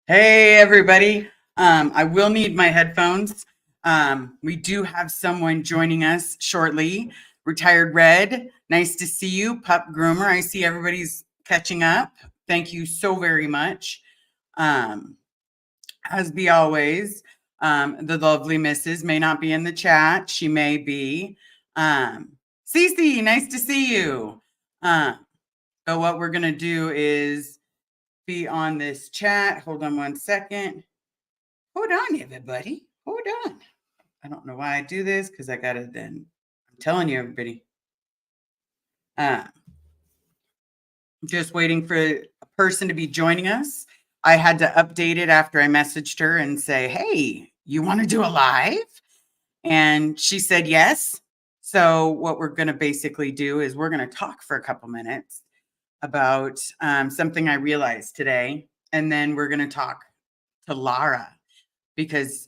Hey, everybody. I will need my headphones. We do have someone joining us shortly. Retired Red, nice to see you. Pup Groomer, I see everybody's catching up. Thank you so very much. Um, as be always, the lovely Mrs. may not be in the chat. She may be. Cece, nice to see you. Uh, but what we're going to do is be on this chat. Hold on one second. Hold on, everybody. Hold on. I don't know why I do this because I got to then. I'm telling you, everybody. Uh, just waiting for a person to be joining us. I had to update it after I messaged her and say, hey, you want to do a live? And she said yes. So, what we're going to basically do is we're going to talk for a couple minutes about something I realized today. And then we're going to talk to Lara because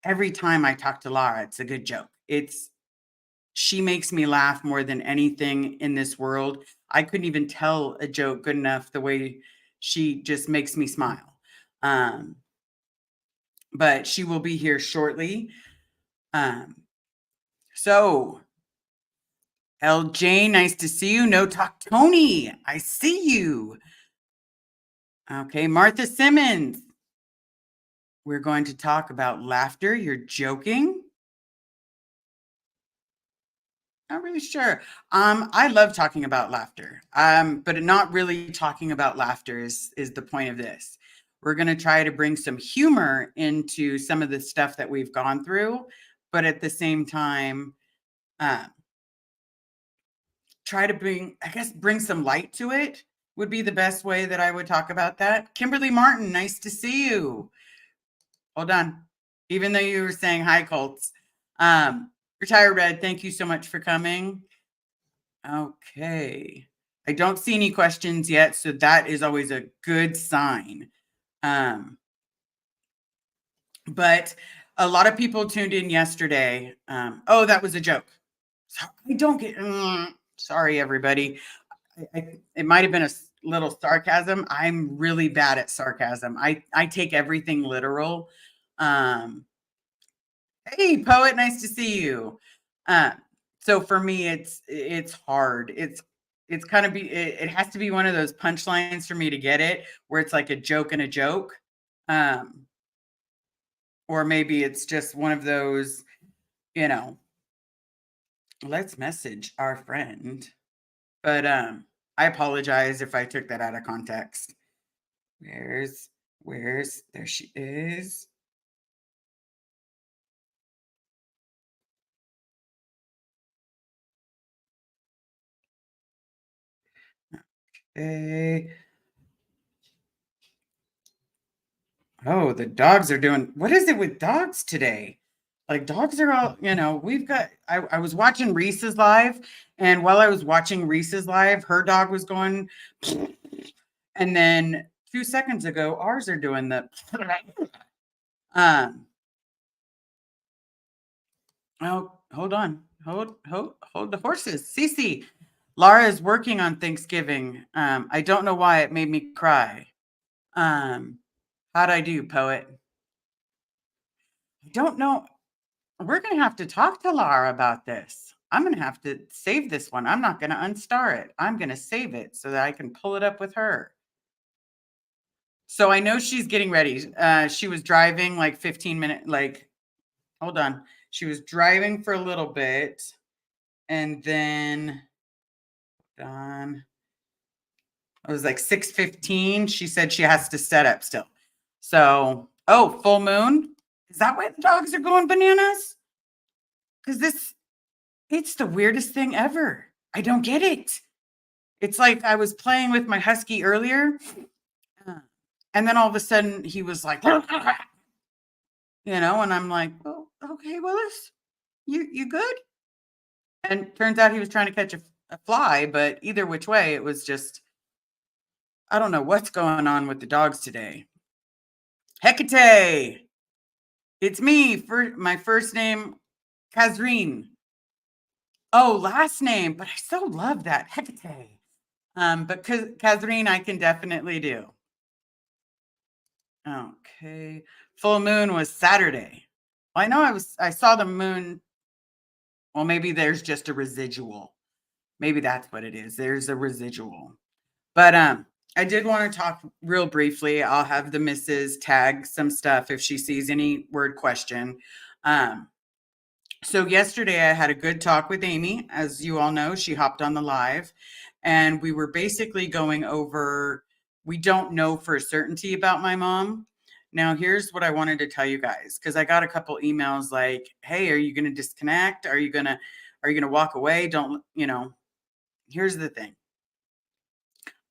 every time I talk to Lara, it's a good joke. She makes me laugh more than anything in this world. I couldn't even tell a joke good enough the way she just makes me smile. But she will be here shortly. So LJ, nice to see you. No Talk Tony, I see you. Okay, Martha Simmons. We're going to talk about laughter. You're joking? Not really sure. I love talking about laughter. But not really talking about laughter is the point of this. We're going to try to bring some humor into some of the stuff that we've gone through, but at the same time, try to bring some light to it would be the best way that I would talk about that. Kimberly Martin, nice to see you. Hold on. Even though you were saying hi, Colts. Retire Red, thank you so much for coming. Okay. I don't see any questions yet, so that is always a good sign. But a lot of people tuned in yesterday. Oh, that was a joke. So I don't get. Sorry, everybody. It might have been a little sarcasm. I'm really bad at sarcasm. I take everything literal. Hey, poet, nice to see you. So for me, it's hard. It's kind of it has to be one of those punchlines for me to get it, where it's like a joke and a joke. Or maybe it's just one of those, you know, let's message our friend. But I apologize if I took that out of context. Where's there she is. Okay. Oh, the dogs are doing, what is it with dogs today? Like dogs are all, I was watching Reese's live, and while I was watching Reese's live, her dog was going, and then 2 seconds ago, ours are doing the, um, oh, hold on. Hold the horses. Cece, Lara is working on Thanksgiving. I don't know why it made me cry. How'd I do, poet? I don't know. We're going to have to talk to Lara about this. I'm going to have to save this one. I'm not going to unstar it. I'm going to save it so that I can pull it up with her. So I know she's getting ready. She was driving like 15 minutes, hold on. She was driving for a little bit, and then it was like 6:15. She said she has to set up still. So, oh, full moon. Is that why the dogs are going bananas? Because it's the weirdest thing ever. I don't get it. It's like I was playing with my husky earlier, and then all of a sudden he was like, and I'm like, oh, okay, Willis, you good? And turns out he was trying to catch a fly, but either which way, it was just, I don't know what's going on with the dogs today. Hecate, it's me, for my first name, Kazreen. Oh, last name, but I so love that, Hecate. But Kazreen, I can definitely do. Okay. Full moon was Saturday. Well, I know I saw the moon. Well, maybe there's just a residual. Maybe that's what it is. There's a residual. But I did want to talk real briefly. I'll have the missus tag some stuff if she sees any word question. Um, so yesterday I had a good talk with Amy. As you all know, she hopped on the live and we were basically going over, we don't know for certainty about my mom. Now, here's what I wanted to tell you guys, because I got a couple emails like, hey, are you going to disconnect? Are you going to walk away? Don't, here's the thing.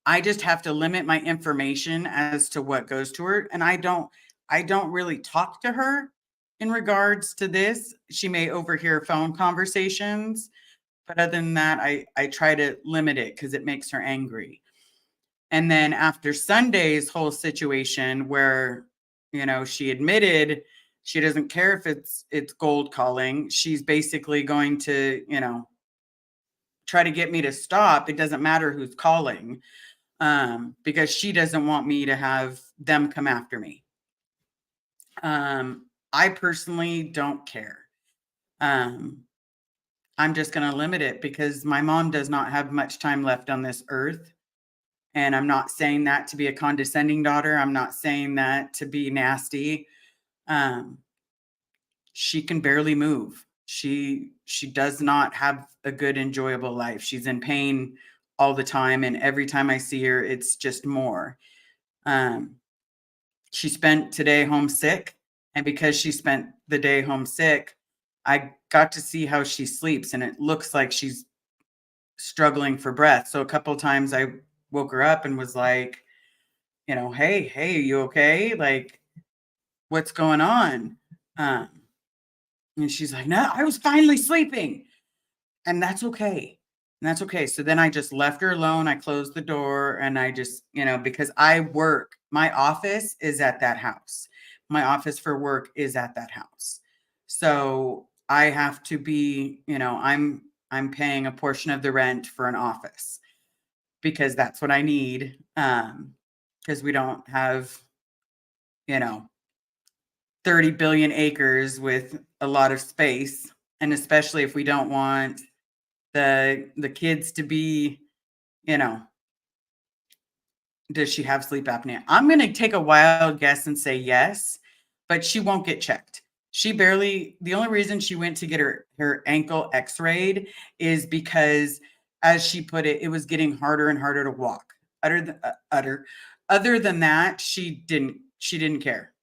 I just have to limit my information as to what goes to her. And I don't really talk to her in regards to this. She may overhear phone conversations, but other than that, I try to limit it because it makes her angry. And then after Sunday's whole situation where, she admitted she doesn't care if it's gold calling, she's basically going to, try to get me to stop. It doesn't matter who's calling, because she doesn't want me to have them come after me. I personally don't care. I'm just going to limit it because my mom does not have much time left on this earth. And I'm not saying that to be a condescending daughter. I'm not saying that to be nasty. Um, she can barely move. She does not have a good, enjoyable life. She's in pain all the time. And every time I see her, it's just more. Um, she spent today homesick. And because she spent the day homesick, I got to see how she sleeps. And it looks like she's struggling for breath. So a couple of times I woke her up and was like, hey, are you okay? Like, what's going on? Um, and she's like, no, I was finally sleeping. And that's okay. And that's okay. So then I just left her alone. I closed the door and I just, because I work, my office is at that house. My office for work is at that house. So I have to be, I'm paying a portion of the rent for an office because that's what I need. Because we don't have, you know, 30 billion acres with a lot of space. And especially if we don't want the kids to be, you know, does she have sleep apnea? I'm going to take a wild guess and say yes, but she won't get checked. The only reason she went to get her ankle x-rayed is because, as she put it, it was getting harder and harder to walk. Other than that, she didn't care.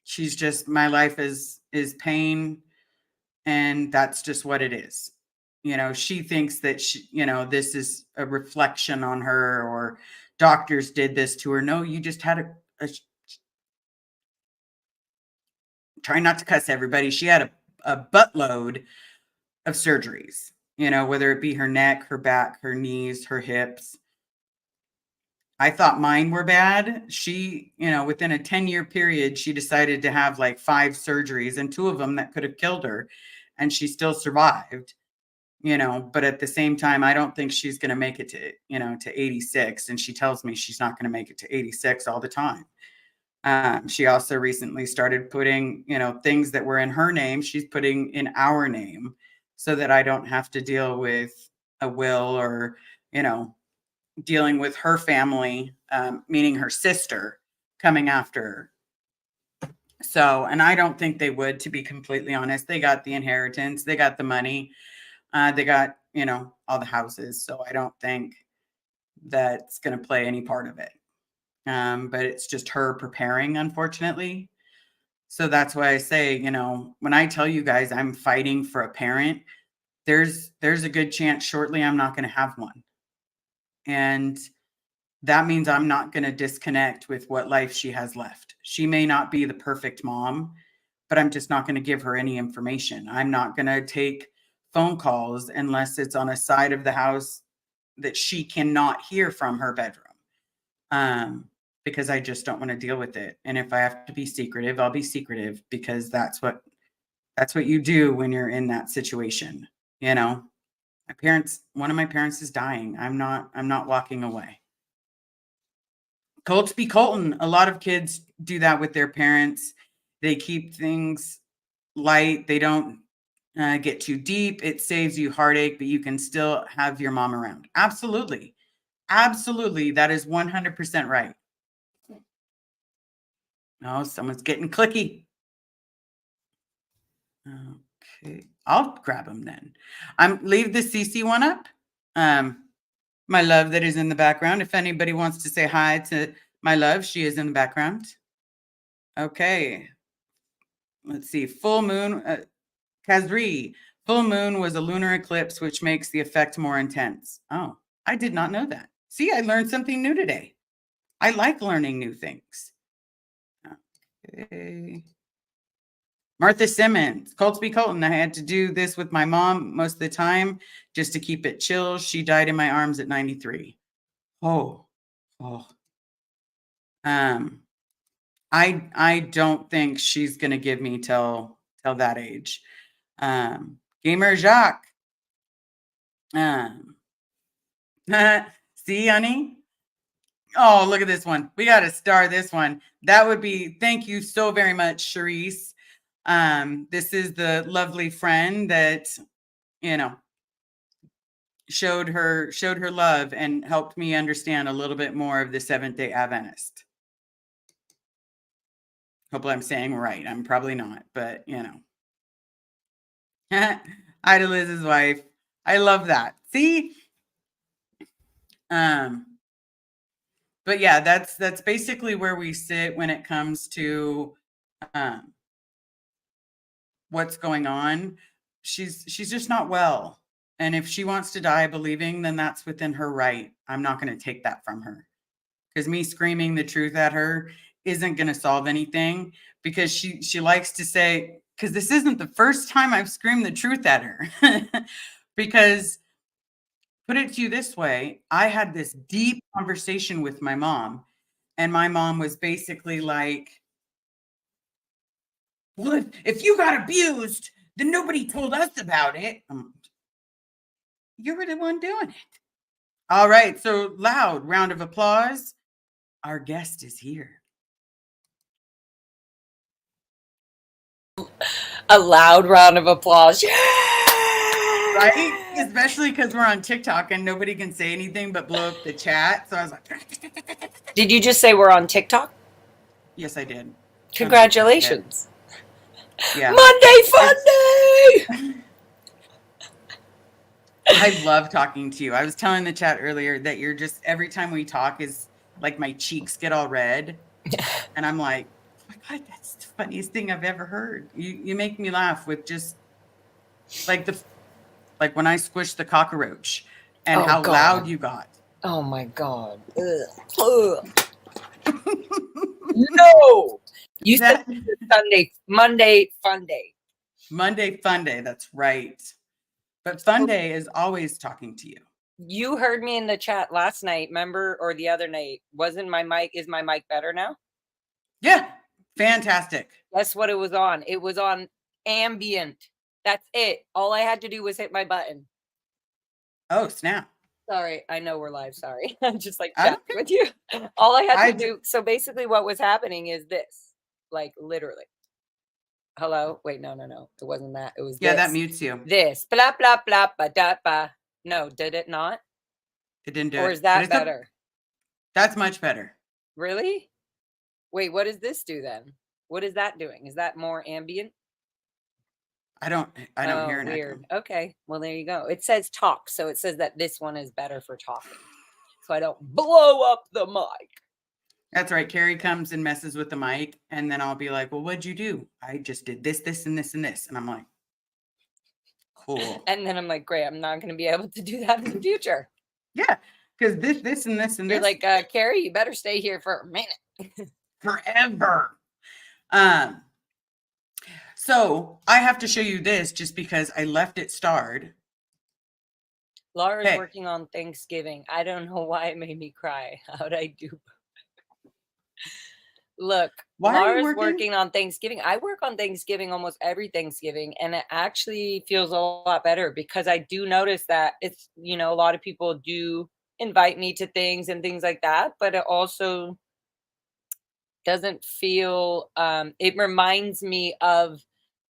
She's just, my life is pain, and that's just what it is. She thinks that this is a reflection on her, or doctors did this to her. No, you just had try not to cuss everybody. She had a buttload of surgeries, whether it be her neck, her back, her knees, her hips. I thought mine were bad. She, within a 10-year period, she decided to have like 5 surgeries, and 2 of them that could have killed her, and she still survived. But at the same time, I don't think she's going to make it to 86. And she tells me she's not going to make it to 86 all the time. She also recently started putting, things that were in her name, she's putting in our name so that I don't have to deal with a will, or, dealing with her family, meaning her sister, coming after her. So, and I don't think they would, to be completely honest. They got the inheritance, they got the money. They got, all the houses. So I don't think that's going to play any part of it. But it's just her preparing, unfortunately. So that's why I say, when I tell you guys I'm fighting for a parent, there's a good chance shortly I'm not going to have one. And that means I'm not going to disconnect with what life she has left. She may not be the perfect mom, but I'm just not going to give her any information. I'm not going to take phone calls unless it's on a side of the house that she cannot hear from her bedroom. Because I just don't want to deal with it. And if I have to be secretive, I'll be secretive, because that's what you do when you're in that situation. One of my parents is dying. I'm not walking away. Colts be Colton. A lot of kids do that with their parents. They keep things light. They don't get too deep. It saves you heartache, but you can still have your mom around. Absolutely. Absolutely. That is 100% right. Oh, someone's getting clicky. Okay. I'll grab them then. Leave the CC one up. My love that is in the background. If anybody wants to say hi to my love, she is in the background. Okay. Let's see. Full moon. Kazri. Full moon was a lunar eclipse, which makes the effect more intense. Oh, I did not know that. See, I learned something new today. I like learning new things. Okay. Martha Simmons, Coltsby Colton. I had to do this with my mom most of the time just to keep it chill. She died in my arms at 93. Oh. I don't think she's gonna give me till that age. Gamer Jacques. See, honey? Oh, look at this one. We got to star this one. That would be, thank you so very much, Charisse. This is the lovely friend that, showed her love and helped me understand a little bit more of the Seventh-day Adventist. Hopefully I'm saying right. I'm probably not, but Ida Liz's wife. I love that. See? But yeah, that's basically where we sit when it comes to what's going on. She's just not well. And if she wants to die believing, then that's within her right. I'm not going to take that from her. Because me screaming the truth at her isn't going to solve anything, because she likes to say, because this isn't the first time I've screamed the truth at her. Because put it to you this way, I had this deep conversation with my mom, and my mom was basically like, well, if you got abused, then nobody told us about it. You were the one doing it. All right, so loud round of applause. Our guest is here. A loud round of applause. Yeah! Right? Especially because we're on TikTok and nobody can say anything but blow up the chat. So I was like, Did you just say we're on TikTok? Yes, I did. Congratulations. Yeah. Monday Funday! I love talking to you. I was telling the chat earlier that you're just, every time we talk is like my cheeks get all red. And I'm like, oh my God, that's the funniest thing I've ever heard. You make me laugh with just like when I squished the cockroach and how God. loud you got. Oh my God. Ugh. No. You said Monday Funday. Monday Funday, that's right. But Funday is always talking to you. You heard me in the chat last night, remember, or the other night. Wasn't my mic, is my mic better now? Yeah, fantastic. Guess what it was on? It was on ambient. That's it. All I had to do was hit my button. Oh, snap. Sorry, I know we're live. Sorry. I'm just like chatting with you. All I had to do. So basically what was happening is this, like literally. Hello? Wait, no. It wasn't that. It was this. Yeah, this. that mutes you. This. Blah, blah, blah, ba, da, ba. No, did it not? It didn't do it. Or is that better? That's much better. Really? Wait, what does this do then? What is that doing? Is that more ambient? I don't hear an weird. echo. Okay, well, there you go. It says talk, so it says that this one is better for talking, so I don't blow up the mic. That's right. Carrie comes and messes with the mic, and then I'll be like, well, what'd you do? I just did this, this, and this, and this. And I'm like, cool. And then I'm like, great, I'm not going to be able to do that in the future. Yeah, because this, and this, and You're this. You're like, Carrie, you better stay here for a minute. Forever. So I have to show you this just because I left it starred. Lara's working on Thanksgiving. I don't know why it made me cry. How'd I do? Look, Lara's working on Thanksgiving. I work on Thanksgiving almost every Thanksgiving, and it actually feels a lot better because I do notice that it's, a lot of people do invite me to things and things like that, but it also doesn't feel, it reminds me of,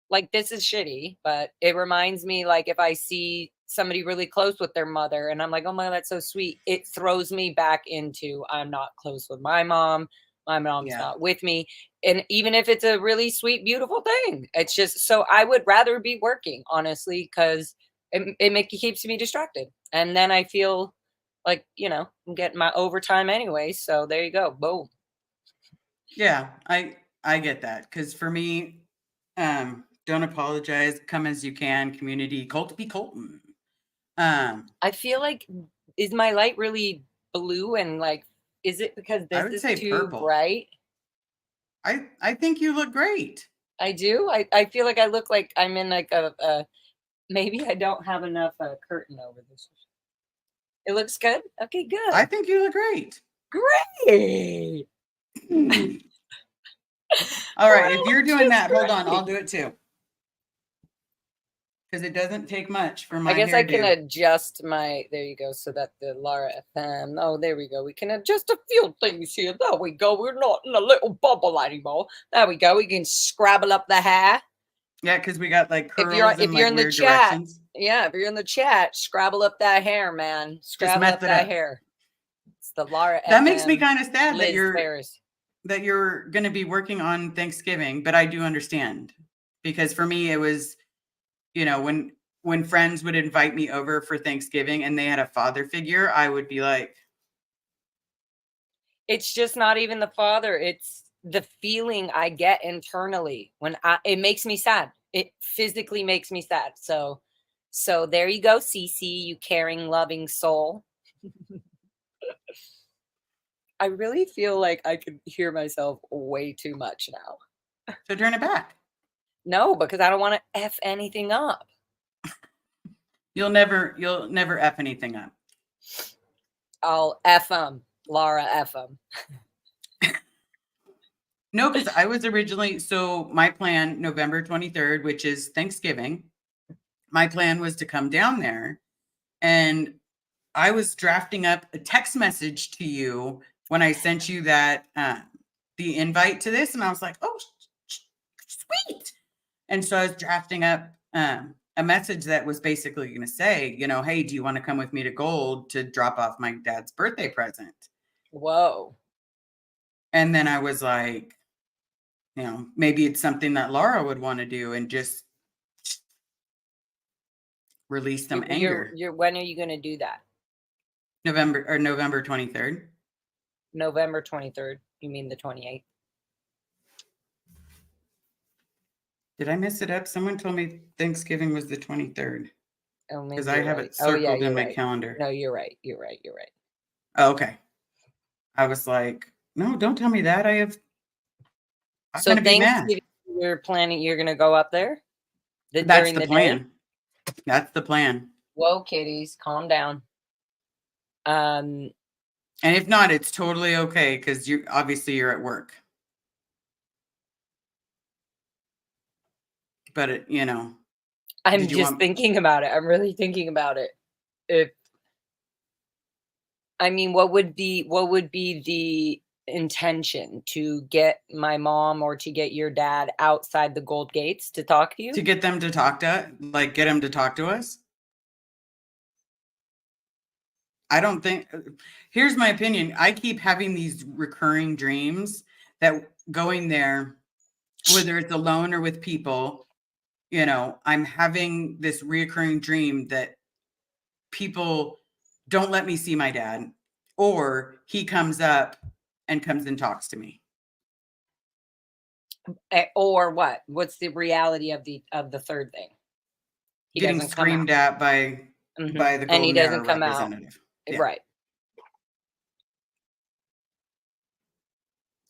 like, this is shitty, but it reminds me, like, if I see somebody really close with their mother and I'm like, oh my God, that's so sweet. It throws me back into, I'm not close with my mom. My mom's Yeah. not with me. And even if it's a really sweet, beautiful thing, it's just, so I would rather be working, honestly, because it keeps me distracted. And then I feel like, I'm getting my overtime anyway. So there you go. Boom. Yeah, I get that. Because for me, don't apologize. Come as you can. Community. Colt be Colton. I feel like, is my light really blue, and like, is it because I this would is say too purple. bright? I think you look great. I do. I feel like I look like I'm in like a maybe I don't have enough curtain over this. It looks good. Okay, I good. think you look great. Great. All right, if Well, you're doing that, hold on, great. I'll do it too. Because it doesn't take much for I my guess I can hairdo. adjust there you go, so that the Lara FM, oh, there we go. We can adjust a few things here. There we go. We're not in a little bubble anymore. There we go. We can scrabble up the hair. Yeah, because we got like If curls you're in like in the weird chat, directions. yeah, if you're in the chat, scrabble up that hair, man. Just Scrabble up meth it that up. hair. It's the Lara That makes me FM kind of sad Liz Ferris. that you're going to be working on Thanksgiving, but I do understand. Because for me it was, when friends would invite me over for Thanksgiving and they had a father figure, I would be like, It's just not even the father. It's the feeling I get internally when it makes me sad. It physically makes me sad. So there you go, Cece, you caring, loving soul. I really feel like I could hear myself way too much now. so turn it back. No, because I don't want to F anything up. You'll never F anything up. I'll F them, Lara F them. No, because I was originally, so my plan, November 23rd, which is Thanksgiving, my plan was to come down there, and I was drafting up a text message to you when I sent you that, the invite to this, and I was like, oh, sweet. And so I was drafting up a message that was basically going to say, hey, do you want to come with me to Gold to drop off my dad's birthday present? Whoa. And then I was like, maybe it's something that Lara would want to do and just release some anger. When are you going to do that? November 23rd. November 23rd. You mean the 28th? Did I mess it up? Someone told me Thanksgiving was the 23rd. Oh, Because I have right. it circled in my right. calendar. No, you're right. Oh, okay. I was like, no, don't tell me that. I'm So going to be mad. you're going to go up there That's during the the plan. day? That's the plan. Whoa, kitties, calm down. And if not, it's totally okay because you're at work. But I'm just thinking about it. I'm really thinking about it. What would be the intention to get my mom or to get your dad outside the Gold Gates to talk to you? To get them to get them to talk to us? I don't think, here's my opinion. I keep having these recurring dreams that going there, whether it's alone or with people, I'm having this reoccurring dream that people don't let me see my dad, or he comes up and talks to me. Or what? What's the reality of the third thing? He getting screamed at by the Golden and he doesn't Era come representative. out. Yeah. Right.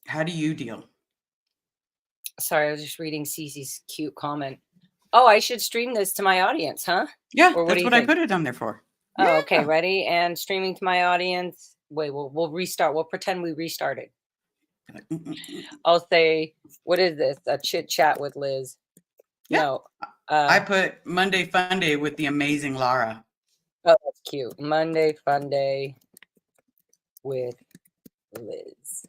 How do you deal? Sorry, I was just reading Cece's cute comment. Oh, I should stream this to my audience, huh? Yeah, that's what I put it on there for. Oh, yeah. Okay, ready? And streaming to my audience. Wait, we'll restart. We'll pretend we restarted. I'll say, what is this? A chit chat with Liz. Yeah. No. I put Monday Funday with the amazing Lara. Oh, that's cute. Monday Funday with Liz.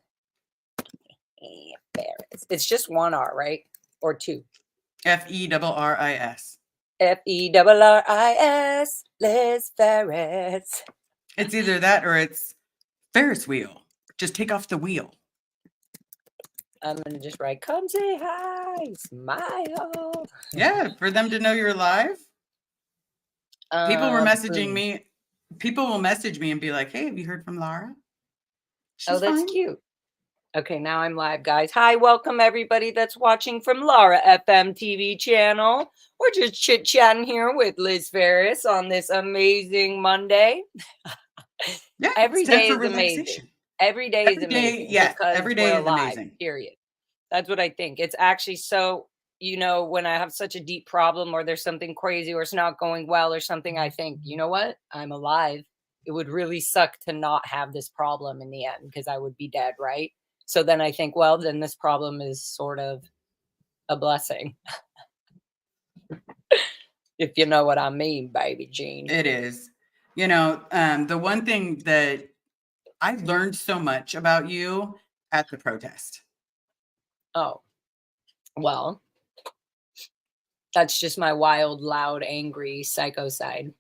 Ferris. It's just one R, right? Or two? Ferris. Ferris. Liz Ferris. It's either that or it's Ferris wheel. Just take off the wheel. I'm gonna just write, come say hi, smile. Yeah, for them to know you're alive. People were messaging me. People will message me and be like, hey, have you heard from Lara? She's that's fine. Cute. Okay, now I'm live, guys. Hi, welcome everybody that's watching from Lara FM TV channel. We're just chit-chatting here with Liz Ferris on this amazing Monday. Yeah, every day is amazing. Every day is amazing. Yeah, every day is amazing. Period. That's what I think. It's actually so, when I have such a deep problem or there's something crazy or it's not going well or something, I think, you know what? I'm alive. It would really suck to not have this problem in the end because I would be dead, right? So then I think, well, then this problem is sort of a blessing. If you know what I mean, baby Jean. It is. The one thing that I learned so much about you at the protest. Oh, well, that's just my wild, loud, angry psycho side.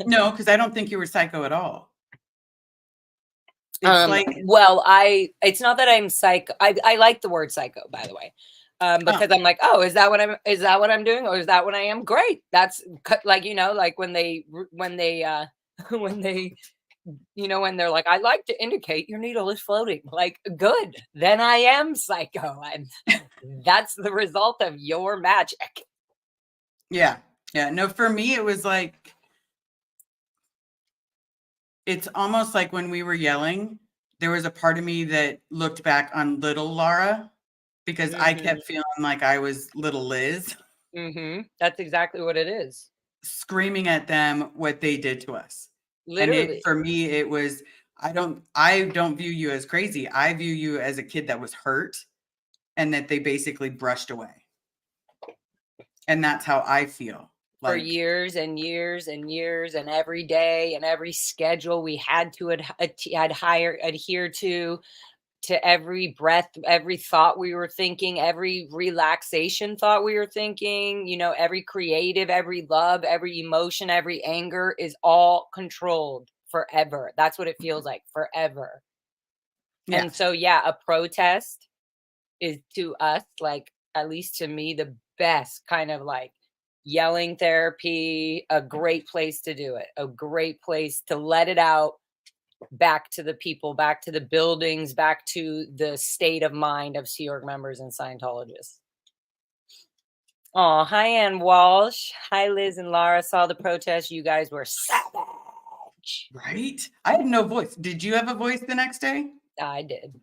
No, because I don't think you were psycho at all. It's not that I'm psycho. I like the word psycho, by the way, because I'm like, oh, is that what I'm doing, or is that what I am? Great. That's like when they're like, I like to indicate your needle is floating. Like, good. Then I am psycho, and that's the result of your magic. Yeah. No, for me, it was like. It's almost like when we were yelling, there was a part of me that looked back on little Lara because I kept feeling like I was little Liz. That's exactly what it is. Screaming at them what they did to us. Literally. And for me, it was, I don't view you as crazy. I view you as a kid that was hurt and that they basically brushed away. And that's how I feel. For years and years and years, and every day and every schedule we had to adhere to every breath, every thought we were thinking, every relaxation thought we were thinking, every creative, every love, every emotion, every anger is all controlled forever. That's what it feels like, forever. Yeah. And so, a protest is to us, like, at least to me, the best kind of like yelling therapy, a great place to do it, a great place to let it out back to the people, back to the buildings, back to the state of mind of Sea Org members and Scientologists. Oh, hi, Ann Walsh. Hi, Liz and Lara. Saw the protest. You guys were savage. Right? I had no voice. Did you have a voice the next day? I did.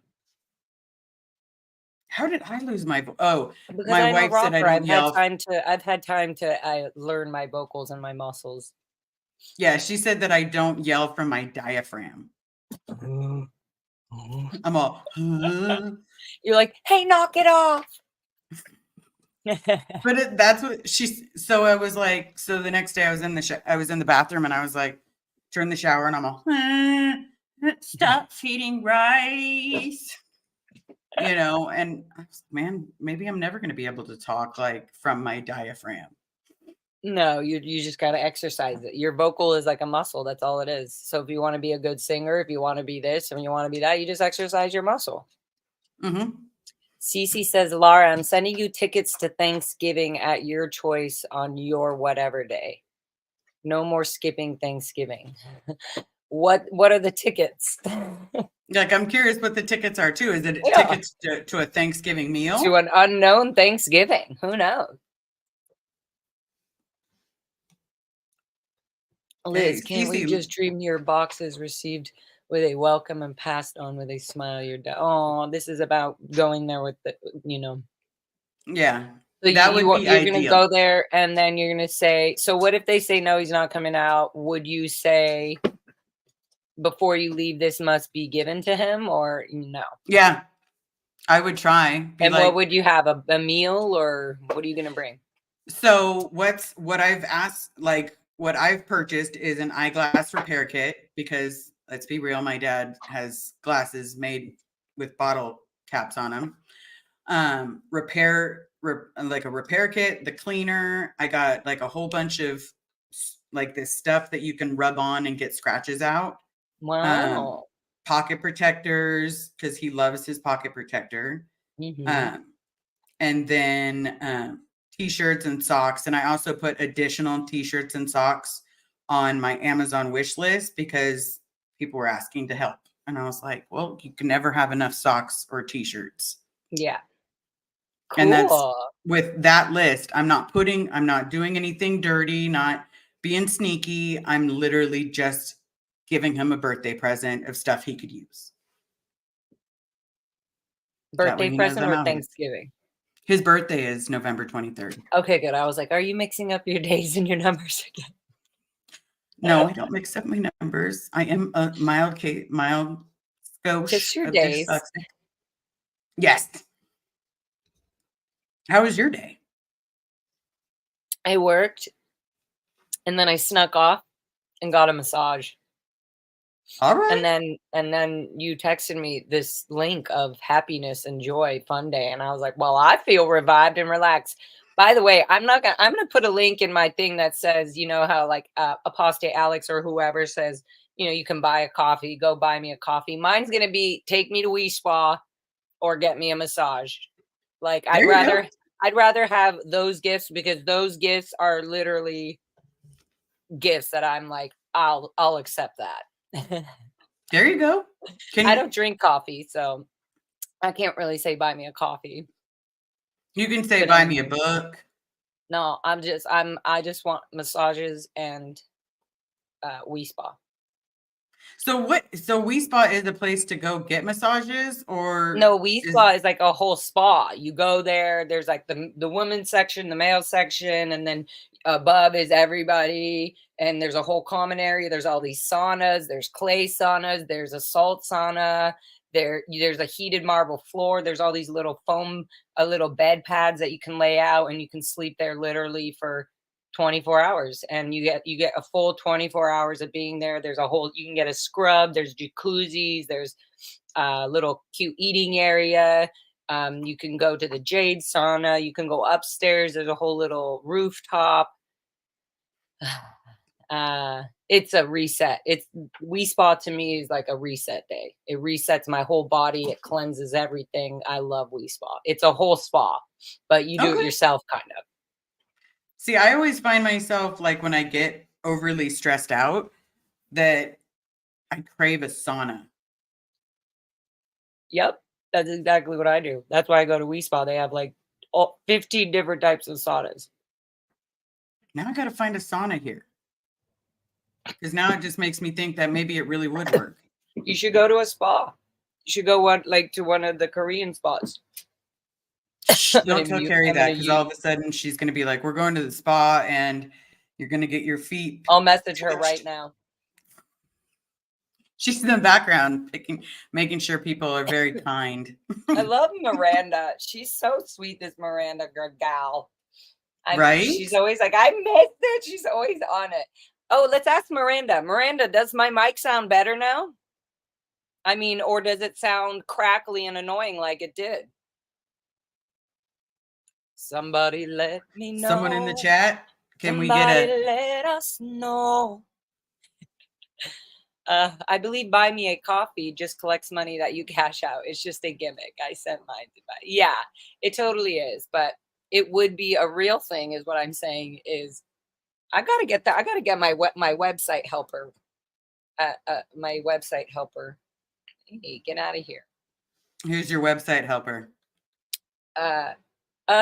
How did I lose my voice? Oh, because my wife said I don't yell. I've had time to learn my vocals and my muscles. Yeah, she said that I don't yell from my diaphragm. I'm all. You're like, hey, knock it off. But that's what so I was like, so the next day I was in the bathroom and I was like, turn the shower and I'm all, stop feeding rice. And man, maybe I'm never going to be able to talk like from my diaphragm. No, you just got to exercise it. Your vocal is like a muscle. That's all it is. So if you want to be a good singer, if you want to be this and you want to be that, you just exercise your muscle. Cece says, Lara, I'm sending you tickets to Thanksgiving at your choice on your whatever day. No more skipping Thanksgiving. What are the tickets? Like, I'm curious what the tickets are too. Is it tickets to a Thanksgiving meal? To an unknown Thanksgiving. Who knows? Liz, can't we just dream your boxes received with a welcome and passed on with a smile? Oh, this is about going there with the, Yeah. So you're going to go there and then you're going to say, so what if they say, no, he's not coming out? Would you say, before you leave, this must be given to him, or no? Yeah, I would try. And what would you have? A meal, or what are you going to bring? So what I've asked, like what I've purchased is an eyeglass repair kit because let's be real, my dad has glasses made with bottle caps on them. Like a repair kit, the cleaner. I got like a whole bunch of like this stuff that you can rub on and get scratches out. Wow. Pocket protectors, because he loves his pocket protector. Mm-hmm. And then t-shirts and socks. And I also put additional t-shirts and socks on my Amazon wish list because people were asking to help. And I was like, well, you can never have enough socks or t-shirts. Yeah. And that's Cool. with that list. I'm not doing anything dirty, not being sneaky. I'm literally just giving him a birthday present of stuff he could use. That way Birthday he knows present I'm or out here. Thanksgiving? His birthday is November 23rd. Okay, good. I was like, are you mixing up your days and your numbers again? No, I don't mix up my numbers. I am a mild Just skosh your of days. dyslexic. Yes. How was your day? I worked and then I snuck off and got a massage. All right. And then you texted me this link of happiness and joy Funday, and I was like, well, I feel revived and relaxed. By the way, I'm gonna put a link in my thing that says, you know how like Apostate Alex or whoever says, you know, you can buy a coffee, go buy me a coffee. Mine's gonna be take me to Wee Spa or get me a massage. Like I'd rather have those gifts because those gifts are literally gifts that I'm like, I'll accept that. There you go. I don't drink coffee, so I can't really say buy me a coffee. You can say But buy me a anyway. book. No, I just want massages and Wee Spa. So Wee Spa is a place to go get massages, or No, Wee Spa is like a whole spa. You go there, there's like the women's section, the male section, and then above is everybody, and there's a whole common area. There's all these saunas, there's clay saunas, there's a salt sauna, there's a heated marble floor, there's all these little little bed pads that you can lay out and you can sleep there literally for 24 hours, and you get a full 24 hours of being there. You can get a scrub, there's jacuzzis, there's a little cute eating area. You can go to the jade sauna, you can go upstairs, there's a whole little rooftop. It's a reset. Wee Spa to me is like a reset day. It resets my whole body, it cleanses everything. I love Wee Spa. It's a whole spa, but you do it yourself kind of. See, I always find myself like when I get overly stressed out that I crave a sauna. Yep, that's exactly what I do. That's why I go to Wee Spa. They have like 15 different types of saunas. Now I got to find a sauna here. Because now it just makes me think that maybe it really would work. You should go to a spa. You should go to one of the Korean spas. Don't tell Carrie that, because all of a sudden she's going to be like, we're going to the spa and you're going to get your feet. I'll message her right now. She's in the background making sure people are very kind. I love Miranda. She's so sweet, this Miranda gal. Right? She's always like, I missed it. She's always on it. Oh, let's ask Miranda. Miranda, does my mic sound better now? I mean, or does it sound crackly and annoying like it did? Somebody let me know. Someone in the chat, Somebody let us know. I believe buy me a coffee just collects money that you cash out. It's just a gimmick. I sent mine to buy. Yeah, it totally is. But it would be a real thing is what I'm saying is I got to get that. I got to get my website helper. My website helper. Hey, get out of here. Who's your website helper?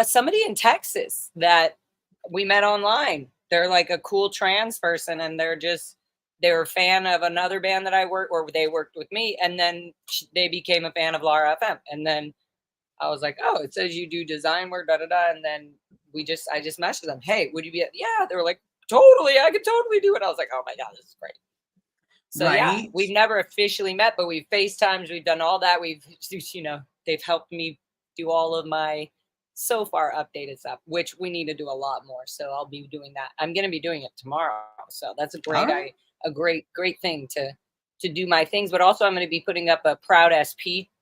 Somebody in Texas that we met online. They're like a cool trans person, and they were a fan of another band that I worked, or they worked with me, and then they became a fan of Lara FM. And then I was like, oh, it says you do design work, da da da. And then I just messaged them, hey, would you be? Yeah, they were like, totally, I could totally do it. I was like, oh my god, this is great. So yeah, we've never officially met, but we've FaceTimes, we've done all that. They've helped me do all of my so far updated stuff, which we need to do a lot more. So I'll be doing that. I'm going to be doing it tomorrow. So that's a great thing to do my things. But also I'm going to be putting up a Proud SP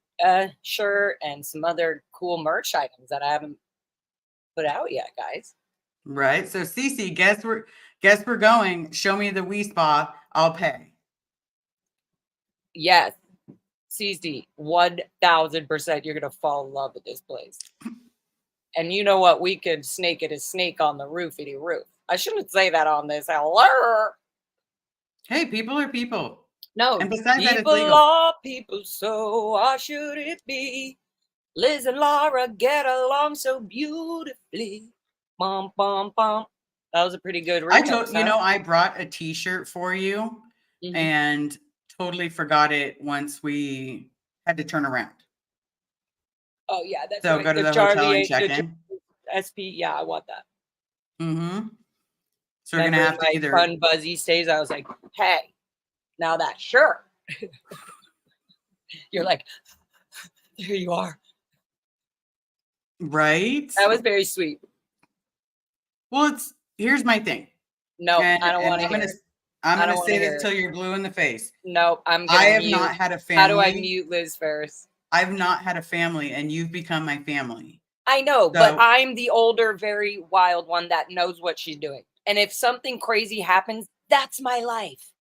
shirt and some other cool merch items that I haven't put out yet, guys. Right. So Cece, guess we're going. Show me the Wii Spa. I'll pay. Yes, CC, 1000%. You're gonna fall in love with this place. And you know what? We could snake it a snake on the roofity roof. I shouldn't say that on this. Hello. Hey, people are people. No, And besides that, it's people legal. are people, so why should it be? Liz and Lara get along so beautifully. Bum, bum, bum. That was a pretty good remix. I brought a t-shirt for you and totally forgot it once we had to turn around. Oh, yeah, that's So right. go to The the hotel Charlie and 8, check the in. SP. Yeah, I want that. Mm-hmm. So we're Remember gonna in have to my either fun buzzy stays, I was like, hey, now that shirt. You're like, here you are. right. That was very sweet. Well, here's my thing. No, And I don't want to hear it. I'm I don't gonna wanna say hear this it. till you're blue in the face. No, I'm I gonna have mute. not had a How do I family. mute Liz Ferris? I've not had a family, and you've become my family. I know, but So- I'm the older, very wild one that knows what she's doing. And if something crazy happens, that's my life.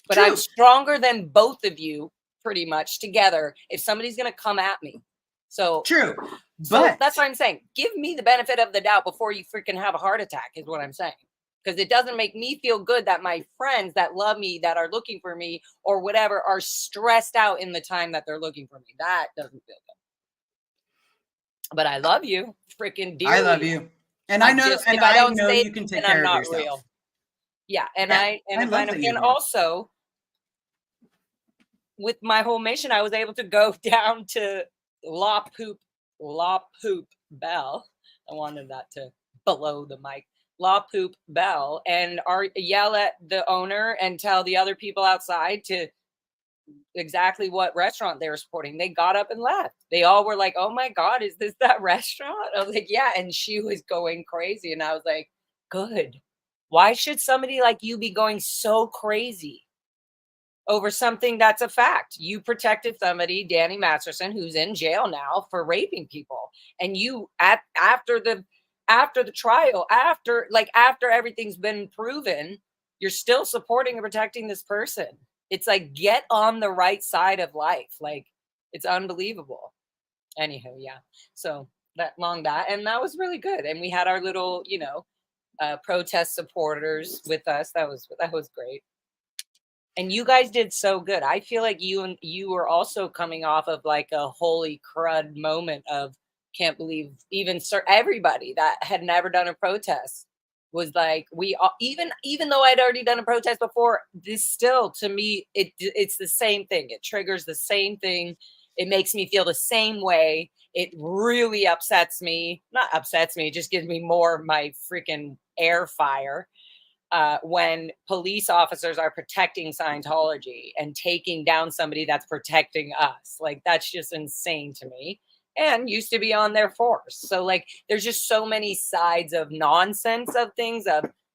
But I'm True. stronger than both of you, pretty much together. If somebody's gonna come at me, so True. So But that's what I'm saying. Give me the benefit of the doubt before you freaking have a heart attack, is what I'm saying. Because it doesn't make me feel good that my friends that love me, that are looking for me or whatever, are stressed out in the time that they're looking for me. That doesn't feel good. But I love you, freaking dearly. I love you. And I I know, just, and if I I don't know say you can it, take then I'm care of not yourself. real. Yeah, and Yeah, I love that you and do. also with my whole mission, I was able to go down to La Poop Bell. I wanted that to below the mic. La Poop Bell, and yell at the owner and tell the other people outside to exactly what restaurant they were supporting. They got up and left. They all were like, "Oh my God, is this that restaurant?" I was like, "Yeah," and she was going crazy, and I was like, "Good. Why should somebody like you be going so crazy over something that's a fact? You protected somebody, Danny Masterson, who's in jail now for raping people, and you after the trial, after everything's been proven, you're still supporting and protecting this person. It's like, get on the right side of life. Like, it's unbelievable." Anywho, yeah. So that was really good, and we had our little, protest supporters with us. That was great. And you guys did so good. I feel like you were also coming off of like a holy crud moment of, can't believe even everybody that had never done a protest was like, even though I'd already done a protest before, this still, to me, it's the same thing. It triggers the same thing. It makes me feel the same way. It really upsets me. Not upsets me, it just gives me more of my freaking air fire. When police officers are protecting Scientology and taking down somebody that's protecting us. Like, that's just insane to me, and used to be on their force. So like, there's just so many sides of nonsense of things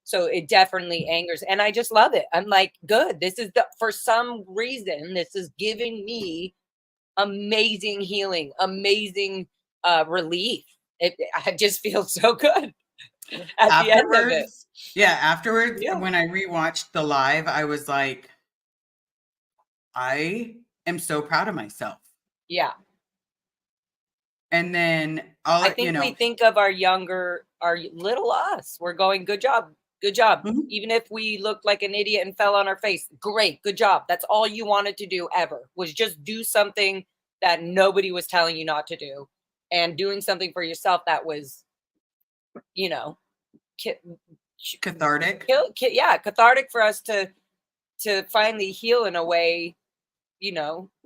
so it definitely angers, and I just love it. I'm like, good. This is for some reason, this is giving me amazing healing, amazing relief. I just feel so good at the end of it. Afterwards, Yeah. when I rewatched the live, I was like, I am so proud of myself. Yeah. And then I think we think of our little us. We're going, good job. Good job. Mhm. Even if we looked like an idiot and fell on our face, great. Good job. That's all you wanted to do ever, was just do something that nobody was telling you not to do, and doing something for yourself that was, cathartic. Cathartic for us to finally heal in a way,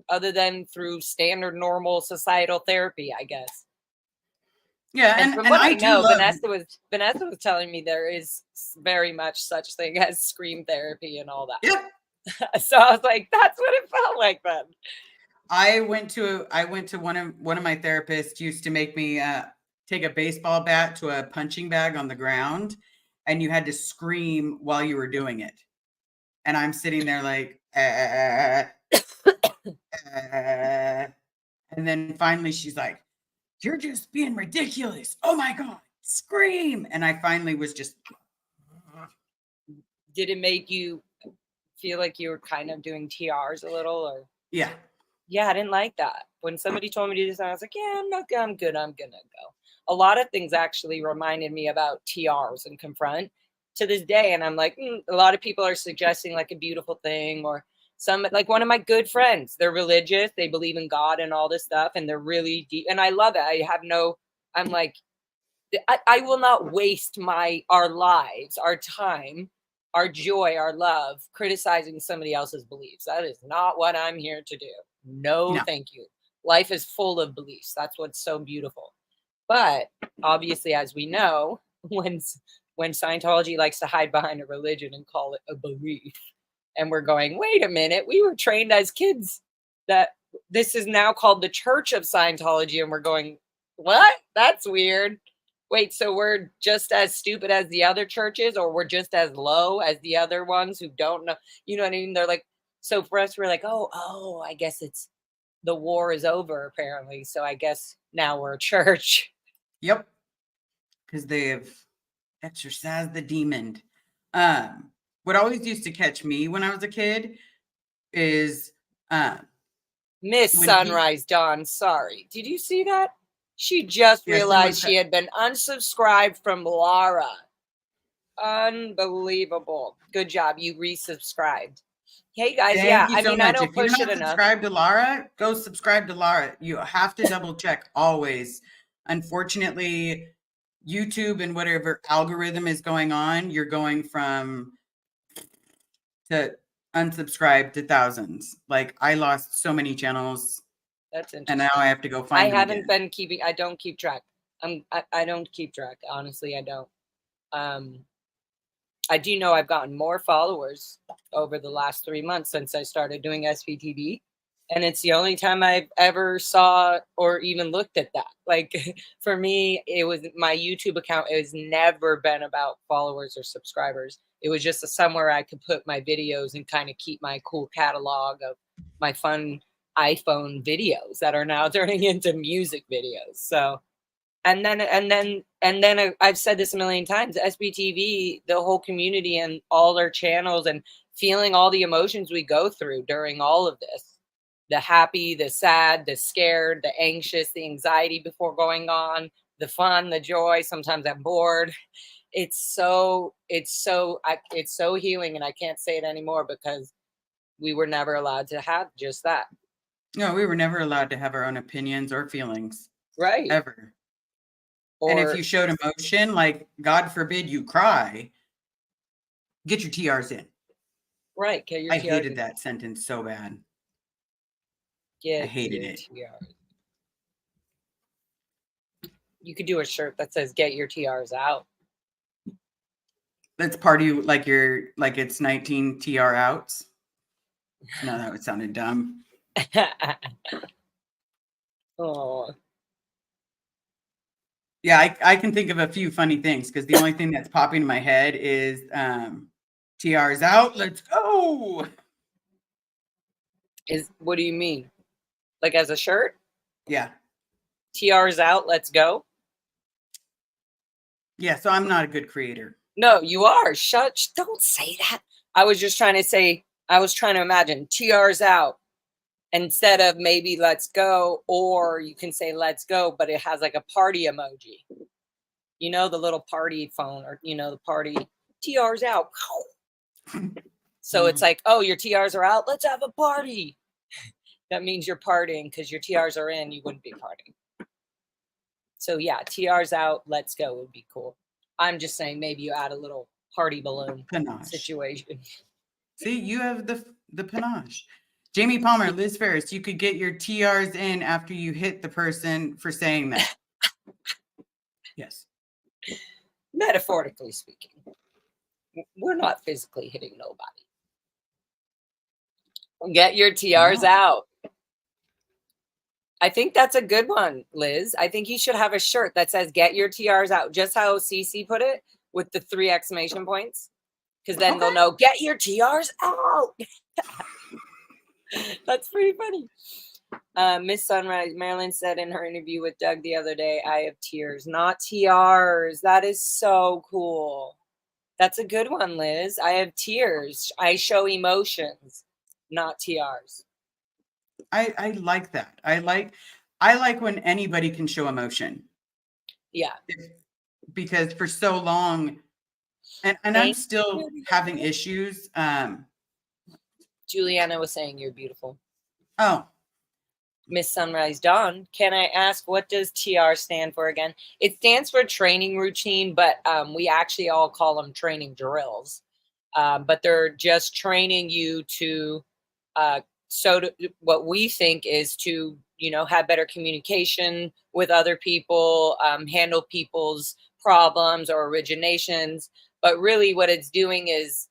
other than through standard normal societal therapy, I guess. Yeah, And from what I know, Vanessa was telling me there is very much such thing as scream therapy and all that. Yep. So I was like, that's what it felt like then. I went to one of my therapists used to make me take a baseball bat to a punching bag on the ground, and you had to scream while you were doing it. And I'm sitting there like, and And then finally she's like, you're just being ridiculous. Oh my God, scream. And I finally was just. Did it make you feel like you were kind of doing TRs a little, or? Yeah. Yeah, I didn't like that. When somebody told me to do this, I was like, yeah, I'm good. I'm going to go. A lot of things actually reminded me about TRs and confront to this day. And I'm like, a lot of people are suggesting like a beautiful thing, or some, like one of my good friends, they're religious. They believe in God and all this stuff. And they're really deep. And I love it. I'm like, I will not waste our lives, our time, our joy, our love, criticizing somebody else's beliefs. That is not what I'm here to do. No, No. thank you. Life is full of beliefs. That's what's so beautiful. But obviously, as we know, when Scientology likes to hide behind a religion and call it a belief, and we're going, wait a minute, we were trained as kids that this is now called the Church of Scientology, and we're going, what? That's weird. Wait, so we're just as stupid as the other churches, or we're just as low as the other ones who don't know? You know what I mean? They're like, so for us, we're like, oh, I guess it's the war is over, apparently. So I guess now we're a church. Yep. Because they have exorcised the demon. What always used to catch me when I was a kid is Miss when Sunrise Dawn, sorry. Did you see that? She just Yeah, realized she had been unsubscribed from Lara. Unbelievable. Good job. You resubscribed. Hey guys, Thank you I so mean, I much. don't If you're push not it enough. subscribed to Lara, go subscribe to Lara. You have to double check always. Unfortunately, YouTube and whatever algorithm is going on, you're going from to unsubscribe to thousands. Like I lost so many channels. That's And interesting. now I have to go find them again. I don't keep track. I don't keep track. Honestly, I don't. I do know I've gotten more followers over the last 3 months since I started doing SVTV. And it's the only time I've ever saw or even looked at that. Like for me, it was my YouTube account. It has never been about followers or subscribers. It was just somewhere I could put my videos and kind of keep my cool catalog of my fun iPhone videos that are now turning into music videos. So, and then I've said this a million times, SBTV, the whole community and all our channels, and feeling all the emotions we go through during all of this, the happy, the sad, the scared, the anxious, the anxiety before going on, the fun, the joy. Sometimes I'm bored. It's so healing. And I can't say it anymore because we were never allowed to have just that. No, we were never allowed to have our own opinions or feelings. Right. Ever. And if you showed emotion, like God forbid you cry, get your TRs in. Right. Get your I TRs hated in. that sentence so bad. I hated it. TRs. You could do a shirt that says "Get your TRs out." Let's party like it's 19 TR outs. No, that would sounded dumb. Oh. Yeah, I can think of a few funny things because the only thing that's popping in my head is TR's out. Let's go. What do you mean? Like as a shirt? Yeah. TR's out. Let's go. Yeah. So I'm not a good creator. No, you are. Don't say that. I was trying to imagine TR's out instead of maybe let's go, or you can say let's go, but it has like a party emoji. You know, the little party phone, or the party TR's out. So it's like, oh, your TRs are out. Let's have a party. That means you're partying, because your TRs are in. You wouldn't be partying. So yeah, TR's out. Let's go would be cool. I'm just saying maybe you add a little party balloon Panache situation. See, you have the panache. Jamie Palmer, Liz Ferris, you could get your TRs in after you hit the person for saying that. Yes. Metaphorically speaking. We're not physically hitting nobody. Get your TRs out. I think that's a good one, Liz. I think you should have a shirt that says "Get your TRs out," just how Cece put it, with the 3 exclamation points. Because then they'll know, get your TRs out. That's pretty funny. Miss Sunrise, Marilyn said in her interview with Doug the other day, I have tears, not TRs. That is so cool. That's a good one, Liz. I have tears. I show emotions, not TRs. I like that. I like when anybody can show emotion. Yeah. Because for so long, and I'm still having issues. Juliana was saying you're beautiful. Oh. Miss Sunrise Dawn, can I ask, what does TR stand for again? It stands for training routine, but we actually all call them training drills. But they're just training you to, what we think is to, have better communication with other people, handle people's problems or originations. But really what it's doing is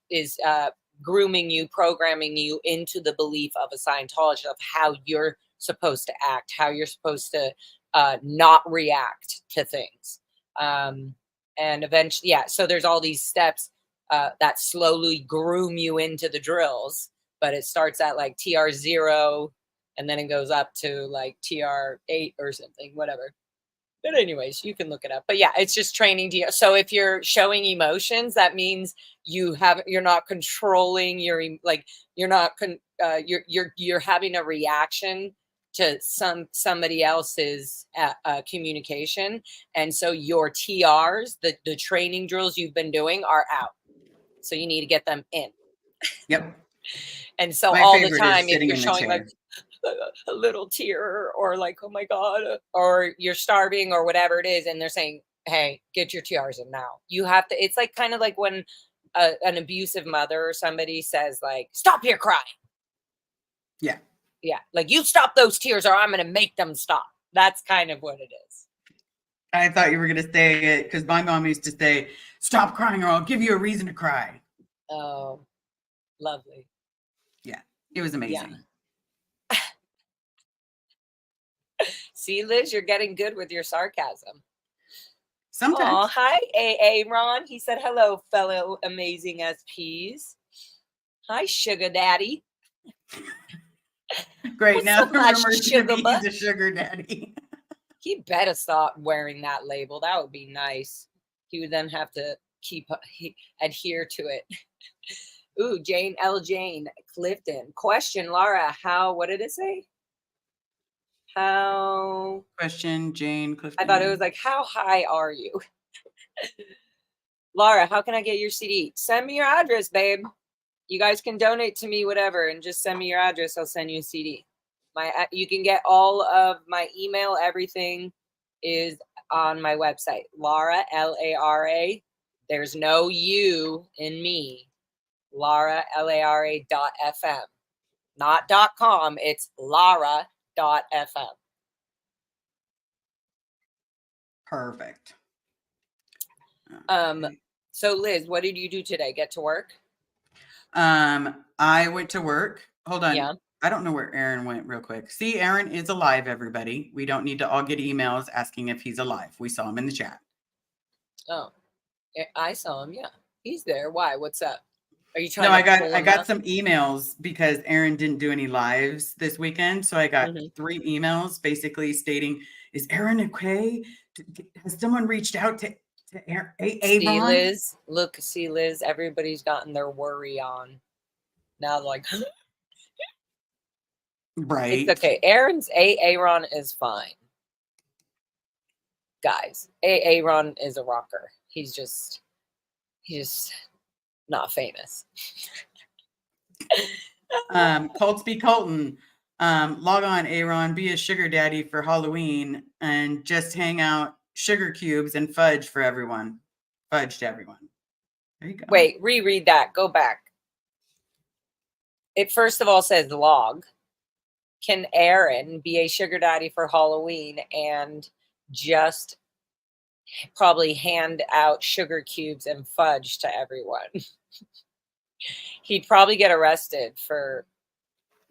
grooming you, programming you into the belief of a Scientologist of how you're supposed to act, how you're supposed to not react to things. And eventually, so there's all these steps that slowly groom you into the drills, but it starts at like TR0 and then it goes up to like TR8 or something, whatever. But anyways, you can look it up. But yeah, it's just training to you. So if you're showing emotions, that means you're not controlling you're having a reaction to somebody else's communication. And so your TRs, the training drills you've been doing, are out. So you need to get them in. Yep. And so my all the favorite time, is if you're sitting in the showing chair. like a little tear or like, oh my God, or you're starving or whatever it is, and they're saying, hey, get your TRs in now. You have to, it's like kind of like when an abusive mother or somebody says like, stop your crying. Yeah. Yeah. Like, you stop those tears or I'm going to make them stop. That's kind of what it is. I thought you were going to say it because my mom used to say, stop crying or I'll give you a reason to cry. Oh, lovely. Yeah. It was amazing. Yeah. See, Liz, you're getting good with your sarcasm. Sometimes. Oh, hi, AA Ron. He said, hello, fellow amazing SPs. Hi, Sugar Daddy. Great. What's now so the much, rumor is sugar he's butt? a sugar daddy. He better stop wearing that label. That would be nice. He would then have to adhere to it. Ooh, Jane L. Jane Clifton. Question, Lara, what did it say? How? Question, Jane Clifton. I thought it was like, how high are you? Lara, how can I get your CD? Send me your address, babe. You guys can donate to me, whatever, and just send me your address. I'll send you a CD. You can get all of my email. Everything is on my website. Lara, Lara. There's no U in me. Lara, Lara.fm. Not .com. It's Lara.fm. Perfect. So Liz, what did you do today? Get to work? I went to work. Hold on. Yeah. I don't know where Aaron went real quick. See, Aaron is alive, everybody. We don't need to all get emails asking if he's alive. We saw him in the chat. Oh, I saw him. Yeah. He's there. Why? What's up? Are you trying to I got some emails because Aaron didn't do any lives this weekend. So I got 3 emails basically stating, is Aaron okay? Has someone reached out to Aaron? See, Liz, see, Liz, everybody's gotten their worry on. Now, like, right. It's okay. Aaron is fine. Guys, Aaron is a rocker. He's just not famous. Colts be Colton. Log on, Aaron, be a sugar daddy for Halloween and just hang out sugar cubes and fudge for everyone. Fudge to everyone. There you go. Wait, reread that. Go back. It first of all says log. Can Aaron be a sugar daddy for Halloween and just probably hand out sugar cubes and fudge to everyone? He'd probably get arrested for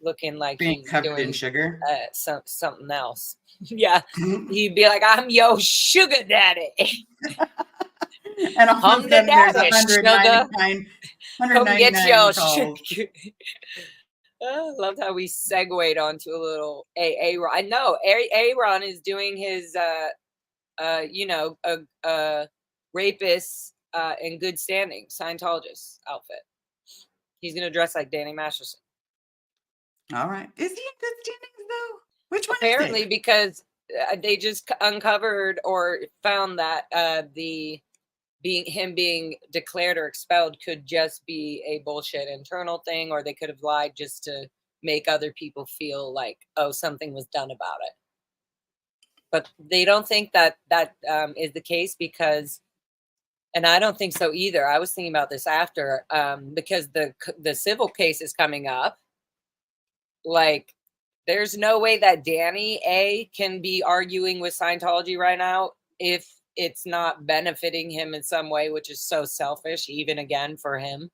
looking like being he's covered doing in sugar. Something else. Yeah. He'd be like, I'm your sugar daddy. And all I'm of a the sudden there's daddy, 199 Come get your calls. I loved how we segued onto a little Aaron. I know Aaron is doing his, a rapist in good standing Scientologist outfit. He's gonna dress like Danny Masterson. All right. Is he in good standings though? Which one Apparently, is it? because they just uncovered or found that being declared or expelled could just be a bullshit internal thing, or they could have lied just to make other people feel like, oh, something was done about it. But they don't think that is the case because, and I don't think so either. I was thinking about this after because the civil case is coming up. Like, there's no way that Danny can be arguing with Scientology right now if it's not benefiting him in some way, which is so selfish, even again for him.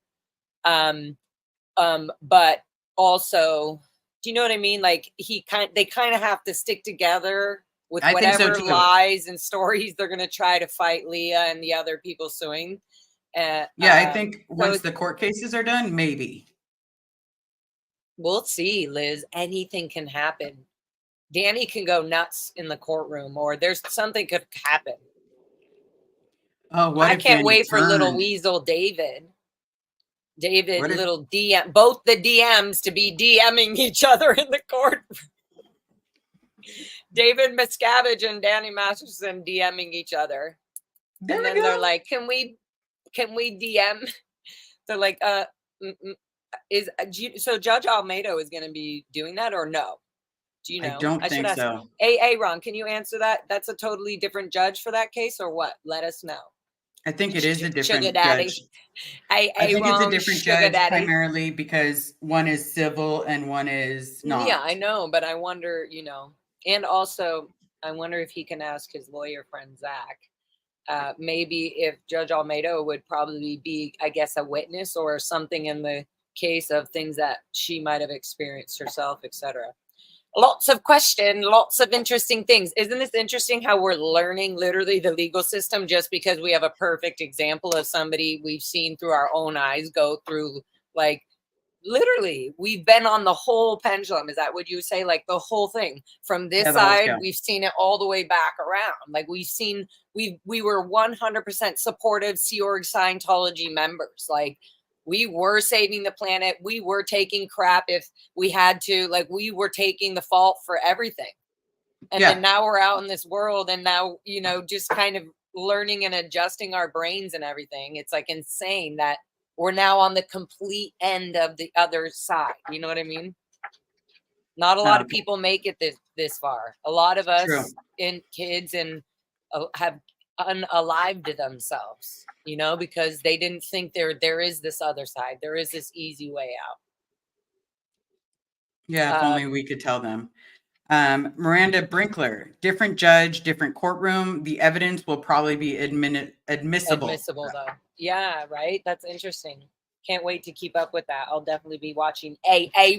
But also, do you know what I mean? Like they kind of have to stick together with I think so whatever too. lies and stories they're going to try to fight Leah and the other people suing. Yeah, I think once the court cases are done, maybe. We'll see, Liz. Anything can happen. Danny can go nuts in the courtroom, or there's something could happen. Oh, what I if can't Danny wait for little turned? weasel David, What if- little DM, both the DMs to be DMing each other in the court. David Miscavige and Danny Masterson DMing each other. There And we then go. they're like, can we DM? They're like, so Judge Almeida is going to be doing that or no? Do you know? I don't think ask. so. Ron, can you answer that? That's a totally different judge for that case or what? Let us know. I think it is a different Sugar daddy. judge. I think it's a different judge daddy. primarily because one is civil and one is not. Yeah, I know, but I wonder, and also I wonder if he can ask his lawyer friend Zach. Maybe if Judge Almeida would probably be, I guess, a witness or something in the case of things that she might have experienced herself, etc. Lots of questions, lots of interesting things. Isn't this interesting how we're learning literally the legal system just because we have a perfect example of somebody we've seen through our own eyes go through, like, literally we've been on the whole pendulum. Is that what you say? Like the whole thing from this side, we've seen it all the way back around. Like we were 100% supportive Sea Org Scientology members. Like we were saving the planet. We were taking crap if we had to. Like we were taking the fault for everything. And then now we're out in this world and now, just kind of learning and adjusting our brains and everything. It's like insane that we're now on the complete end of the other side. You know what I mean? Not a lot of people make it this far. A lot of us in kids and have unalived themselves, because they didn't think there is this other side. There is this easy way out. Yeah, if only we could tell them. Miranda Brinkler, different judge, different courtroom. The evidence will probably be admissible. Admissible, though. Yeah, right? That's interesting. Can't wait to keep up with that. I'll definitely be watching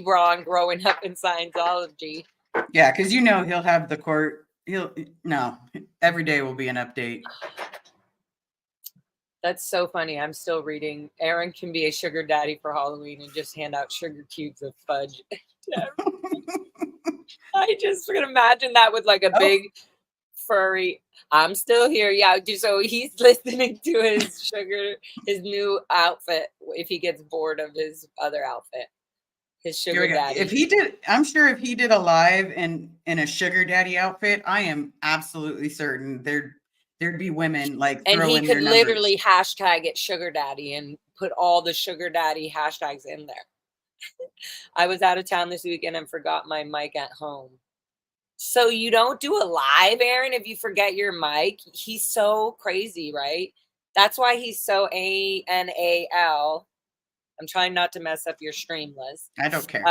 Ron growing up in Scientology. Yeah, because he'll have the court. Every day will be an update. That's so funny. I'm still reading. Aaron can be a sugar daddy for Halloween and just hand out sugar cubes of fudge. I just can imagine that with like a big furry. I'm still here. Yeah. So he's listening to his new outfit if he gets bored of his other outfit. His sugar daddy. I'm sure if he did a live in a sugar daddy outfit, I am absolutely certain there'd be women like and throwing he could their literally hashtag it sugar daddy and put all the sugar daddy hashtags in there. I was out of town this weekend and forgot my mic at home. So you don't do a live, Aaron, if you forget your mic? He's so crazy, right? That's why he's so ANAL. I'm trying not to mess up your stream, Liz. I don't care.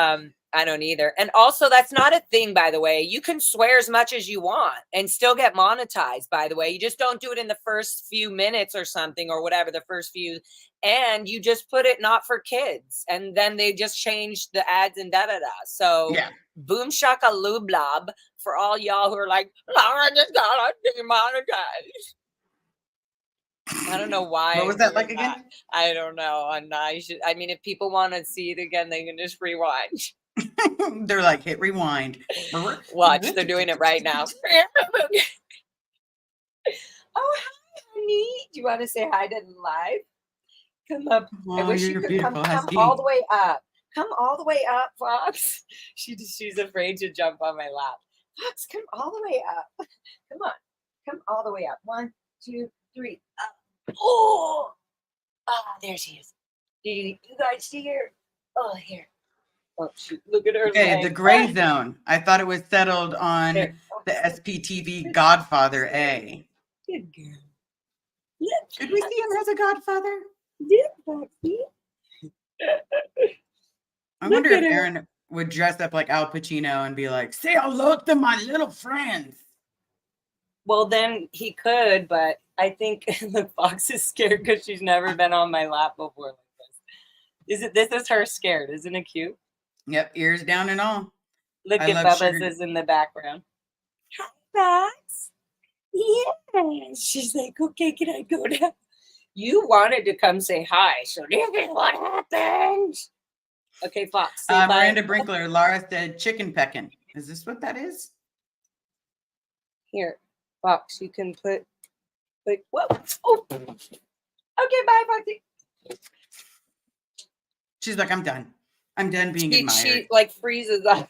I don't either. And also, that's not a thing, by the way. You can swear as much as you want and still get monetized, by the way. You just don't do it in the first few minutes or something or whatever, the first few. And you just put it not for kids. And then they just change the ads and da-da-da. So, boom shaka loo blob for all y'all who are like, Lara just got demonetized. I don't know why. What was that like again? I don't know. I mean, if people want to see it again, they can just rewind. They're like, hit rewind. Watch, they're doing it right now. Oh, hi, honey. Do you want to say hi to the live? Come up. I Oh, wish you you're a could come beautiful husky. all the way up. Come all the way up, Fox. She's afraid to jump on my lap. Fox, come all the way up. Come on. Come all the way up. 1, 2, 3. Up. Oh, there she is. Do you guys see her? Oh, here. Oh, shoot. Look at her. Okay, leg. the gray zone. I thought it was settled on There. the SPTV Godfather A. Good girl. Look, Could we see him as a Godfather? look, Foxy. I Look wonder if at her. Aaron would dress up like Al Pacino and be like, say hello to my little friends. Well, then he could, but I think the fox is scared because she's never been on my lap before like this. This is her scared, isn't it cute? Yep, ears down and all. Look I at love Bubba's sugar. is in the background. Hi, Fox. Yeah. She's like, okay, can I go now? You wanted to come say hi, so this is what happens. Okay, Fox. Say bye. Miranda Brinkler, Lara said chicken pecking. Is this what that is? Here, Fox, you can put whoa. Oh. Okay, bye, Foxy. She's like, I'm done. I'm done being admired. She like freezes up.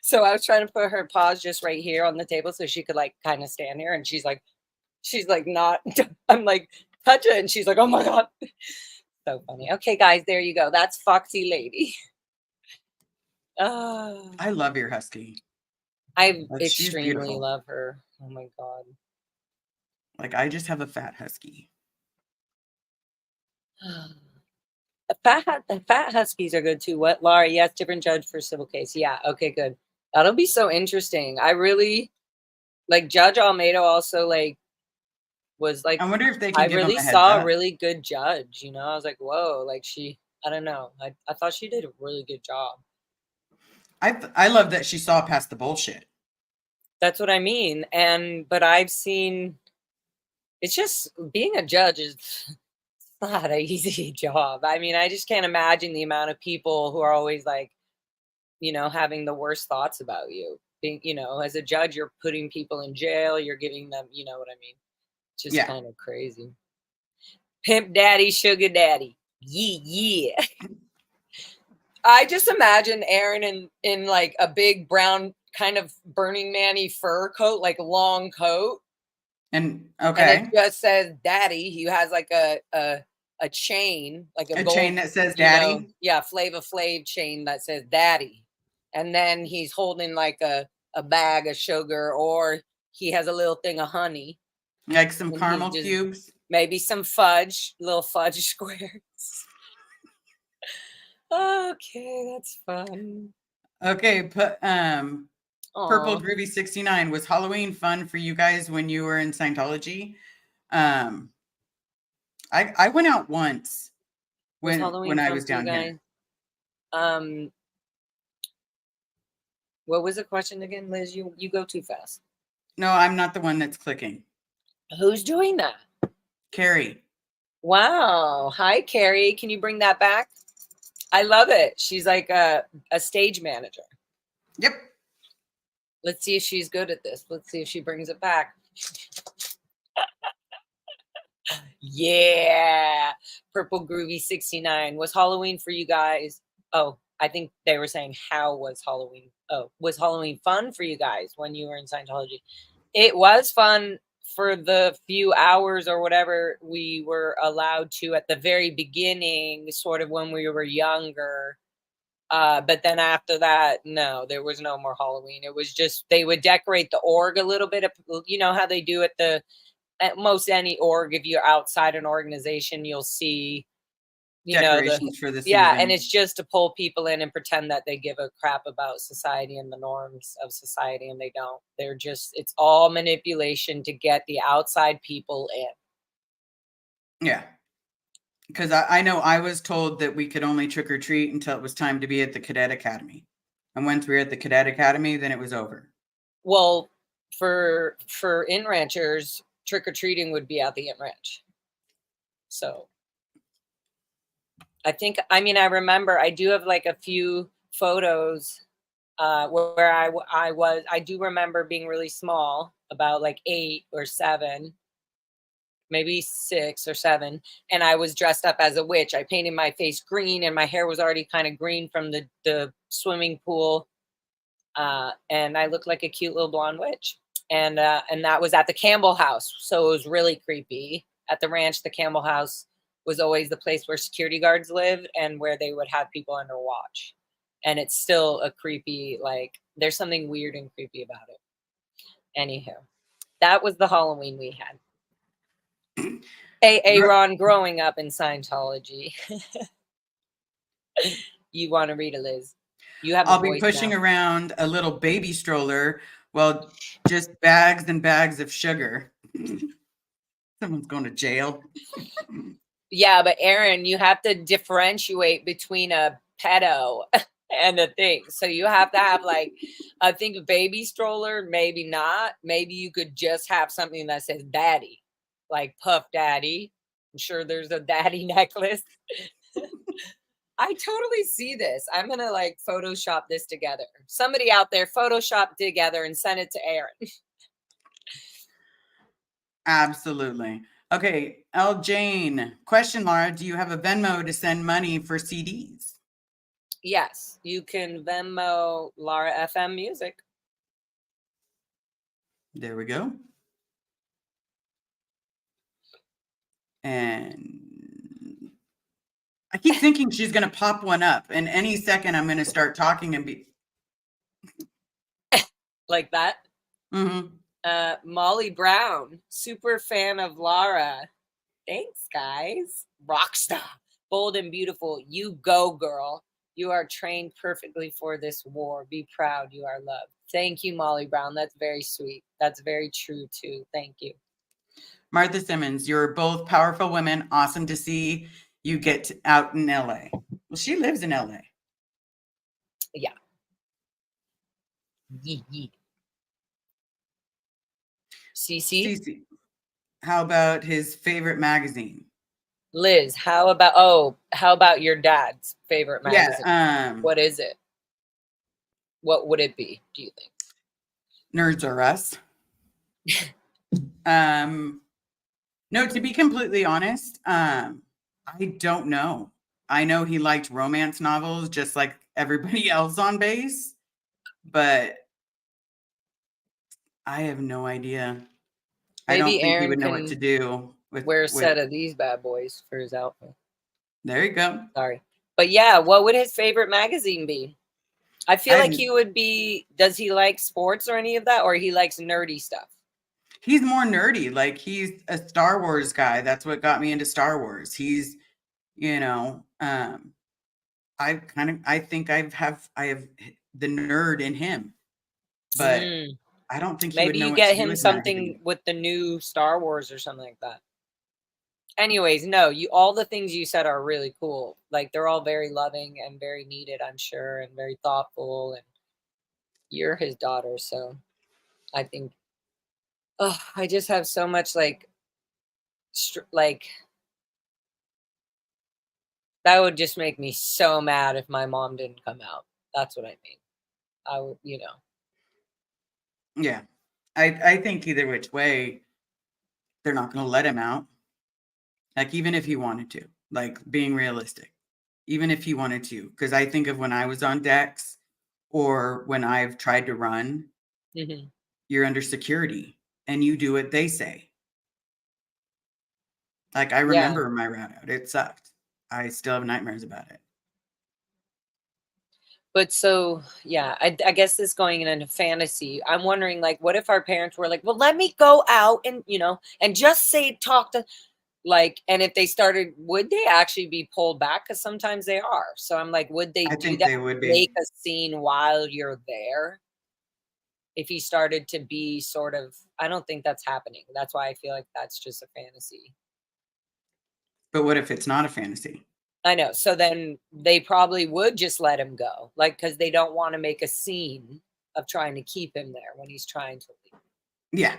So I was trying to put her paws just right here on the table so she could like kind of stand here, and she's like not. I'm like, touch it, and she's like, oh my god. So funny. Okay, guys, there you go. That's Foxy Lady. I love your husky. I extremely love her. Oh my god. Like, I just have a fat husky. The fat huskies are good too. What, Lara? Yes, different judge for civil case. Yeah. Okay, good. That'll be so interesting. I really like Judge Almeida. Also, like, was like, I wonder if they can. I really saw a really good judge. You know, I was like, whoa, like I don't know. I thought she did a really good job. I love that she saw past the bullshit. That's what I mean. But I've seen. It's just being a judge is not an easy job. I mean, I just can't imagine the amount of people who are always like, you know, having the worst thoughts about you. Being, you know, as a judge, you're putting people in jail. You're giving them, you know what I mean? It's just kind of crazy. Pimp daddy, sugar daddy. Yeah. I just imagine Aaron in like a big brown kind of Burning Man-y fur coat, like a long coat. And And it just says daddy. He has like a chain, like a gold, chain that says daddy. Know, yeah, Flava Flav chain that says daddy. And then he's holding like a bag of sugar, or he has a little thing of honey. Like some caramel cubes. Maybe some fudge, little fudge squares. Okay, that's fun. Okay, Purple Groovy 69, was Halloween fun for you guys when you were in Scientology? I went out once when I was down here. What was the question again, Liz? You go too fast. No, I'm not the one that's clicking. Who's doing that? Carrie. Wow. Hi, Carrie. Can you bring that back? I love it. She's like a stage manager. Yep. Let's see if she's good at this. Let's see if she brings it back. Yeah. Purple Groovy 69. Was Halloween for you guys? Oh, I think they were saying, how was Halloween? Oh, was Halloween fun for you guys when you were in Scientology? It was fun for the few hours or whatever we were allowed to at the very beginning, sort of when we were younger. But then after that, no, there was no more Halloween. It was just, they would decorate the org a little bit. You know how they do at most any org, if you're outside an organization, you'll see, you decorations for the season. Yeah, and it's just to pull people in and pretend that they give a crap about society and the norms of society, and they don't. They're just, it's all manipulation to get the outside people in. Yeah. Because I know I was told that we could only trick or treat until it was time to be at the Cadet Academy. And once we were at the Cadet Academy, then it was over. Well, for in ranchers, trick or treating would be at the in ranch. So I remember I do have like a few photos where I do remember being really small, about like 8 or 7, maybe 6 or 7, and I was dressed up as a witch. I painted my face green, and my hair was already kind of green from the swimming pool, and I looked like a cute little blonde witch. And that was at the Campbell house, so it was really creepy. At the ranch, the Campbell house was always the place where security guards lived and where they would have people under watch. And it's still a creepy, like, there's something weird and creepy about it. Anywho, that was the Halloween we had. Aaron growing up in Scientology. You want to read it, Liz? You have. I'll be pushing around a little baby stroller, well, just bags and bags of sugar. Someone's going to jail. Yeah, but Aaron, you have to differentiate between a pedo and a thing. So you have to have, like, I think a baby stroller, maybe not. Maybe you could just have something that says daddy, like Puff Daddy. I'm sure there's a daddy necklace. I totally see this. I'm going to like Photoshop this together. Somebody out there, Photoshop together and send it to Aaron. Absolutely. Okay, L. Jane. Question, Lara, do you have a Venmo to send money for CDs? Yes, you can Venmo Lara FM Music. There we go. And I keep thinking she's going to pop one up, and any second I'm going to start talking and be like that. Mm-hmm. Molly Brown, super fan of Lara. Thanks, guys. Rockstar, bold and beautiful. You go, girl. You are trained perfectly for this war. Be proud. You are loved. Thank you, Molly Brown. That's very sweet. That's very true, too. Thank you. Martha Simmons, you're both powerful women. Awesome to see you get out in LA. Well, she lives in LA. Yeah. Yee. Cece, how about his favorite magazine? Liz, how about your dad's favorite magazine? Yeah, what is it? What would it be, do you think? Nerds Are Us. No, to be completely honest, I don't know. I know he liked romance novels just like everybody else on base, but I have no idea. Maybe I don't think Aaron he would know what to do with wear a set of these bad boys for his outfit. There you go. Sorry. But yeah, what would his favorite magazine be? I feel like he would be, does he like sports or any of that, or he likes nerdy stuff? He's more nerdy. Like, he's a Star Wars guy. That's what got me into Star Wars. He's, you know, I think I have the nerd in him, but I don't think he would know you what get to do him with something magazine. with the new Star Wars or something like that. Anyways, no, all the things you said are really cool. Like, they're all very loving and very needed, I'm sure, and very thoughtful. And you're his daughter, so I think, I just have so much like that would just make me so mad if my mom didn't come out. That's what I mean. I would, Yeah, I think either which way, they're not going to let him out. Like, even if he wanted to, like, being realistic, even if he wanted to, because I think of when I was on decks or when I've tried to run, you're under security and you do what they say. Like, I remember my route out. It sucked. I still have nightmares about it. But so, yeah, I guess this going into fantasy, I'm wondering, like, what if our parents were like, well, let me go out and, and just talk to, like, and if they started, would they actually be pulled back? Because sometimes they are. So I'm like, would they do that? They would be. Make a scene while you're there? If he started to be sort of, I don't think that's happening. That's why I feel like that's just a fantasy. But what if it's not a fantasy? I know. So then they probably would just let him go, like, because they don't want to make a scene of trying to keep him there when he's trying to leave. Yeah.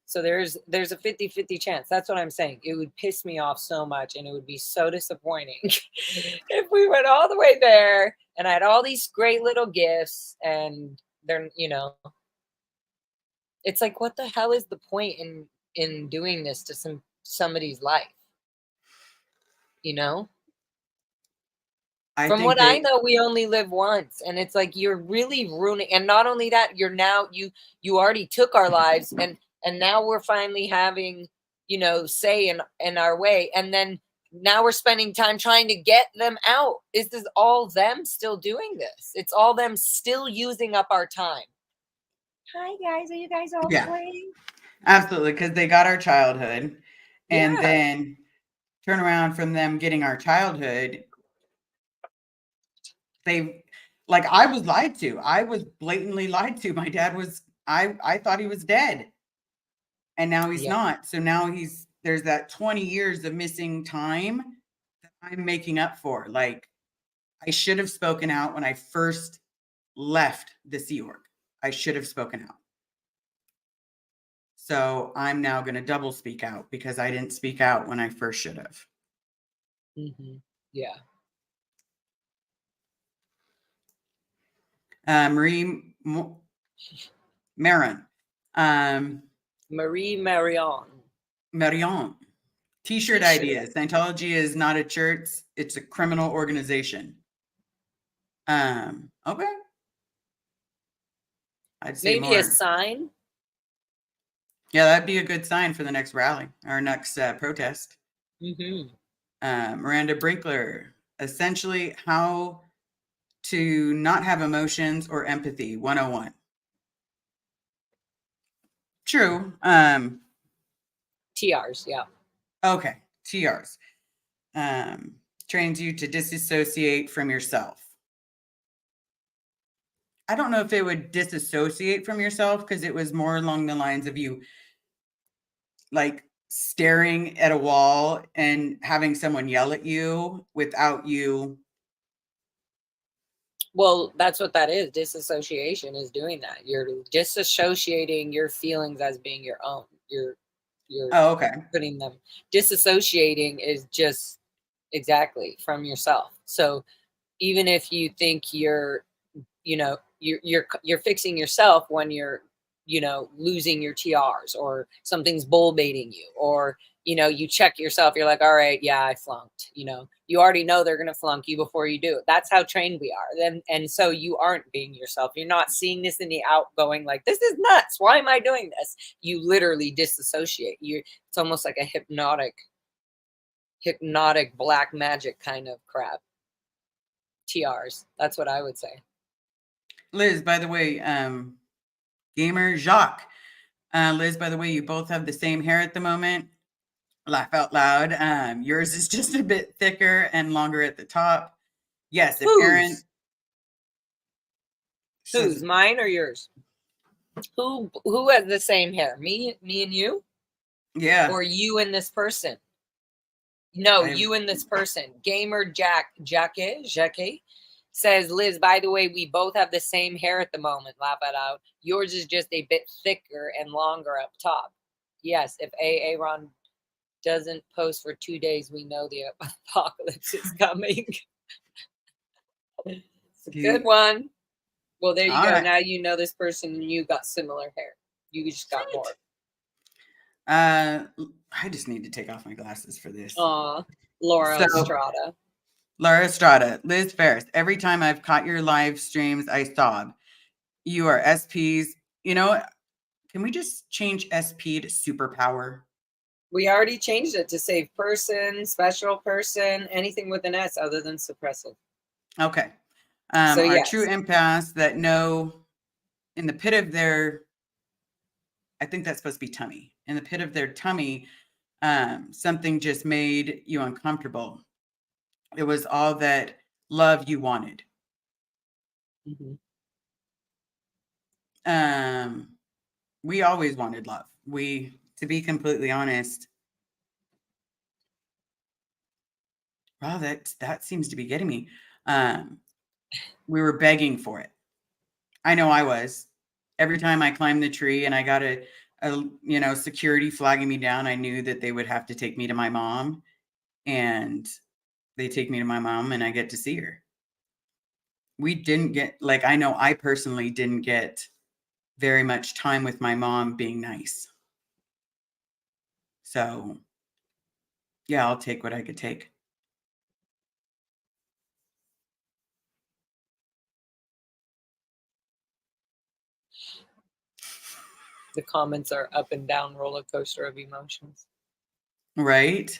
So there's a 50-50 chance. That's what I'm saying. It would piss me off so much, and it would be so disappointing if we went all the way there and I had all these great little gifts, and they're, it's like, what the hell is the point in doing this to somebody's life? I From think what I that, know, we only live once, and it's like you're really ruining. And not only that, you're now you already took our lives, and now we're finally having say in our way, and then now we're spending time trying to get them out. Is this all them still doing this? It's all them still using up our time. Hi guys, are you guys all yeah, playing? absolutely, because they got our childhood, and Yeah. then turn around from them getting our childhood. I was lied to. I was blatantly lied to. My dad was, I thought he was dead, and now he's Yeah. not. So now there's that 20 years of missing time that I'm making up for. Like, I should have spoken out when I first left the Sea Org. I should have spoken out. So I'm now going to double speak out because I didn't speak out when I first should have. Yeah. Marie Marin. Marie Marion. Marion. T-shirt ideas. Scientology is not a church. It's a criminal organization. Okay. I'd say Maybe more. a sign. Yeah, that'd be a good sign for the next rally or next protest. Miranda Brinkler. Essentially, how to not have emotions or empathy 101. True. TRs, yeah. Okay. TRs. Trains you to disassociate from yourself. I don't know if it would disassociate from yourself because it was more along the lines of you like staring at a wall and having someone yell at you without you. Well, that's what that is. Disassociation is doing that. You're disassociating your feelings as being your own. You're Oh, okay. putting them. Disassociating is just exactly from yourself. So even if you think you're fixing yourself when you're losing your TRs, or something's bull baiting you, or you check yourself, you're like, all right, yeah, I flunked. You already know they're going to flunk you before you do it. That's how trained we are. And so you aren't being yourself. You're not seeing this in the outgoing, like, this is nuts, why am I doing this? You literally disassociate. It's almost like a hypnotic black magic kind of crap. TRs, that's what I would say. Liz, by the way, gamer Jacques. Liz, by the way, you both have the same hair at the moment. Laugh out loud. Yours is just a bit thicker and longer at the top. Yes, if Aaron. Whose, mine or yours? Who has the same hair? Me and you? Yeah. Or you and this person? No, you and this person. Gamer Jackie says, Liz, by the way, we both have the same hair at the moment. Laugh it out. Yours is just a bit thicker and longer up top. Yes, if Aaron doesn't post for 2 days, we know the apocalypse is coming. It's a good one. Well, there you go. Right. Now you know this person and you got similar hair. You just got more. I just need to take off my glasses for this. Lara Estrada. Lara Estrada. Liz Ferris. Every time I've caught your live streams, I sob. You are SPs. You know what? Can we just change SP to superpower? We already changed it to save person, special person, anything with an S other than suppressive. Okay. So, our true empaths that know in the pit of their, I think that's supposed to be tummy, in the pit of their tummy, something just made you uncomfortable. It was all that love you wanted. We always wanted love. To be completely honest, wow, that seems to be getting me. We were begging for it. I know I was. Every time I climbed the tree and I got a security flagging me down, I knew that they would have to take me to my mom, and they take me to my mom and I get to see her. We didn't get, like, I know I personally didn't get very much time with my mom being nice. So, yeah, I'll take what I could take. The comments are up and down roller coaster of emotions. Right?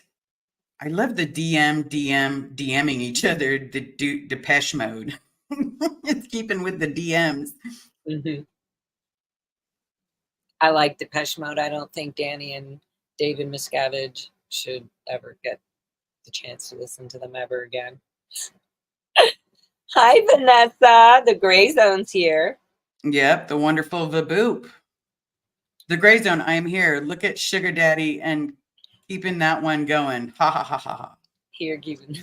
I love the DMing each other, the Depeche Mode. It's keeping with the DMs. Mm-hmm. I like Depeche Mode. I don't think Danny and David Miscavige should ever get the chance to listen to them ever again. Hi, Vanessa. The Gray Zone's here. Yep, the wonderful Vaboop. The Gray Zone, I am here. Look at Sugar Daddy and keeping that one going. Ha ha ha ha ha. Here, keeping.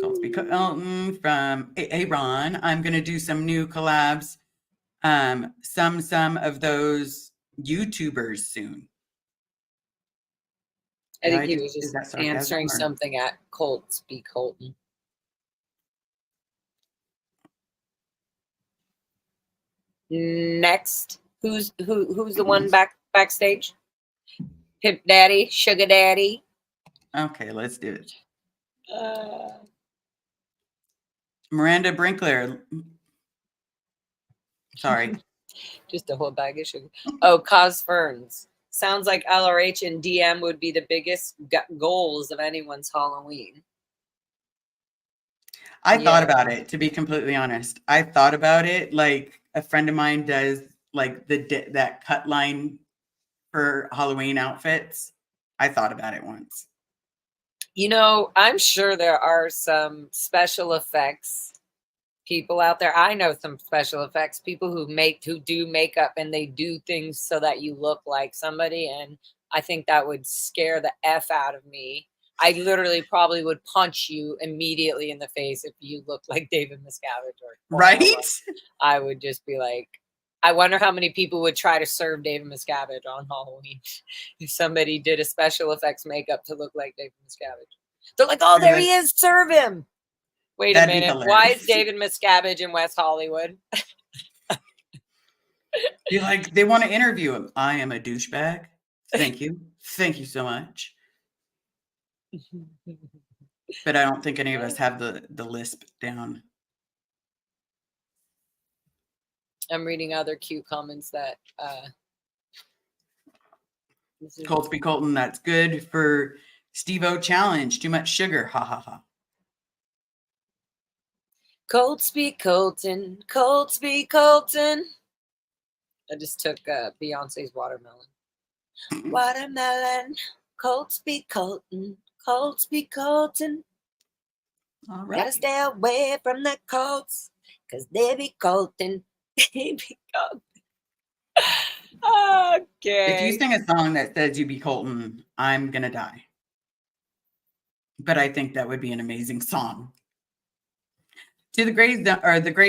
Coltsby Elton from Aaron. I'm going to do some new collabs. Some of those YouTubers soon. I think he was just answering or? something at Coltsby Colton. Next, who's the one backstage? Pimp Daddy, Sugar Daddy. Okay, let's do it. Miranda Brinkler. Sorry. Just a whole bag of sugar. Oh, Cos Ferns. Sounds like LRH and DM would be the biggest goals of anyone's Halloween. I thought about it, to be completely honest. I thought about it. Like, a friend of mine does like that cut line for Halloween outfits. I thought about it once. You know, I'm sure there are some special effects people out there. I know some special effects people who do makeup and they do things so that you look like somebody, and I think that would scare the F out of me. I literally probably would punch you immediately in the face if you looked like David Miscavige or right? I would just be like, I wonder how many people would try to serve David Miscavige on Halloween if somebody did a special effects makeup to look like David Miscavige. They're like, oh, there he is, serve him. Wait a minute. Why is David Miscavige in West Hollywood? You're like, they want to interview him. I am a douchebag. Thank you. Thank you so much. But I don't think any of us have the lisp down. I'm reading other cute comments that Coltsby Colton, that's good for Steve-O challenge. Too much sugar. Ha ha ha. Coltsby Colton, Coltsby Colton. I just took Beyonce's Watermelon. Watermelon, Coltsby Colton, Coltsby Colton. All right. Gotta stay away from the Colts, cause they be Colton. They be Colton. Okay. If you sing a song that says you be Colton, I'm gonna die. But I think that would be an amazing song. To the Gray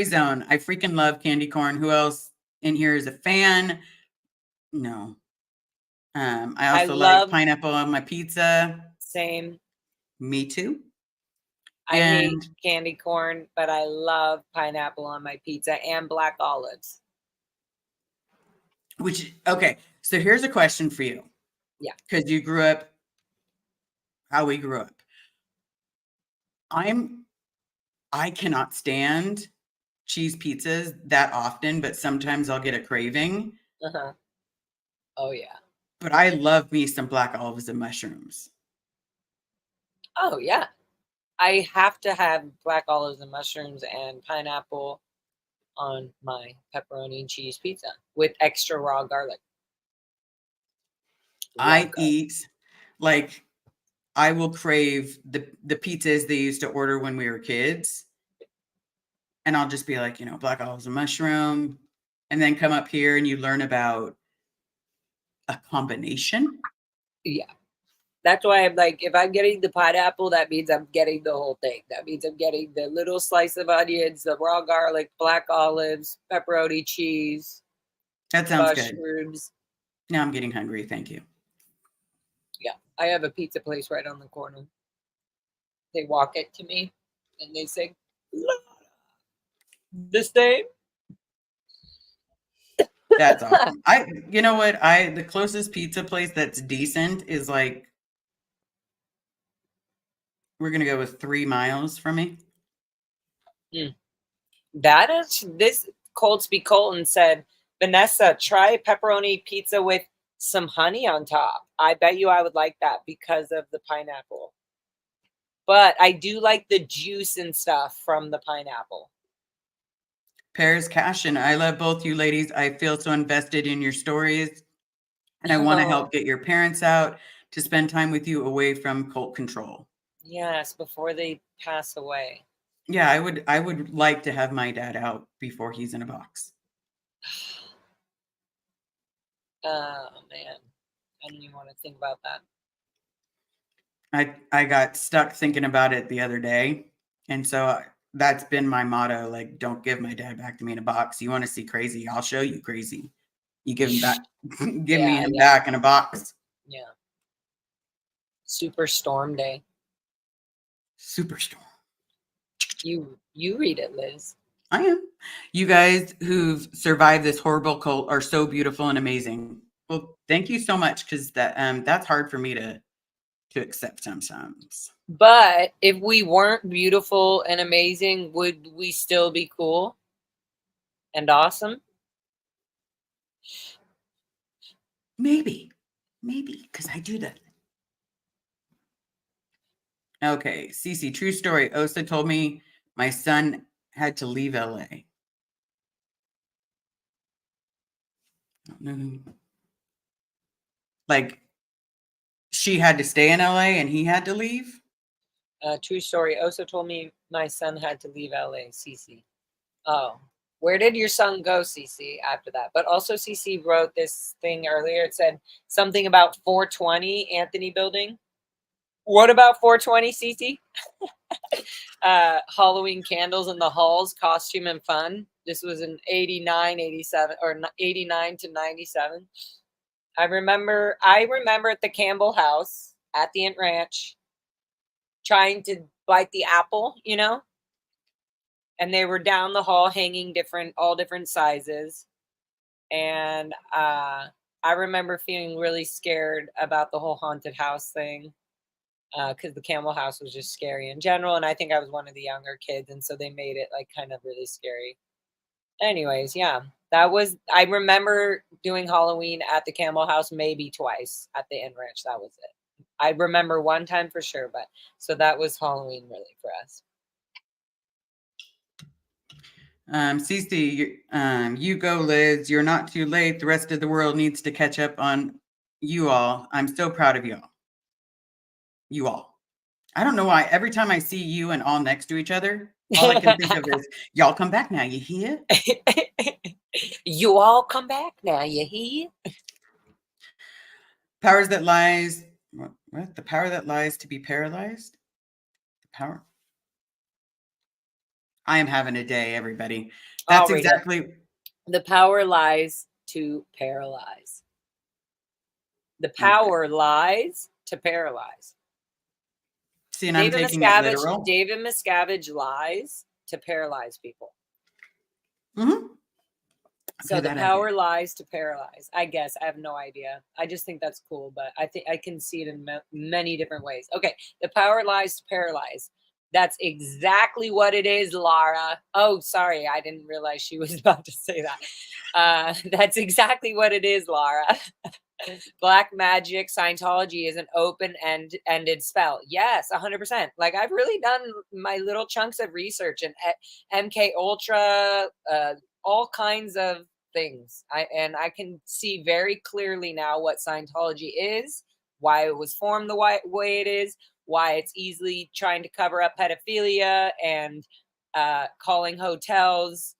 Zone, I freaking love candy corn. Who else in here is a fan? No. I also like pineapple on my pizza. Same. Me too. I hate candy corn, but I love pineapple on my pizza and black olives. Okay, so here's a question for you. Yeah. Because you grew up how we grew up. I cannot stand cheese pizzas that often, but sometimes I'll get a craving. Uh-huh. Oh, yeah. But I love me some black olives and mushrooms. Oh, yeah. I have to have black olives and mushrooms and pineapple on my pepperoni and cheese pizza with extra raw garlic. I will crave the pizzas they used to order when we were kids. And I'll just be like, black olives and mushroom. And then come up here and you learn about a combination. Yeah. That's why I'm like, if I'm getting the pineapple, that means I'm getting the whole thing. That means I'm getting the little slice of onions, the raw garlic, black olives, pepperoni, cheese, That sounds good. mushrooms. Now I'm getting hungry. Thank you. Yeah, I have a pizza place right on the corner. They walk it to me and they say, this day. That's awesome. You know what? The closest pizza place that's decent is like, we're going to go with 3 miles from me. That is, this Coldsby Colton said, Vanessa, try pepperoni pizza with some honey on top. I bet you I would like that because of the pineapple. But I do like the juice and stuff from the pineapple. Paris Cashin, I love both you ladies. I feel so invested in your stories, and I want to help get your parents out to spend time with you away from cult control. Yes, before they pass away. Yeah, I would like to have my dad out before he's in a box. Oh man, I don't even want to think about that. I got stuck thinking about it the other day, and so that's been my motto. Like, don't give my dad back to me in a box. You want to see crazy? I'll show you crazy. You give him back, give me him back in a box. Yeah. Superstorm Day. Superstorm. You read it, Liz. I am. You guys who've survived this horrible cult are so beautiful and amazing. Well, thank you so much, because that's hard for me to accept sometimes. But if we weren't beautiful and amazing, would we still be cool and awesome? Maybe, because I do that. Okay, Cece, true story. Osa told me my son had to leave LA. Like, she had to stay in LA and he had to leave? True story. Osa told me my son had to leave LA, Cece. Oh, where did your son go, Cece, after that? But also, Cece wrote this thing earlier. It said something about 420 Anthony Building. What about 420, Cece? Halloween candles in the halls, costume and fun. This was in 89, 87, or 89 to 97. I remember at the Campbell house at the Ant Ranch trying to bite the apple, and they were down the hall hanging all different sizes. And I remember feeling really scared about the whole haunted house thing, because the Campbell house was just scary in general. And I think I was one of the younger kids. And so they made it like kind of really scary. Anyways, yeah, I remember doing Halloween at the Campbell house maybe twice at the Inn Ranch. That was it. I remember one time for sure, but so that was Halloween really for us. Cece, you go, Liz. You're not too late. The rest of the world needs to catch up on you all. I'm so proud of y'all. You all. I don't know why. Every time I see you and all next to each other, all I can think of is, y'all come back now. You hear? You all come back now. You hear? Powers that lies. What? The power that lies to be paralyzed? The power. I am having a day, everybody. That's exactly. The power lies to paralyze. The power lies to paralyze. See, and I'm taking it literal. David Miscavige lies to paralyze people. Mm-hmm. So the power lies to paralyze. I guess. I have no idea. I just think that's cool, but I think I can see it in many different ways. Okay. The power lies to paralyze. That's exactly what it is, Lara. Oh, sorry. I didn't realize she was about to say that. That's exactly what it is, Lara. Black magic Scientology is an open-ended spell. Yes, 100%. Like, I've really done my little chunks of research and MK Ultra, all kinds of things. I can see very clearly now what Scientology is, why it was formed the way it is, why it's easily trying to cover up pedophilia and calling hotels,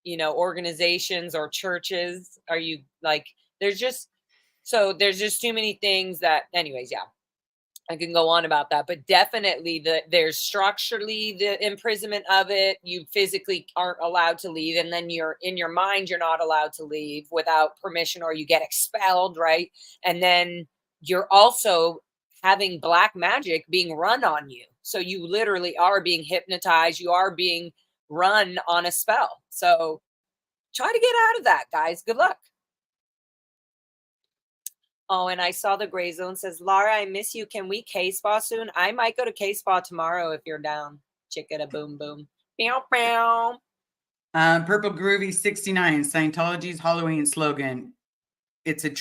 organizations or churches. Are you like, there's just too many things that, anyways, yeah. I can go on about that, but definitely there's structurally the imprisonment of it. You physically aren't allowed to leave, and then you're in your mind, you're not allowed to leave without permission, or you get expelled, right? And then you're also having black magic being run on you. So you literally are being hypnotized, you are being run on a spell. So try to get out of that, guys. Good luck. Oh, and I saw the gray zone says, Lara, I miss you. Can we K-Spa soon? I might go to K-Spa tomorrow if you're down. Chickada boom boom. Meow meow. Purple Groovy 69, Scientology's Halloween slogan. It's a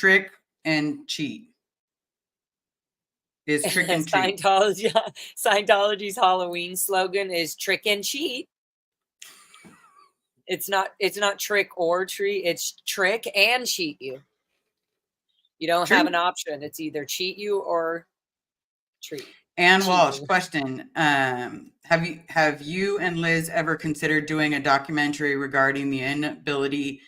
and cheat. Is trick and treat. Scientology's Halloween slogan is trick and cheat. It's not trick or treat, it's trick and cheat you. You don't have an option. It's either cheat you or treat. Ann Walsh, question. Have you and Liz ever considered doing a documentary regarding the inability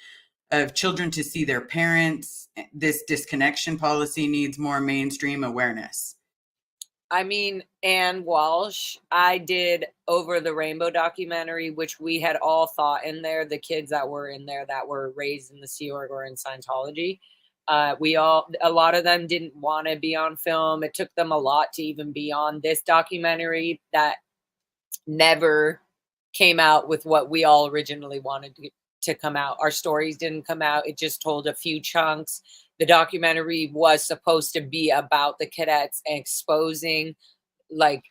of children to see their parents? This disconnection policy needs more mainstream awareness. I mean, Ann Walsh, I did Over the Rainbow documentary, which we had all thought in there, the kids that were in there that were raised in the Sea Org or in Scientology. A lot of them didn't want to be on film. It took them a lot to even be on this documentary that never came out with what we all originally wanted to come out. Our stories didn't come out. It just told a few chunks. The documentary was supposed to be about the cadets and exposing like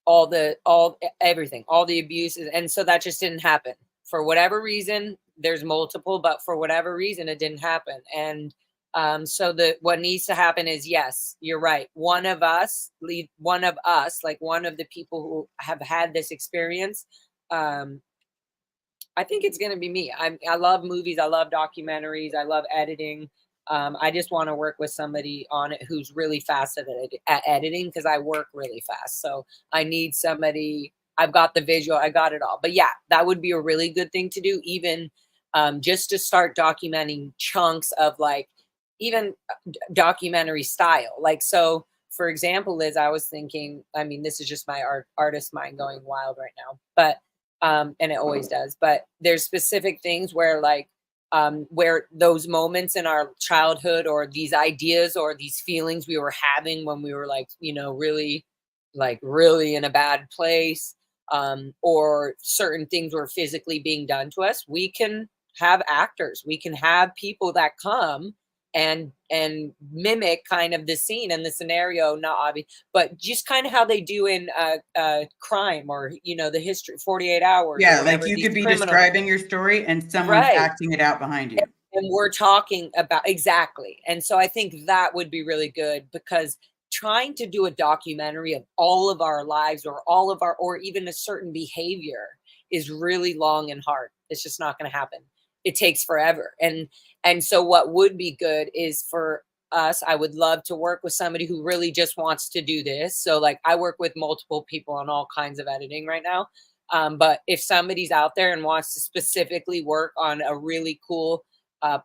everything, all the abuses. And so that just didn't happen for whatever reason. There's multiple, but for whatever reason, it didn't happen. And so what needs to happen is, yes, you're right. One of us, like one of the people who have had this experience, I think it's going to be me. I love movies. I love documentaries. I love editing. I just want to work with somebody on it who's really fast at editing, because I work really fast. So I need somebody. I've got the visual. I got it all. But yeah, that would be a really good thing to do, even just to start documenting chunks of like even documentary style. Like, so for example, Liz, I was thinking, I mean, this is just my artist mind going wild right now, but and it always does, but there's specific things where like where those moments in our childhood, or these ideas or these feelings we were having when we were like, really in a bad place, or certain things were physically being done to us, we can have actors, we can have people that come and mimic kind of the scene and the scenario, not obvious, but just kind of how they do in crime, or the history 48 hours. Yeah, like you could be describing your story and someone's acting it out behind you. And we're talking about exactly. And so I think that would be really good, because trying to do a documentary of all of our lives, or even a certain behavior, is really long and hard. It's just not going to happen. It takes forever. And so what would be good is for us, I would love to work with somebody who really just wants to do this. So like I work with multiple people on all kinds of editing right now. But if somebody's out there and wants to specifically work on a really cool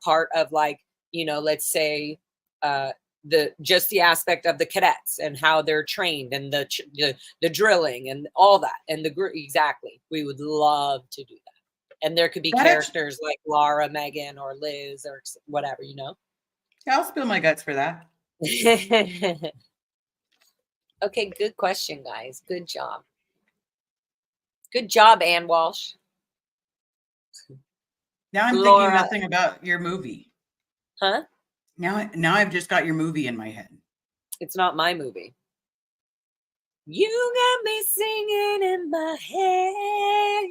part of like, let's say the aspect of the cadets and how they're trained, and the drilling and all that, and exactly, we would love to do that. And there could be characters like Lara, Megan, or Liz, or whatever, Yeah, I'll spill my guts for that. Okay, good question, guys. Good job. Good job, Ann Walsh. Now I'm thinking nothing about your movie. Huh? Now I've just got your movie in my head. It's not my movie. You got me singing in my head.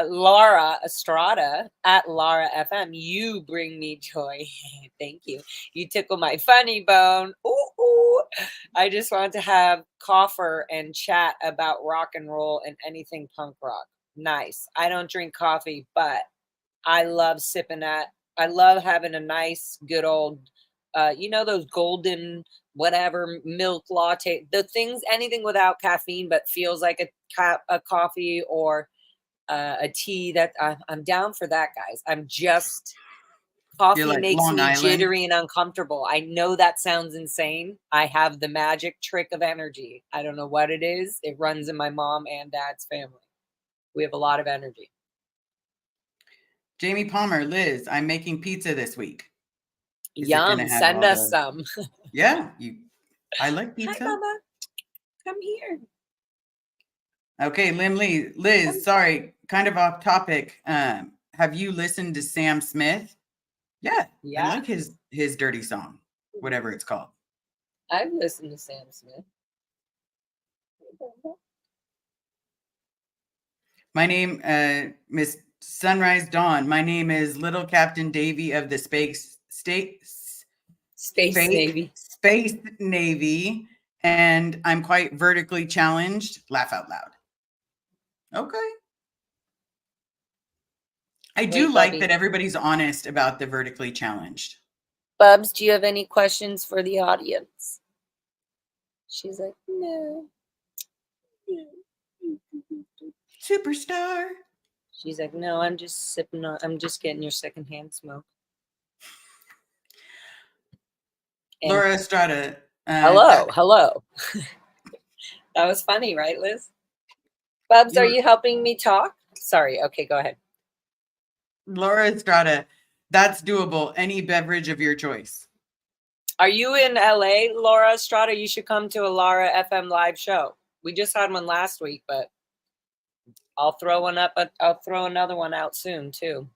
Lara Estrada at Lara FM. You bring me joy. Thank you. You tickle my funny bone. Ooh. I just want to have coffee and chat about rock and roll and anything punk rock. Nice. I don't drink coffee, but I love sipping that. I love having a nice, good old, those golden whatever milk latte. The things, anything without caffeine, but feels like a coffee or a tea. That I'm down for that, guys. I'm just Coffee like makes Long me Island. jittery and uncomfortable. I know that sounds insane. I have the magic trick of energy. I don't know what it is. It runs in my mom and dad's family. We have a lot of energy. Jamie Palmer, Liz, I'm making pizza this week. Is it Yum. gonna have Send all us the some. Yeah, I like Hi, pizza. Mama. Come here. Okay, Liz, sorry, kind of off topic. Have you listened to Sam Smith? Yeah, I Yeah. like his dirty song, whatever it's called. I've listened to Sam Smith. My name, Miss Sunrise Dawn. My name is Little Captain Davy of the Space Fake Navy. Space Navy, and I'm quite vertically challenged. Laugh out loud. Okay. I do Wait, like Bubby. that everybody's honest about the vertically challenged. Bubs, do you have any questions for the audience? She's like, no. Superstar. She's like, no, I'm just sipping on, I'm just getting your secondhand smoke. And Laura Estrada. hello. That was funny, right, Liz? Bubs, are you helping me talk? Sorry. Okay, go ahead. Laura Estrada. That's doable. Any beverage of your choice. Are you in LA, Laura Estrada? You should come to a Lara FM live show. We just had one last week, but I'll throw one up. I'll throw another one out soon too.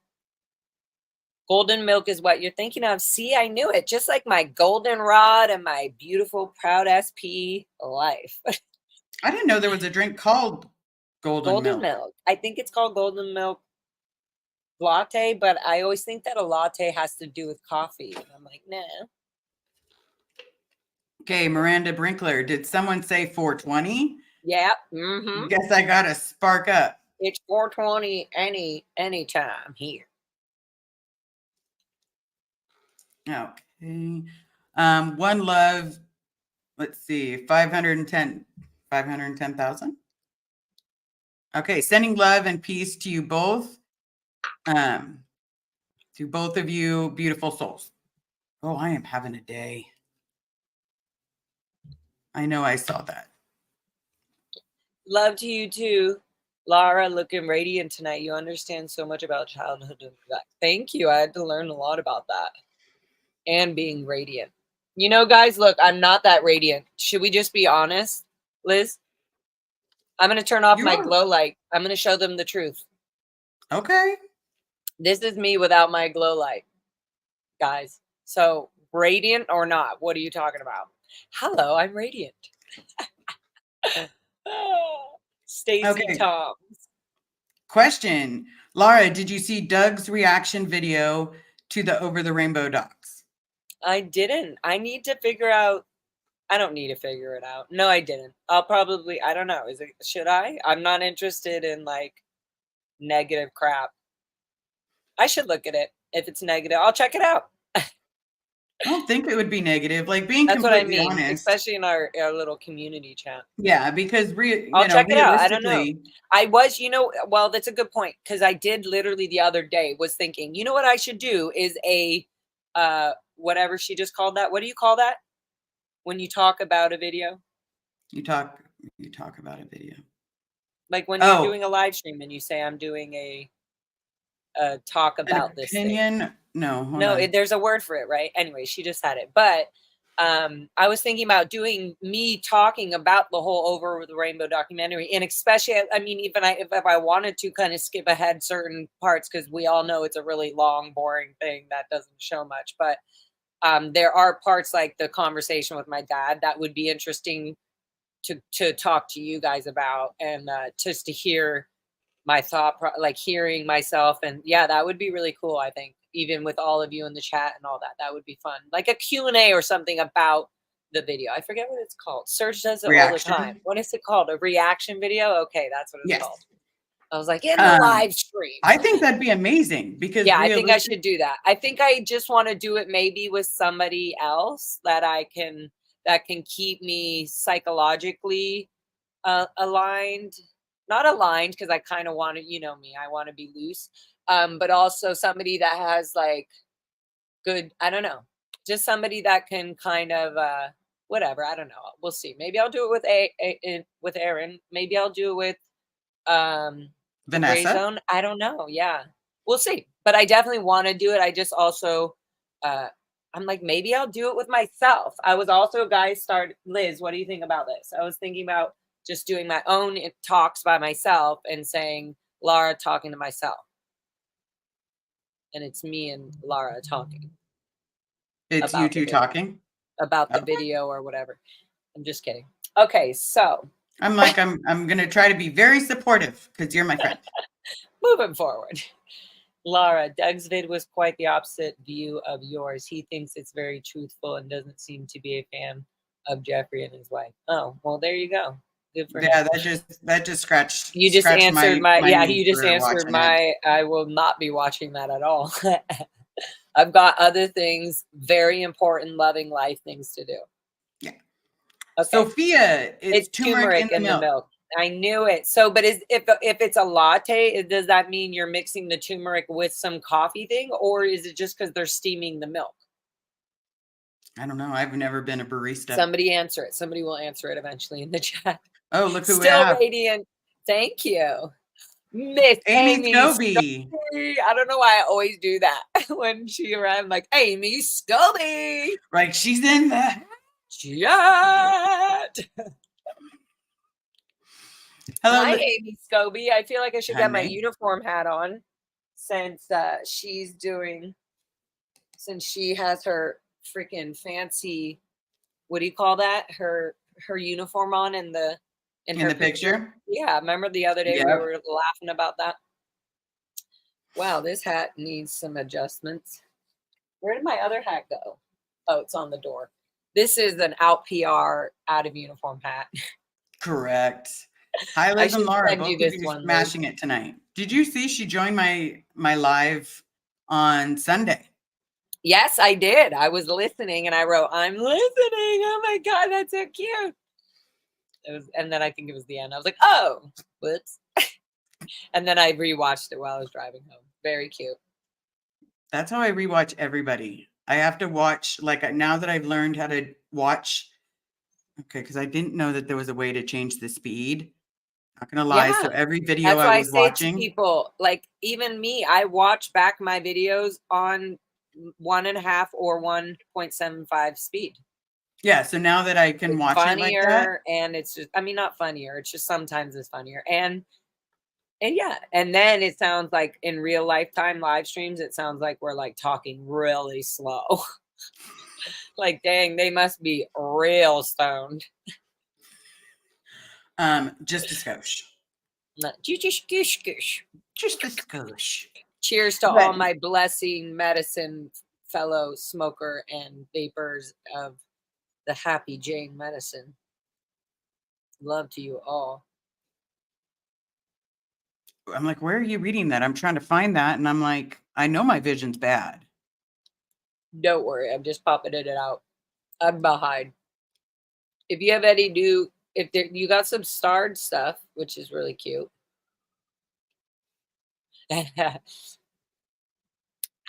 Golden milk is what you're thinking of. See, I knew it. Just like my goldenrod and my beautiful proud SP life. I didn't know there was a drink called golden milk. I think it's called golden milk latte, but I always think that a latte has to do with coffee. And I'm like, nah. Okay, Miranda Brinkler. Did someone say 420? Yeah. Mm-hmm. Guess I gotta spark up. It's 420 anytime here. Okay. One love. Let's see. 510,000. Okay, sending love and peace to you both. To both of you, beautiful souls. Oh, I am having a day. I know I saw that. Love to you too. Lara, looking radiant tonight. You understand so much about childhood. Thank you. I had to learn a lot about that. And being radiant. You know, guys, look, I'm not that radiant. Should we just be honest, Liz? I'm going to turn off my glow light. I'm going to show them the truth. Okay. This is me without my glow light, guys. So, radiant or not, what are you talking about? Hello, I'm radiant. Stacy Okay. Toms. Question. Lara, did you see Doug's reaction video to the Over the Rainbow docs? I didn't. I need to figure out. I don't need to figure it out. No, I didn't. I'll probably, I don't know. Should I? I'm not interested in like negative crap. I should look at it. If it's negative, I'll check it out. I don't think it would be negative. Like being That's what I completely mean, honest. especially in our little community chat. Yeah, because I'll check it out. I don't know. realistically, I was, well, that's a good point because I did literally the other day was thinking, you know what I should do is a whatever she just called that. What do you call that when you talk about a video? You talk about a video. Like when you're doing a live stream and you say I'm doing a talk about this opinion thing. No, there's a word for it, right? Anyway, she just had it. But I was thinking about doing me talking about the whole Over the Rainbow documentary, and especially, I mean, even if I wanted to kind of skip ahead certain parts, because we all know it's a really long, boring thing that doesn't show much. But there are parts like the conversation with my dad that would be interesting to talk to you guys about, and just to hear my thought, like hearing myself. And yeah, that would be really cool. I think even with all of you in the chat and all that, that would be fun. Like a Q&A or something about the video. I forget what it's called. Serge does it all the time. What is it called? A reaction video? Okay, that's what it's called. I was like, in the live stream. I think that'd be amazing because I think I should do that. I think I just want to do it maybe with somebody else that can keep me psychologically aligned. Not aligned because I kind of want to, me, I want to be loose. But also somebody that has like good. I don't know. Just somebody that can kind of whatever. I don't know. We'll see. Maybe I'll do it with with Aaron. Maybe I'll do it with the Gray Vanessa? Zone. I don't know. Yeah, we'll see. But I definitely want to do it. I just also uh I'm like, maybe I'll do it with myself. I was also, guys, Liz, what do you think about this? I was thinking about just doing my own talks by myself and saying Lara talking to myself. And it's me and Lara talking It's you about the two video, talking? about the Okay. video or whatever. I'm just kidding. Okay, so I'm gonna try to be very supportive because you're my friend. moving forward. Lara, Doug's vid was quite the opposite view of yours. He thinks it's very truthful and doesn't seem to be a fan of Jeffrey and his wife. Oh, well, there you go. Good for him. Yeah, that just You just scratched answered my yeah, need you just for answered watching it. I will not be watching that at all. I've got other things, very important, loving life things to do. Yeah. Okay. Sophia, It's turmeric in the milk. I knew it. So, but if it's a latte, does that mean you're mixing the turmeric with some coffee thing, or is it just because they're steaming the milk? I don't know. I've never been a barista. Somebody answer it. Somebody will answer it eventually in the chat. Oh, look who we Still have. radiant. Thank you, Miss Amy Amy Scobie. Scobie. I don't know why I always do that when she arrived. Like Amy Scobie. Like she's in the chat. Hello, hi, Amy Scobie. I feel like I should get my honey. uniform hat on since since she has her freaking fancy, what do you call that? Her uniform on in the picture. Yeah, remember the other day we Yep. were laughing about that. Wow, this hat needs some adjustments. Where did my other hat go? Oh, it's on the door. This is an out PR, out of uniform hat. Correct. Hi, I Liz and should Laura. send Both you of this you one, Liz. smashing it tonight. Did you see she joined my live on Sunday? Yes, I did. I was listening and I wrote, I'm listening. Oh my God, that's so cute. And then I think it was the end. I was like, oh, whoops. And then I rewatched it while I was driving home. Very cute. That's how I rewatch everybody. I have to watch, like, now that I've learned how to watch. Okay, because I didn't know that there was a way to change the speed. Not gonna lie. Yeah. So every video That's I why I was say to watching, people, like even me, I watch back my videos on 1.5 or 1.75 speed. yeah. So now that I can watch it like that, Funnier, and it's just, I mean, not funnier. It's just sometimes it's funnier, and yeah, and then it sounds like in real lifetime live streams, it sounds like we're like talking really slow. Like, dang, they must be real stoned. just a skosh. Just Just a skosh. cheers to all my blessing medicine fellow smoker and vapors of the Happy Jane medicine. Love to you all. I'm like, where are you reading that? I'm trying to find that, and I'm like, I know my vision's bad. Don't worry, I'm just popping it out. I'm behind. If you have any new, you got some starred stuff, which is really cute.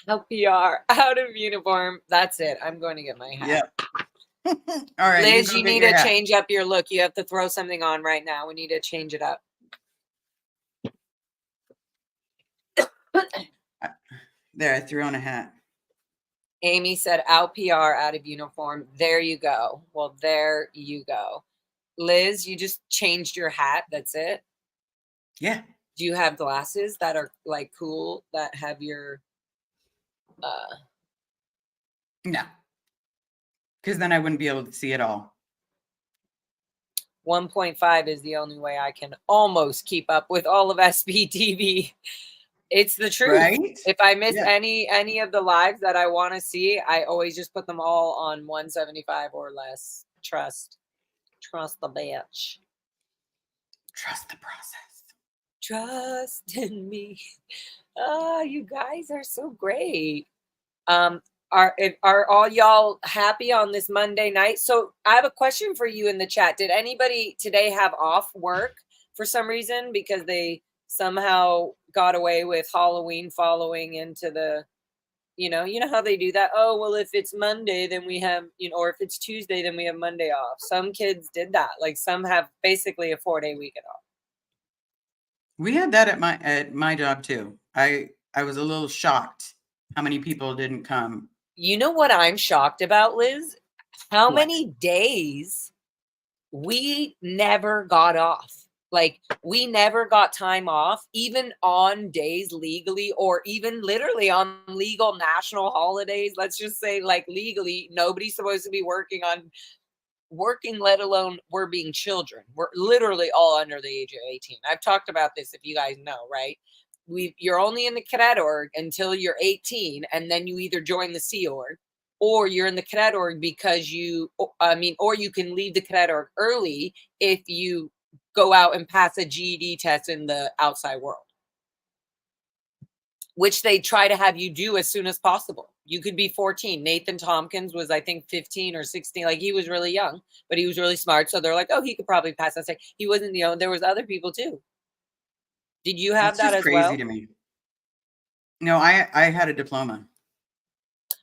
LPR, out of uniform. That's it. I'm going to get my hat. Yep. All right, Liz, you need to change up your look. You have to throw something on right now. We need to change it up. There, I threw on a hat. Amy said, LPR, out of uniform. There you go. Well, there you go. Liz, you just changed your hat. That's it? Yeah. Do you have glasses that are like cool that have your No. Because then I wouldn't be able to see it all. 1.5 is the only way I can almost keep up with all of SBTV. It's the truth. Right? If I miss any of the lives that I want to see, I always just put them all on 175 or less. Trust the bitch. Trust the process. Trust in me. Oh, you guys are so great. Are all y'all happy on this Monday night? So I have a question for you in the chat. Did anybody today have off work for some reason because they somehow got away with Halloween following into the You know how they do that? Oh, well, if it's Monday, then we have, or if it's Tuesday, then we have Monday off. Some kids did that. Like some have basically a 4-day weekend off. We had that at my job too. I was a little shocked how many people didn't come. You know what I'm shocked about, Liz? How What? many days we never got off. Like we never got time off, even on days legally, or even literally on legal national holidays. Let's just say, like, legally, nobody's supposed to be working, let alone we're being children. We're literally all under the age of 18. I've talked about this, if you guys know, right? You're only in the cadet org until you're 18, and then you either join the Sea Org, or you're in the cadet org because or you can leave the cadet org early if you go out and pass a GED test in the outside world, which they try to have you do as soon as possible. You could be 14. Nathan Tompkins was, I think, 15 or 16. Like, he was really young, but he was really smart. So they're like, oh, he could probably pass that. He wasn't, there was other people too. Did you have That's that just as crazy well? to me. No, I had a diploma.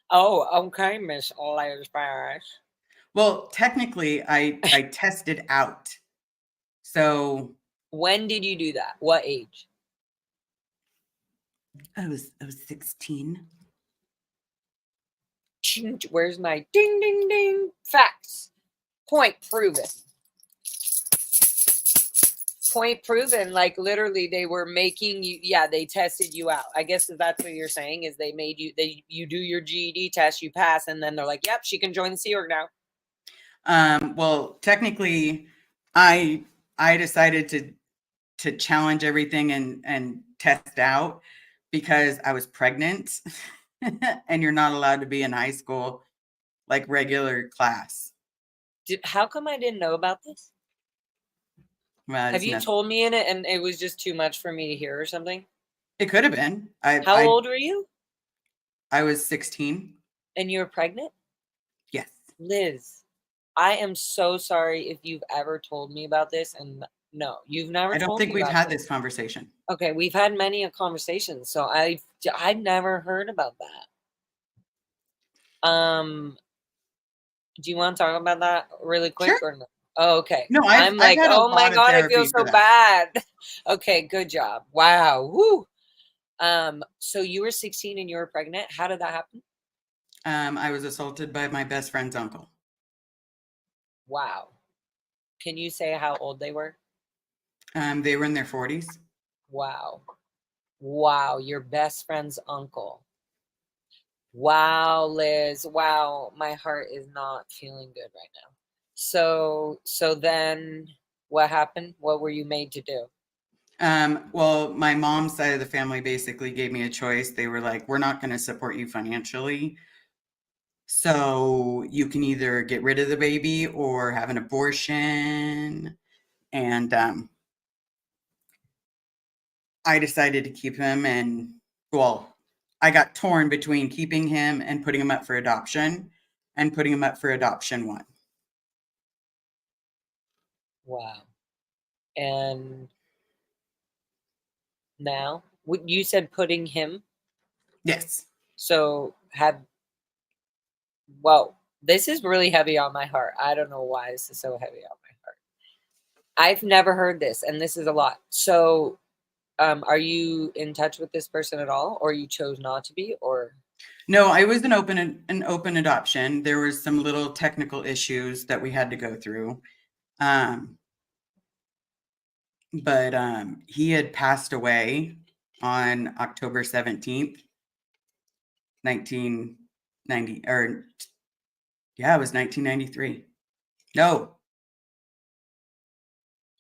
Oh, okay, Miss Liz Parrish. Well, technically, I tested out. So When did you do that? What age? I was 16. Where's my ding, ding, ding? Facts. Point proven. Point proven. Like, literally, they were making you, they tested you out. I guess that's what you're saying, is they made you, you do your GED test, you pass, and then they're like, yep, she can join the Sea Org now. Well, technically, I decided to challenge everything and test out because I was pregnant and you're not allowed to be in high school like regular class. How come I didn't know about this? Well, Have it's you nothing. told me in it and it was just too much for me to hear or something? It could have been. How old were you? I was 16. And you were pregnant? Yes. Liz, I am so sorry if you've ever told me about this. And no, you've never I don't told think me we've about had this. this conversation. Okay, we've had many a conversation, so I've never heard about that. Do you want to talk about that really quick Sure. or no? Oh, okay. No, I'm I've like, had a oh my lot of God, I feel therapy for so that. bad. Okay, good job. Wow. Woo. So you were 16 and you were pregnant. How did that happen? I was assaulted by my best friend's uncle. Wow. Can you say how old they were? They were in their 40s. Wow. Wow, your best friend's uncle. Wow, Liz. Wow, my heart is not feeling good right now. So then what happened? What were you made to do? Well, my mom's side of the family basically gave me a choice. They were like, we're not going to support you financially. So you can either get rid of the baby or have an abortion. And I decided to keep him. And well, I got torn between keeping him and putting him up for adoption and putting him up for adoption one. Wow. And now, you said putting him. Yes. So whoa, this is really heavy on my heart. I don't know why this is so heavy on my heart. I've never heard this, and this is a lot. So, are you in touch with this person at all, or you chose not to be, or? No, I was an open adoption. There was some little technical issues that we had to go through. But he had passed away on October 17th, 1990, or yeah, it was 1993. No.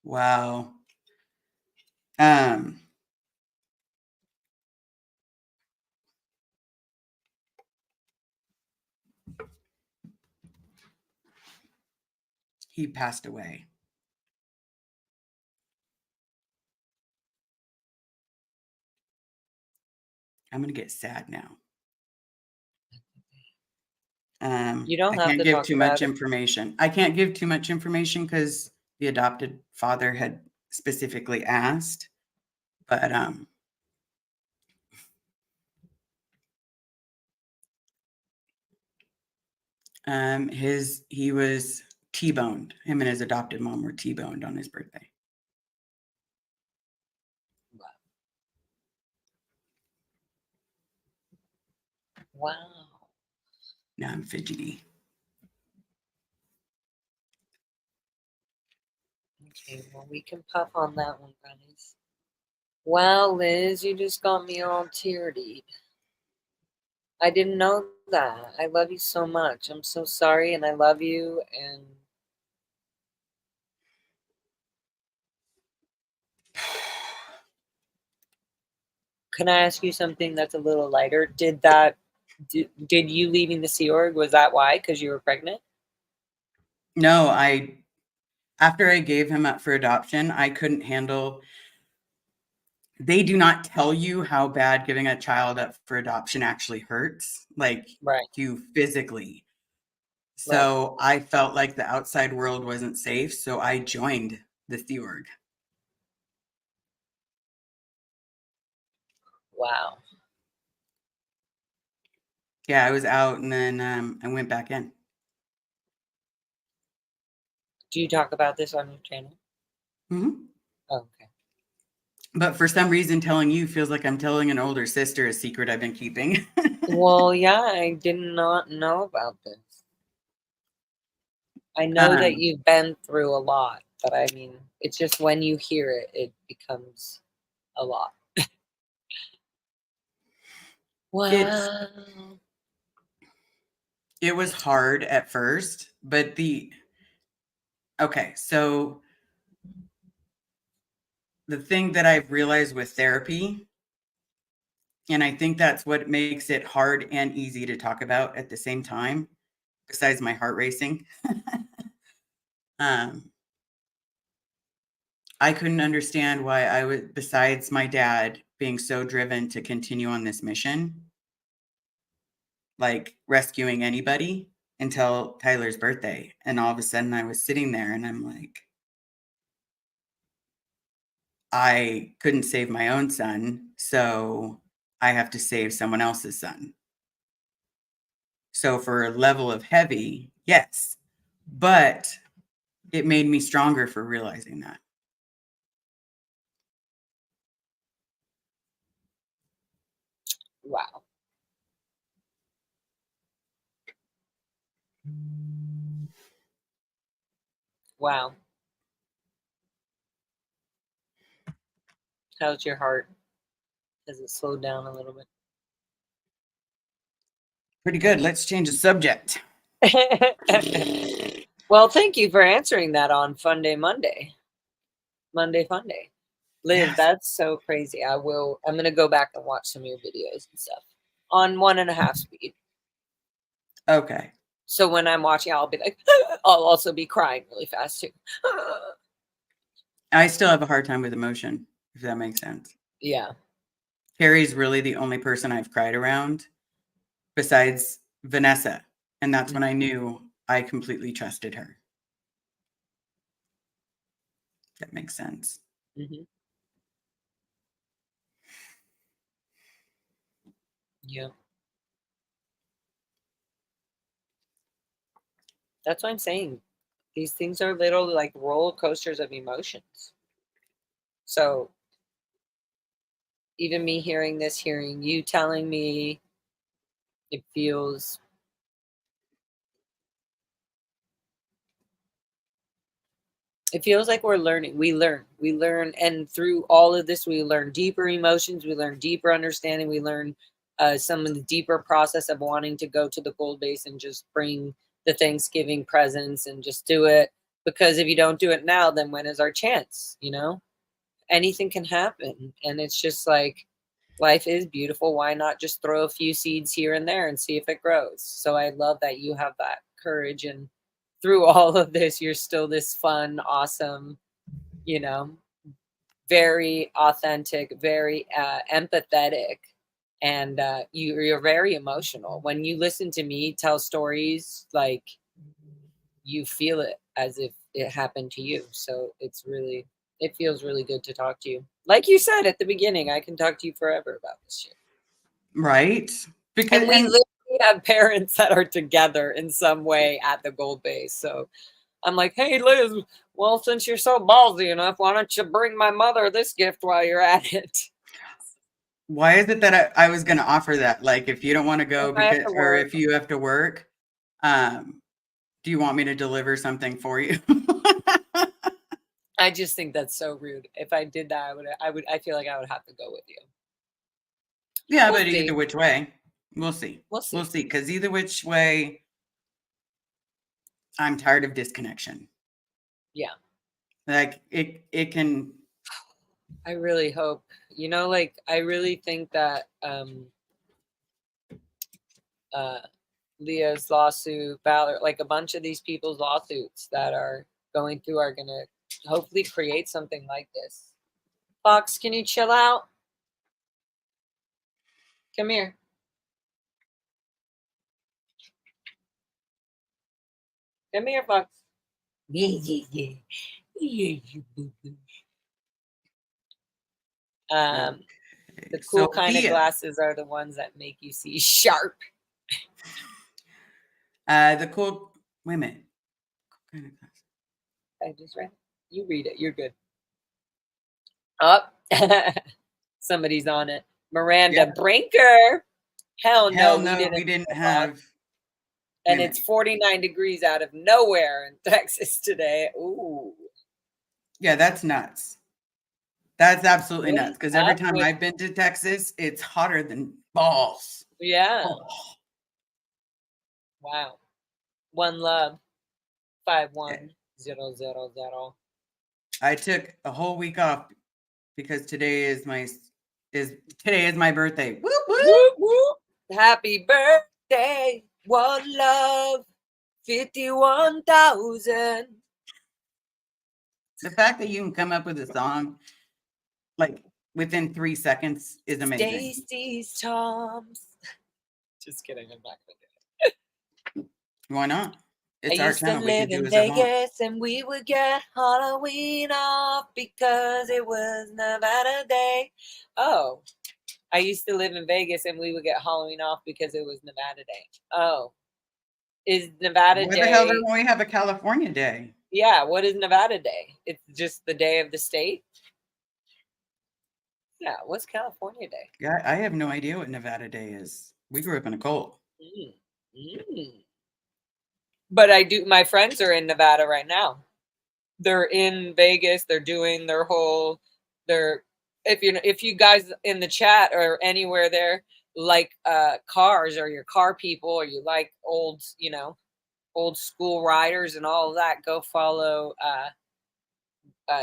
Wow. Um, he passed away. I'm gonna get sad now. You don't I have can't to give talk too much about it. information. I can't give too much information because the adopted father had specifically asked. But He was T-boned. Him and his adopted mom were T-boned on his birthday. Wow. Now I'm fidgety. Okay, well, we can puff on that one, guys. Wow, Liz, you just got me all teary. I didn't know that. I love you so much. I'm so sorry, and I love you. And can I ask you something that's a little lighter? Did you leaving the Sea Org, was that why? Because you were pregnant? No, after I gave him up for adoption, I couldn't handle. They do not tell you how bad giving a child up for adoption actually hurts, like Right. you physically. Right. So I felt like the outside world wasn't safe, so I joined the Sea Org. Wow. Yeah, I was out, and then I went back in. Do you talk about this on your channel? Mm-hmm. Oh, okay. But for some reason, telling you feels like I'm telling an older sister a secret I've been keeping. Well, yeah, I did not know about this. I know that you've been through a lot, but I mean, it's just when you hear it, it becomes a lot. Wow. It was hard at first, but okay, so the thing that I've realized with therapy, and I think that's what makes it hard and easy to talk about at the same time, besides my heart racing. I couldn't understand why I would, besides my dad being so driven to continue on this mission, like rescuing anybody, until Tyler's birthday. And all of a sudden I was sitting there and I'm like, I couldn't save my own son, so I have to save someone else's son. So for a level of heavy, yes, but it made me stronger for realizing that. Wow. Wow. How's your heart? Has it slowed down a little bit? Pretty good. Let's change the subject. Well, thank you for answering that on Funday Monday. Monday Funday. Liz, Yes. that's so crazy. I'm going to go back and watch some of your videos and stuff on 1.5 speed. Okay. So when I'm watching, I'll be like, I'll also be crying really fast too. I still have a hard time with emotion, if that makes sense. Yeah. Carrie's really the only person I've cried around besides Vanessa. And that's when I knew I completely trusted her. That makes sense. Mm-hmm. Yeah. That's what I'm saying. These things are little like roller coasters of emotions. So even me hearing this, hearing you telling me, it feels like we're learning. We learn. And through all of this, we learn deeper emotions. We learn deeper understanding. We learn some of the deeper process of wanting to go to the gold base and just bring the Thanksgiving presents and just do it. Because if you don't do it now, then when is our chance? You know, anything can happen. And it's just like, life is beautiful. Why not just throw a few seeds here and there and see if it grows? So I love that you have that courage, and through all of this, you're still this fun, awesome, you know, very authentic, very empathetic, and you're very emotional. When you listen to me tell stories, like, you feel it as if it happened to you. So it feels really good to talk to you. Like you said at the beginning, I can talk to you forever about this shit. Right? And we literally have parents that are together in some way at the gold base. So I'm like, hey, Liz, well, since you're so ballsy enough, why don't you bring my mother this gift while you're at it? Why is it that I was going to offer that? Like, if you don't want to If go I have because, to or work, if you have to work, do you want me to deliver something for you? I just think that's so rude. If I did that, I feel like I would have to go with you. Yeah, We'll but see. either which way, we'll see. We'll see. We'll see. Because either which way, I'm tired of disconnection. Yeah. Like it can. I really hope, like I really think that Leah's lawsuit, Valor, like a bunch of these people's lawsuits that are going through are gonna hopefully create something like this. Fox, can you chill out? Come here. Come here, Fox. Yeah. The cool So kind of Thea, glasses are the ones that make you see sharp. the cool. Wait a minute. Cool kind of glasses. I just read it. You read it. You're good. Up. Somebody's on it. Miranda Yep. Brinker. Hell Hell no, we no, didn't. we didn't have. And it's 49 degrees out of nowhere in Texas today. Ooh. Yeah, that's nuts. That's absolutely What nuts. is Because every up time with? I've been to Texas, it's hotter than balls. Yeah. Oh. Wow. One love. 51000. I took a whole week off because today is my birthday. Whoop whoop. Whoop, whoop. Happy birthday. One love. 51,000. The fact that you can come up with a song like within 3 seconds is amazing. Stacy's Toms. Just kidding. I'm not going to do it. Why not? I It's our used to channel. We live can do in as I want. Vegas and we would get Halloween off because it was Nevada Day. Oh, I used to live in Vegas and we would get Halloween off because it was Nevada Day. Oh, is Nevada Why the hell Day? don't we have a California day? Yeah, what is Nevada Day? It's just the day of the state? Yeah, what's California Day? Yeah, I have no idea what Nevada Day is. We grew up in a cult. But I do. My friends are in Nevada right now. They're in Vegas. They're doing their whole. If you guys in the chat or anywhere there like cars or your car people or you like old school riders and all of that, go follow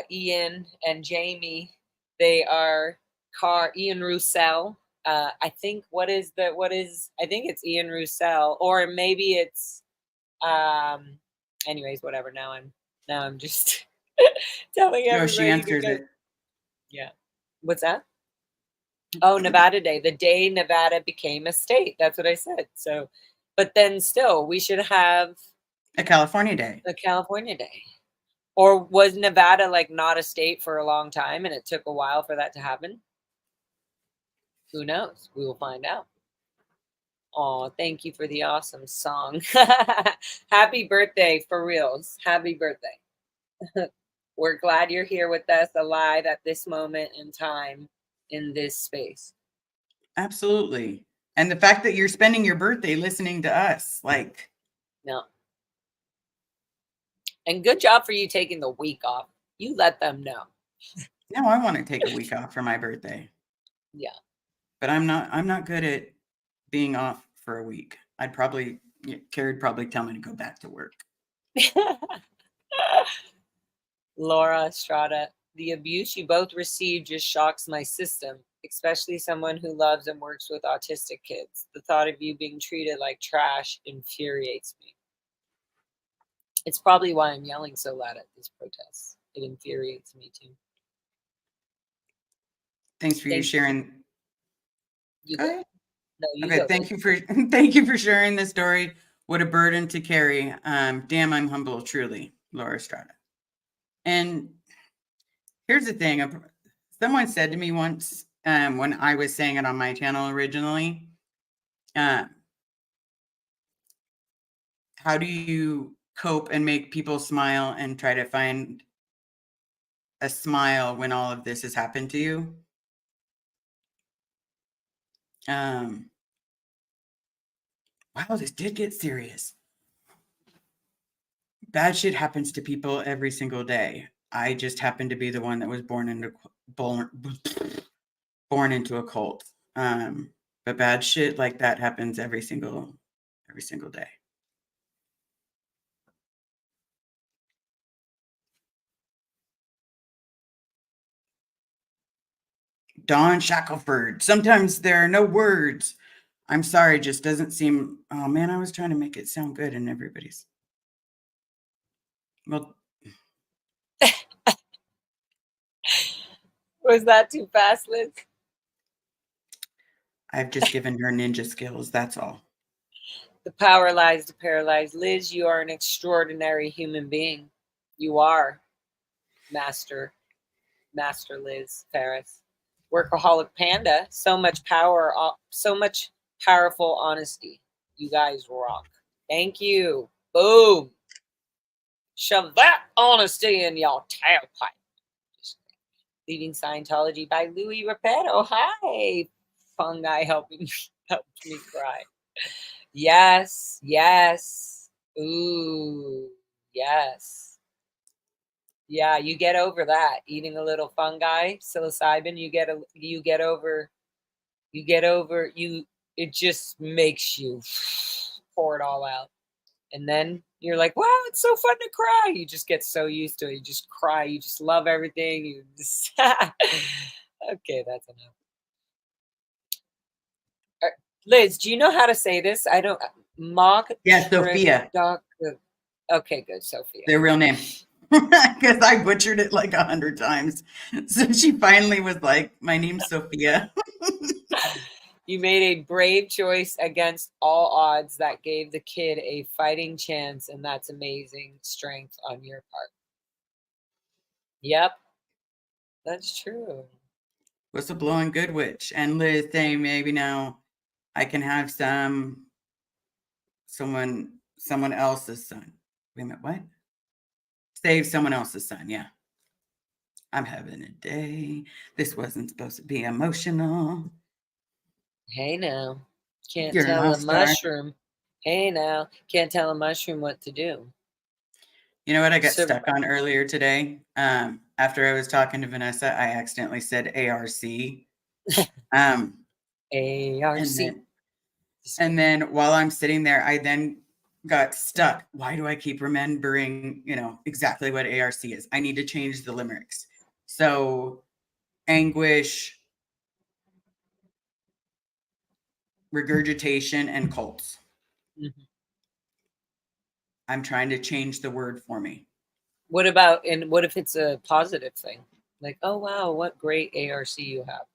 Ian and Jamie. They are Ian Roussel. I think I think it's Ian Roussel, or maybe it's anyways, whatever. Now I'm just telling No, she everybody answers because it. yeah. What's that? Oh, Nevada Day, the day Nevada became a state. That's what I said. So, but then still, we should have A California day. a California Day. Or was Nevada like not a state for a long time and it took a while for that to happen? Who knows? We will find out. Oh, thank you for the awesome song. Happy birthday, for reals. Happy birthday. We're glad you're here with us, alive at this moment in time in this space. Absolutely. And the fact that you're spending your birthday listening to us, like. No. And good job for you taking the week off. You let them know. No, I want to take a week off for my birthday. Yeah. But I'm not good at being off for a week. Carrie would probably tell me to go back to work. Laura Estrada, the abuse you both received just shocks my system, especially someone who loves and works with autistic kids. The thought of you being treated like trash infuriates me. It's probably why I'm yelling so loud at this protest. It infuriates me too. Thanks for you sharing. You go. No, you okay, go. thank you for sharing this story. What a burden to carry. Damn, I'm humble, truly, Laura Estrada. And here's the thing. Someone said to me once, when I was saying it on my channel originally, how do you cope and make people smile and try to find a smile when all of this has happened to you? Wow, this did get serious. Bad shit happens to people every single day. I just happen to be the one that was born into a cult. But bad shit like that happens every single day. Dawn Shackelford. Sometimes there are no words. I'm sorry, just doesn't seem. Oh man, I was trying to make it sound good, and everybody's. Well, Was that too fast, Liz? I've just given her ninja skills. That's all. The power lies to paralyze. Liz, you are an extraordinary human being. You are Master Liz Ferris. Workaholic Panda. So much power, so much powerful honesty. You guys rock. Thank you. Boom. Shove that honesty in your tailpipe. Leaving Scientology by Louis Repetto. Hi, Funday helped me cry. Yes, yes. Ooh, yes. Yeah, you get over that. Eating a little fungi, psilocybin, you get over it just makes you pour it all out. And then you're like, wow, it's so fun to cry. You just get so used to it. You just cry. You just love everything. You just okay, that's enough. Liz, do you know how to say this? I don't. Mock. Yeah, Sophia. Okay, good, Sophia. Their real name. Because I butchered it like 100 times. So she finally was like, my name's Sophia. You made a brave choice against all odds that gave the kid a fighting chance, and that's amazing strength on your part. Yep, that's true. Whistleblowing good witch. And Liz saying maybe now I can have someone else's son. Wait a minute, what? Save someone else's son, yeah. I'm having a day. This wasn't supposed to be emotional. Hey now. Can't You're tell an a all-star. mushroom. Hey now. Can't tell a mushroom what to do. You know what I got stuck on earlier today? After I was talking to Vanessa, I accidentally said ARC. ARC. And then while I'm sitting there, I then got stuck. Why do I keep remembering, exactly what ARC is? I need to change the limericks. So anguish, regurgitation, and cults. Mm-hmm. I'm trying to change the word for me. What if it's a positive thing? Like, oh wow, what great ARC you have.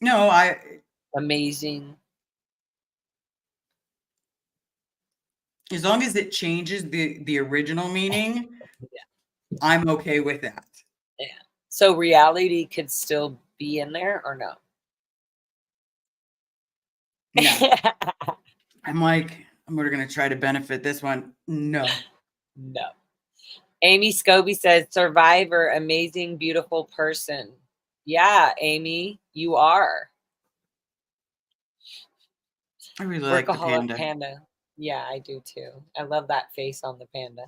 No, amazing. As long as it changes the original meaning, yeah. I'm okay with that. Yeah. So reality could still be in there or no? No. I'm like, we're going to try to benefit this one. No. No. Amy Scobie says, Survivor, amazing, beautiful person. Yeah, Amy, you are. I really like the panda. Yeah, I do too. I love that face on the panda.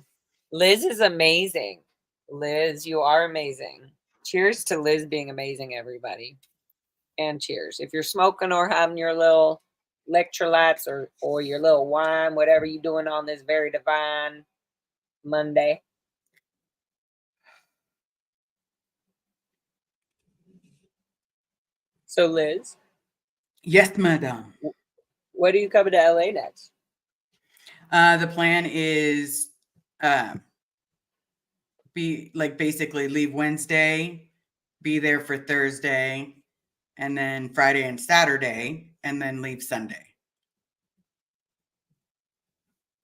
Liz is amazing. Liz, you are amazing. Cheers to Liz being amazing, everybody. And cheers. If you're smoking or having your little electrolytes or your little wine, whatever you're doing on this very divine Monday. So, Liz. Yes, madam. What are you coming to LA next? The plan is basically leave Wednesday, be there for Thursday, and then Friday and Saturday, and then leave Sunday.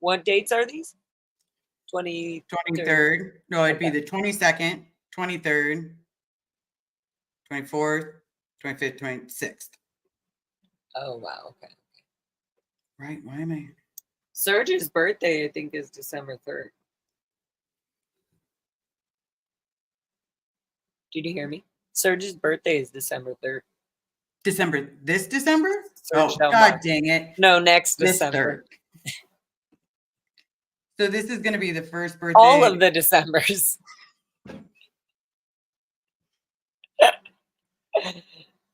What dates are these? 23rd. No, it'd be the 22nd, 23rd, 24th, 25th, 26th. Oh, wow. Okay. Right. Why am I? Serge's birthday, I think, is December 3rd. Did you hear me? Serge's birthday is December 3rd. This December? Serge Oh, Del God Mar. dang it. No, next This December. 3rd. So this is going to be the first birthday. All of the Decembers.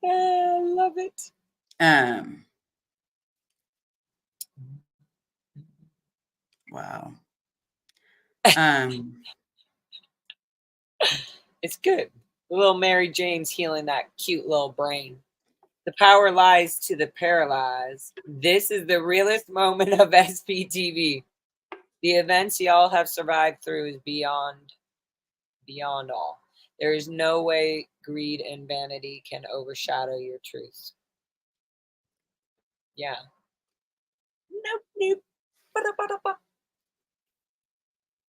I love it. Wow. It's good. Little Mary Jane's healing that cute little brain. The power lies to the paralyzed. This is the realest moment of SPTV. The events y'all have survived through is beyond all. There is no way greed and vanity can overshadow your truth. Yeah. Nope. Ba-da-ba-da-ba.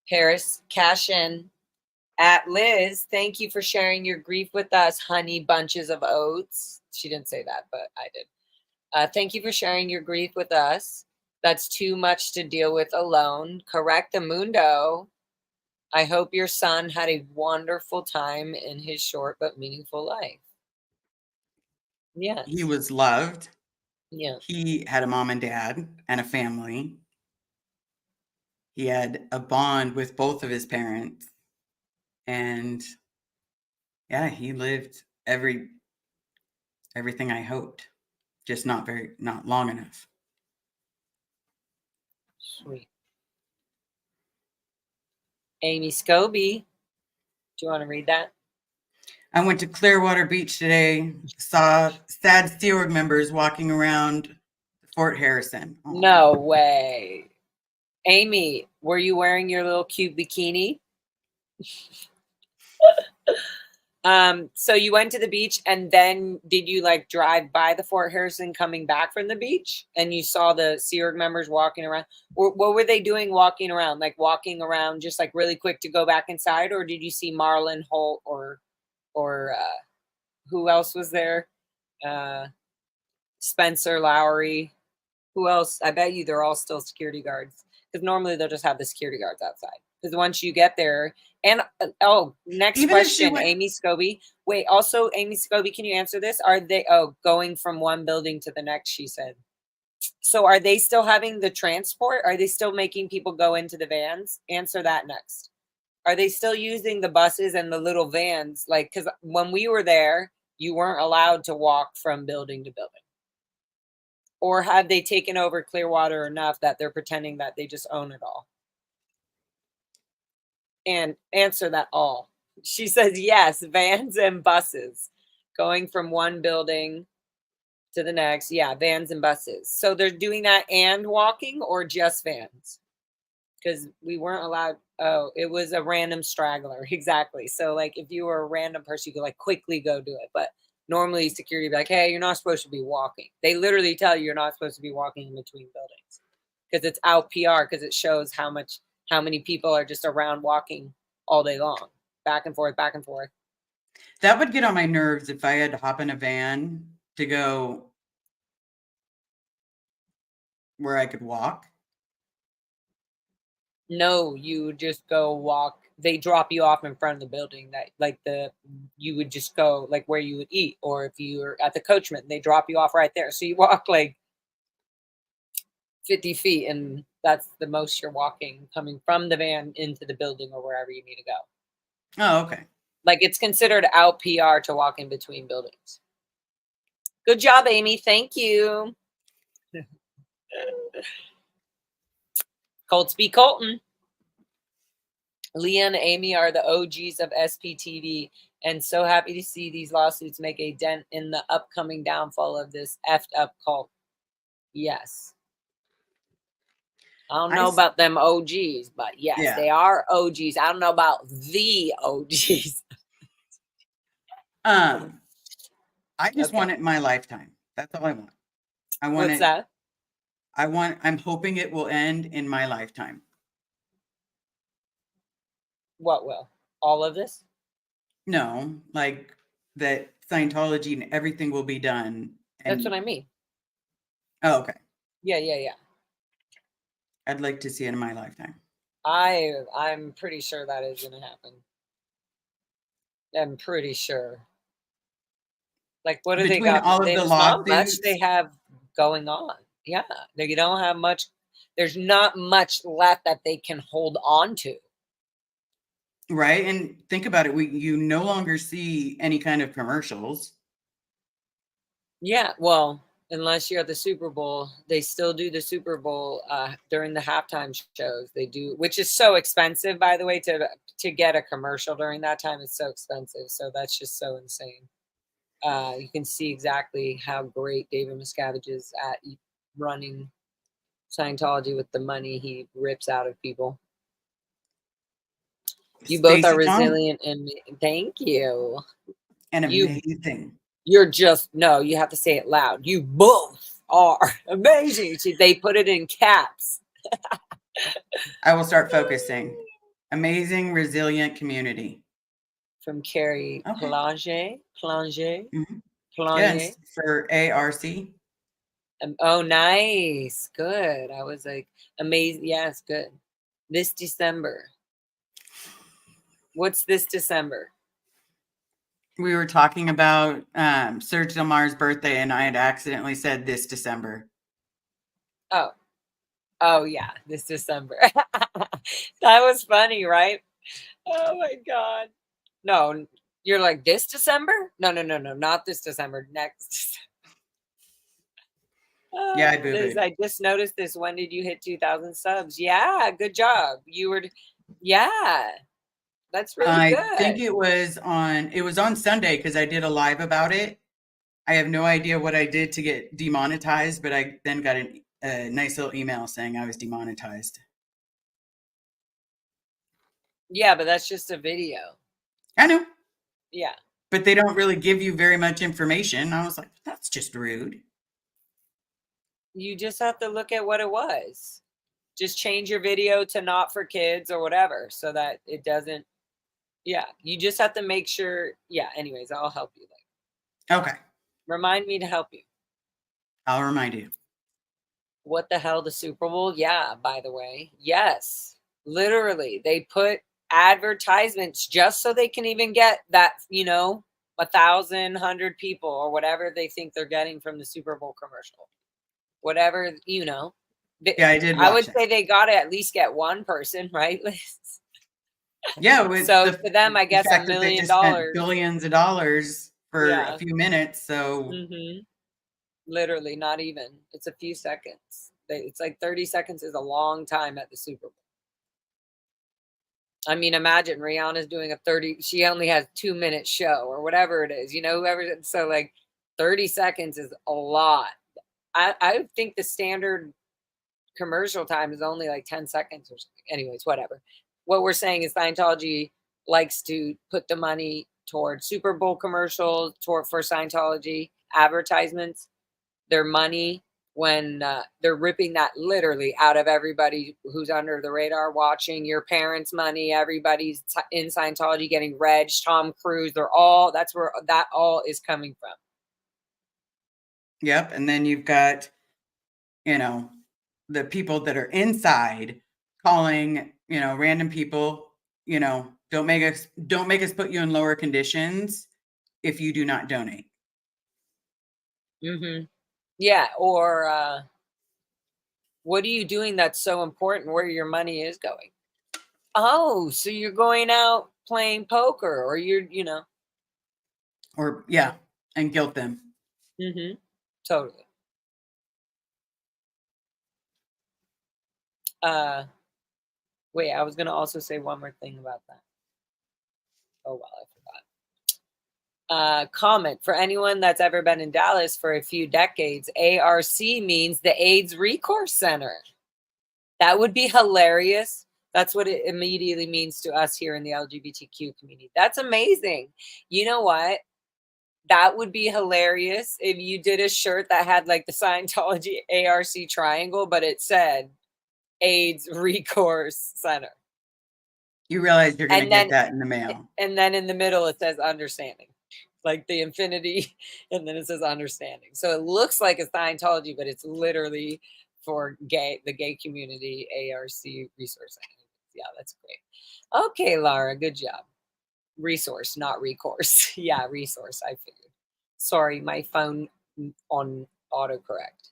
Harris, cash in. At Liz, thank you for sharing your grief with us, honey bunches of oats. She didn't say that, but I did. Thank you for sharing your grief with us. That's too much to deal with alone. Correct, Amundo. I hope your son had a wonderful time in his short but meaningful life. Yes. He was loved. Yeah. He had a mom and dad and a family. He had a bond with both of his parents. And yeah, he lived everything I hoped, just not long enough. Sweet. Amy Scobie, do you want to read that? I went to Clearwater Beach today, saw sad Sea Org members walking around Fort Harrison. Aww. No way. Amy, were you wearing your little cute bikini? So you went to the beach, and then did you like drive by the Fort Harrison coming back from the beach, and you saw the Sea Org members walking around? What were they doing walking around? Like walking around just like really quick to go back inside, or did you see Marlon Holt or who else was there? Spencer Lowry. Who else? I bet you they're all still security guards, because normally they'll just have the security guards outside. Because once you get there, and next Even question, Amy Scobie. Wait, also Amy Scobie, can you answer this? Are they going from one building to the next? She said. So are they still having the transport? Are they still making people go into the vans? Answer that next. Are they still using the buses and the little vans? Like, because when we were there, you weren't allowed to walk from building to building. Or have they taken over Clearwater enough that they're pretending that they just own it all? And answer that all. She says, yes, vans and buses going from one building to the next. Yeah, vans and buses. So they're doing that and walking, or just vans? Because we weren't allowed. Oh, it was a random straggler. Exactly. So like if you were a random person, you could like quickly go do it. But normally security would be like, hey, you're not supposed to be walking. They literally tell you you're not supposed to be walking in between buildings, because it's out PR, because it shows how many people are just around walking all day long, back and forth, back and forth. That would get on my nerves if I had to hop in a van to go where I could walk. No, you would just go walk. They drop you off in front of the building that you would just go like where you would eat, or if you were at the Coachman, they drop you off right there. So you walk like 50 feet, and that's the most you're walking coming from the van into the building or wherever you need to go. Oh, okay. Like it's considered out PR to walk in between buildings. Good job, Amy. Thank you. Coltsby Colton. Leah and Amy are the OGs of SPTV, and so happy to see these lawsuits make a dent in the upcoming downfall of this effed up cult. Yes. I don't know about them OGs, but yes, yeah, they are OGs. I don't know about the OGs. I just want it in my lifetime. That's all I want. I want What's that? I'm hoping it will end in my lifetime. What will? All of this? No, like that Scientology and everything will be done. That's what I mean. Oh, okay. Yeah. I'd like to see it in my lifetime. I'm pretty sure that is going to happen. I'm pretty sure. Like, what do they Between got? all of the There's not much they lawsuits, have going on. Yeah, they don't have much. There's not much left that they can hold on to. right? And think about it, you no longer see any kind of commercials. Yeah, well, unless you're at the Super Bowl, they still do the Super Bowl during the halftime shows. They do, which is so expensive, by the way, to get a commercial during that time. It's so expensive. So that's just so insane. You can see exactly how great David Miscavige is at running Scientology with the money he rips out of people. You both are Stacy Dawn, resilient and thank you. and You amazing. you're just no, you have to say it loud. You both are amazing. See, they put it in caps. I will start focusing. Amazing, resilient community. From Carrie Okay. Plage. Mm-hmm. Plage. Yes, for ARC. Oh, nice. Good. I was like, amazing. Yes, good. This December. What's this December? We were talking about Serge Delmar's birthday, and I had accidentally said this December. Oh, yeah, this December. That was funny, right? Oh my God. No, you're like this December? No, not this December. Next. Yeah, I Liz, boo-booed. I just noticed this. When did you hit 2,000 subs? Yeah, good job. Yeah, that's really I good. think it was on Sunday because I did a live about it. I have no idea what I did to get demonetized, but I then got a nice little email saying I was demonetized. Yeah, but that's just a video. I know, Yeah. but they don't really give you very much information. I was like, that's just rude. You just have to look at what it was. Just change your video to not for kids or whatever so that it doesn't. Yeah, you just have to make sure. Yeah, anyways, I'll help you. Okay, Remind me to help you. I'll remind you. What the hell, the Super Bowl? Yeah, by the way. Yes. Literally, they put advertisements just so they can even get that, 1,100 people or whatever they think they're getting from the Super Bowl commercial. Whatever, Yeah, I did I watch would it. say they got to at least get one person, right? Yeah, with So for them, I the guess $1 fact that they million. just spent billions of dollars for a Yeah. few minutes. So Mm-hmm. Literally, not even. It's a few seconds. It's like 30 seconds is a long time at the Super Bowl. I mean, imagine Rihanna's doing she only has 2-minute show or whatever it is, so like 30 seconds is a lot. I think the standard commercial time is only like 10 seconds or something. Anyways, whatever. What we're saying is Scientology likes to put the money towards Super Bowl commercials, for Scientology advertisements, their money when they're ripping that literally out of everybody who's under the radar watching, your parents' money, everybody's in Scientology getting reg, Tom Cruise, that's where that all is coming from. yep. And then you've got, the people that are inside calling, random people, don't make us put you in lower conditions if you do not donate. Mm-hmm. Yeah. Or what are you doing that's so important where your money is going? Oh, so you're going out playing poker or Or yeah, and guilt them. Mm-hmm. Totally. Wait, I was going to also say one more thing about that. Oh, well, I forgot. Comment for anyone that's ever been in Dallas for a few decades, ARC means the AIDS Recourse Center. That would be hilarious. That's what it immediately means to us here in the LGBTQ community. That's amazing. You know what? That would be hilarious if you did a shirt that had like the Scientology ARC triangle, but it said AIDS Recourse Center. You realize you're going to And get then that in the mail. And then in the middle, it says understanding, like the infinity. And then it says understanding. So it looks like a Scientology, but it's literally for the gay community ARC resource. Yeah, that's great. Okay, Lara, good job. Resource, not recourse. Yeah, resource. I figured. Sorry, my phone on autocorrect.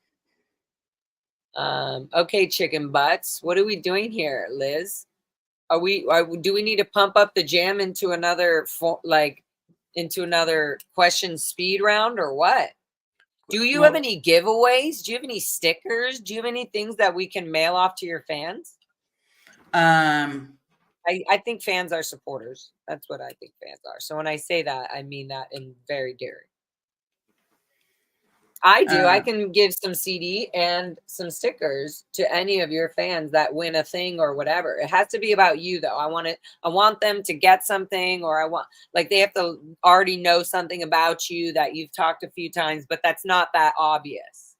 Okay, chicken butts. What are we doing here, Liz? Do we need to pump up the jam into another question speed round or what? Do you have any giveaways? Do you have any stickers? Do you have any things that we can mail off to your fans? I think fans are supporters. That's what I think fans are. So when I say that, I mean that in very daring. I do. I can give some CD and some stickers to any of your fans that win a thing or whatever. It has to be about you, though. I want them to get something, or they have to already know something about you that you've talked a few times, but that's not that obvious.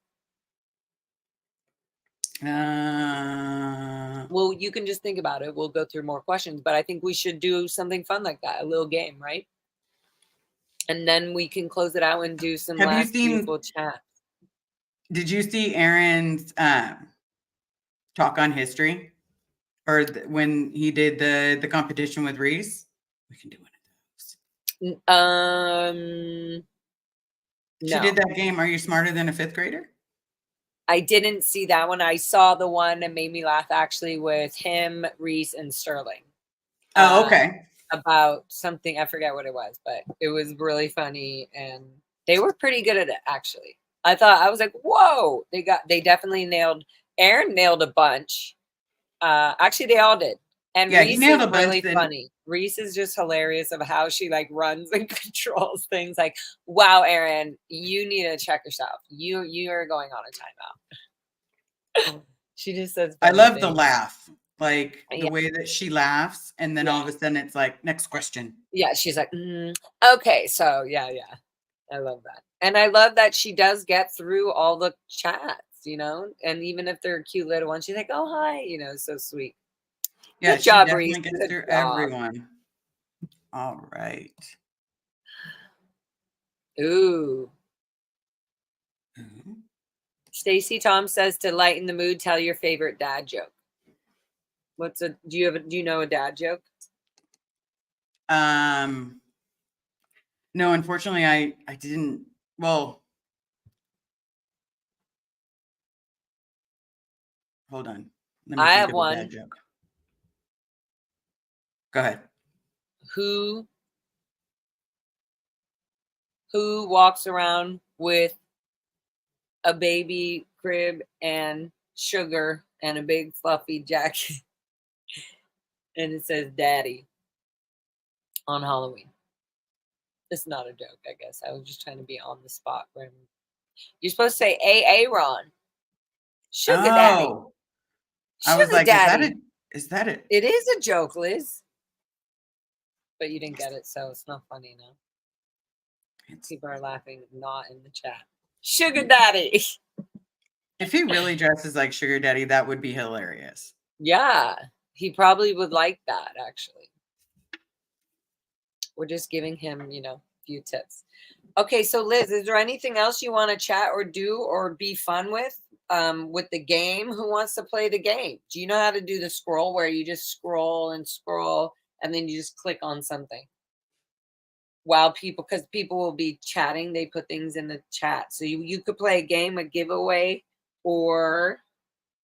Well, you can just think about it. We'll go through more questions, but I think we should do something fun like that, a little game, right? And then we can close it out and do some beautiful chat. Did you see Aaron's talk on history, or when he did the competition with Reese? We can do one of those. She did that game. Are you smarter than a fifth grader? I didn't see that one. I saw the one that made me laugh, actually, with him, Reese, and Sterling. Oh, okay. About something, I forget what it was, but it was really funny, and they were pretty good at it, actually. I was like, whoa, they definitely Aaron nailed a bunch. Actually, they all did. And yeah, Reese is really funny. Reese is just hilarious of how she runs and controls things. Like, wow, Aaron, you need to check yourself. You are going on a timeout. She just says, I love the laugh, the way that she laughs, and then all of a sudden it's like, next question. Yeah, she's like, okay, so yeah, I love that, and I love that she does get through all the chats, and even if they're cute little ones, she's like, oh hi, so sweet. Yeah, good job, Reese. Gets through everyone. All right. Ooh. Stacy Tom says, to lighten the mood, tell your favorite dad joke. Do you know a dad joke? No, unfortunately, I didn't. Well, hold on. Let me think of a dad joke. Go ahead. Who walks around with a baby crib and sugar and a big fluffy jacket and it says daddy on Halloween? It's not a joke, I guess. I was just trying to be on the spot. You're supposed to say Ron. Sugar daddy. I was like, daddy. Is that it? It is a joke, Liz. But you didn't get it, so it's not funny now. People are laughing, not in the chat. Sugar daddy. If he really dresses like Sugar Daddy, that would be hilarious. Yeah, he probably would like that, actually. We're just giving him, a few tips. Okay, so Liz, is there anything else you want to chat or do or be fun with the game? Who wants to play the game? Do you know how to do the scroll where you just scroll and then you just click on something? Because people will be chatting, they put things in the chat. So you could play a game, a giveaway, or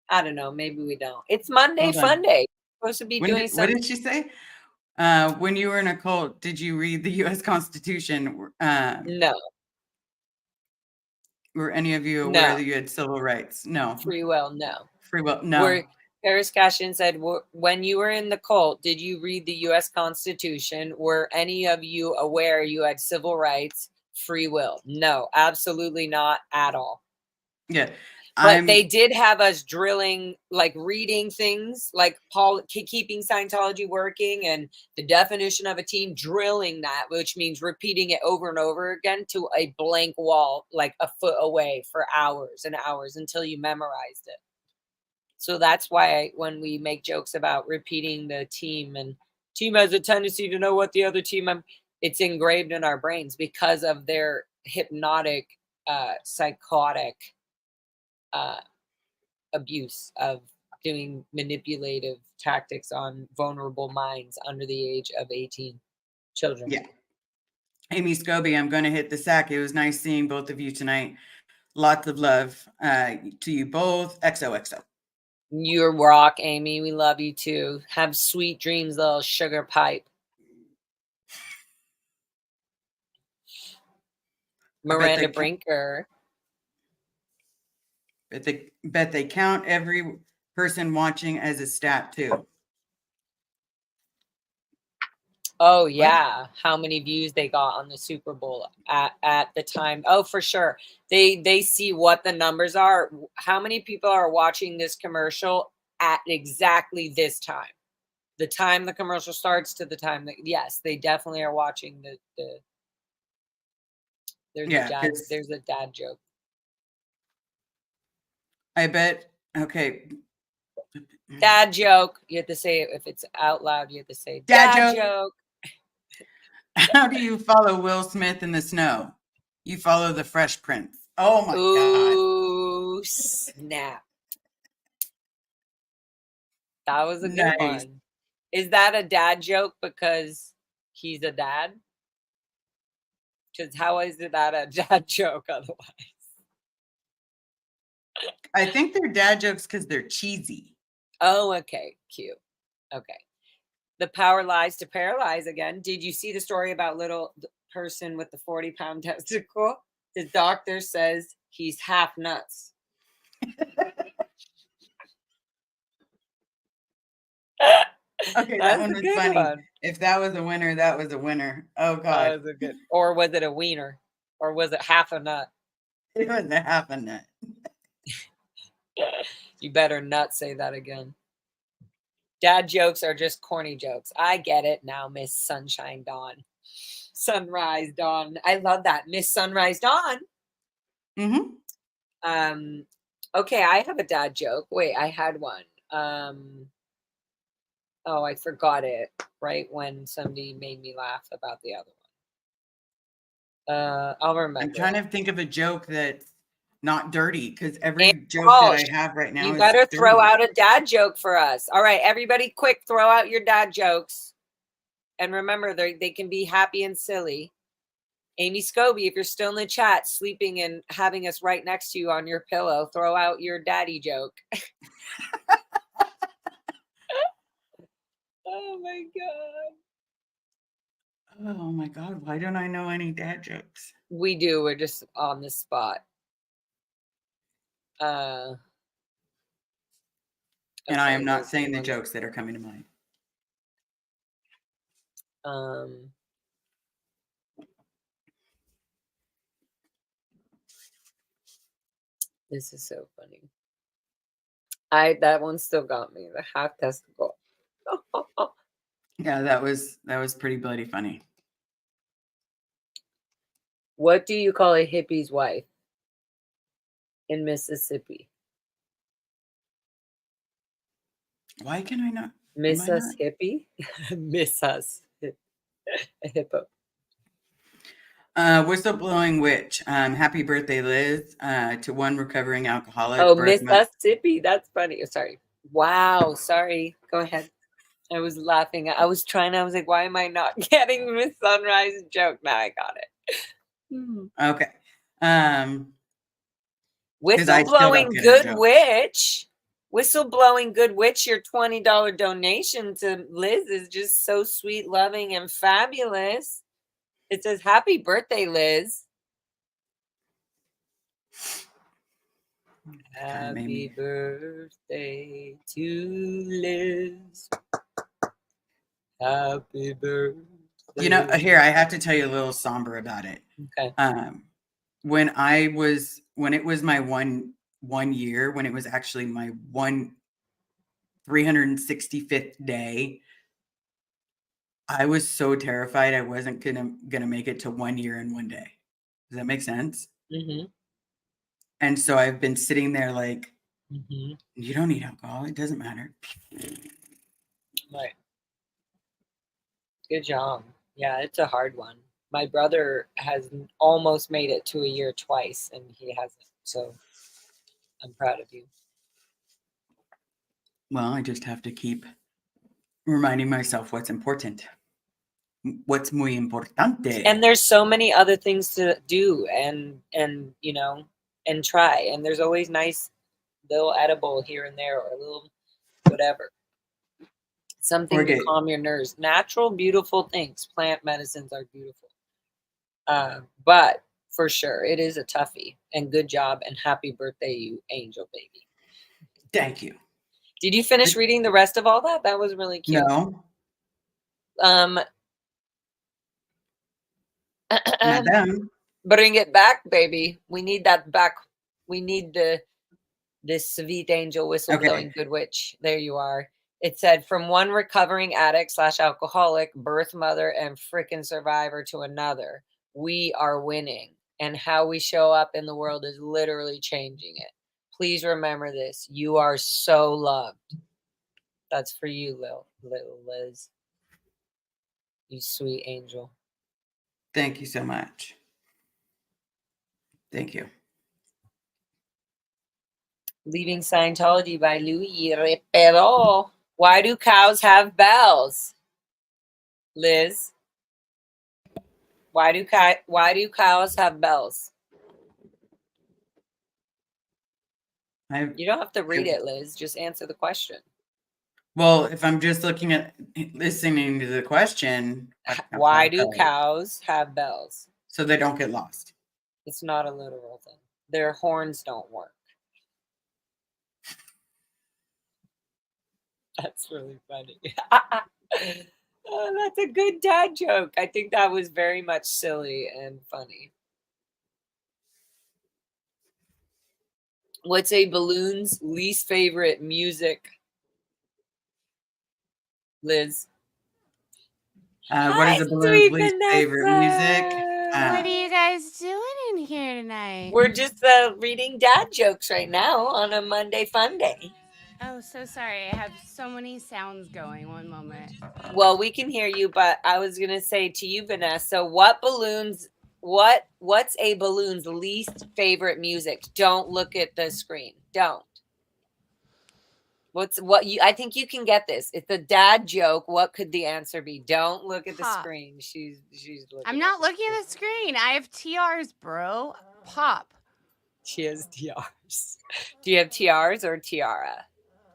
I don't know, maybe we don't. It's Monday Funday. We're supposed to be doing something. What did she say? When you were in a cult, did you read the U.S. Constitution? No. Were any of you aware that you had civil rights? No. Free will, no. Free will, no. Paris Cashin said, when you were in the cult, did you read the U.S. Constitution? Were any of you aware you had civil rights, free will? No, absolutely not at all. Yeah. But they did have us drilling, reading things, keeping Scientology working and the definition of a team, drilling that, which means repeating it over and over again to a blank wall, a foot away for hours and hours until you memorized it. So that's why when we make jokes about repeating the team, and team has a tendency to know what the other team, it's engraved in our brains because of their hypnotic, psychotic abuse of doing manipulative tactics on vulnerable minds under the age of 18 children. Yeah. Amy Scobie, I'm going to hit the sack. It was nice seeing both of you tonight. Lots of love to you both. XOXO. You're rock, Amy. We love you too. Have sweet dreams, little sugar pipe. Miranda Brinker. Bet they count every person watching as a stat too. Oh yeah, what? How many views they got on the Super Bowl at the time? Oh, for sure. They see what the numbers are. How many people are watching this commercial at exactly this time? The time the commercial starts to the time that, yes, they definitely are watching the there's a dad joke. I bet. Okay. Dad joke. You have to say it if it's out loud. You have to say dad joke. How do you follow Will Smith in the snow? You follow the Fresh Prince. Oh my God. Ooh, snap. That was a good one. Is that a dad joke because he's a dad? Because how is that a dad joke otherwise? I think they're dad jokes because they're cheesy. Oh, okay. Cute. Okay. The power lies to paralyze again. Did you see the story about little person with the 40-pound testicle? The doctor says he's half nuts. Okay, that one was funny. One. If that was a winner, that was a winner. Oh God. That was a good. Or was it a wiener? Or was it half a nut? It was a half a nut. You better not say that again. Dad jokes are just corny jokes. I get it now, Miss Sunshine Dawn. Sunrise Dawn. I love that. Miss Sunrise Dawn. Mm-hmm. Okay, I have a dad joke. Wait, I had one. Oh, I forgot it right when somebody made me laugh about the other one. I'll remember. I'm trying to think of a joke that's not dirty because every joke that I have right now you better throw out a dad joke for us. All right, everybody, quick, throw out your dad jokes. And remember, they can be happy and silly. Amy Scobie, if you're still in the chat, sleeping and having us right next to you on your pillow, throw out your daddy joke. Oh my God. Oh my God. Why don't I know any dad jokes? We do. We're just on the spot. Okay, and I am not saying the jokes that are coming to mind. This is so funny. That one still got me. The half testicle. Yeah, that was pretty bloody funny. What do you call a hippie's wife in Mississippi? Why can I not? Miss us hippie? Miss us. A hippo. Whistleblowing witch. Happy birthday, Liz. To one recovering alcoholic. Oh, Mississippi. That's funny. Sorry. Wow. Sorry. Go ahead. I was laughing. I was like, why am I not getting Miss Sunrise joke? Now I got it. Okay. Whistleblowing good witch. Whistleblowing good witch. Your $20 donation to Liz is just so sweet, loving, and fabulous. It says, happy birthday, Liz. Happy birthday to Liz. Happy birthday. You know, here, I have to tell you a little somber about it. Okay. When it was my one year, when it was actually my 365th day, I was so terrified I wasn't gonna make it to 1 year in 1 day. Does that make sense? Mm-hmm. And so I've been sitting there like, you don't need alcohol. It doesn't matter. Right. Good job. Yeah, it's a hard one. My brother has almost made it to a year twice, and he hasn't. So I'm proud of you. Well, I just have to keep reminding myself what's important. What's muy importante. And there's so many other things to do and you know, and try. And there's always nice little edible here and there, or a little whatever. Something to calm your nerves. Natural, beautiful things. Plant medicines are beautiful. But for sure, it is a toughie. And good job and happy birthday, you angel baby. Thank you. Did you finish reading the rest of all that? That was really cute. No. Madame. Bring it back, baby. We need that back. We need this sweet angel whistle blowing good witch. There you are. It said, from one recovering addict / alcoholic, birth mother, and frickin' survivor to another, we are winning. And how we show up in the world is literally changing it. Please remember this. You are so loved. That's for you, little Liz. You sweet angel. Thank you so much. Thank you. Leaving Scientology by Louis Repero. Why do cows have bells? Liz? Why do cows have bells? You don't have to read it, Liz. Just answer the question. Well, if I'm just listening to the question. Why do cows have bells? So they don't get lost. It's not a literal thing. Their horns don't work. That's really funny. Oh, that's a good dad joke. I think that was very much silly and funny. What's a balloon's least favorite music? Liz. What is a balloon's least favorite music? What are you guys doing in here tonight? We're just reading dad jokes right now on a Monday fun day. Oh, so sorry. I have so many sounds going. One moment. Well, we can hear you, but I was going to say to you, Vanessa, what's a balloon's least favorite music? Don't look at the screen. Don't. I think you can get this. It's a dad joke. What could the answer be? Don't look at the screen. She's looking. I'm not looking at the screen. I have TRs, bro. Pop. She has TRs. Do you have TRs or tiara?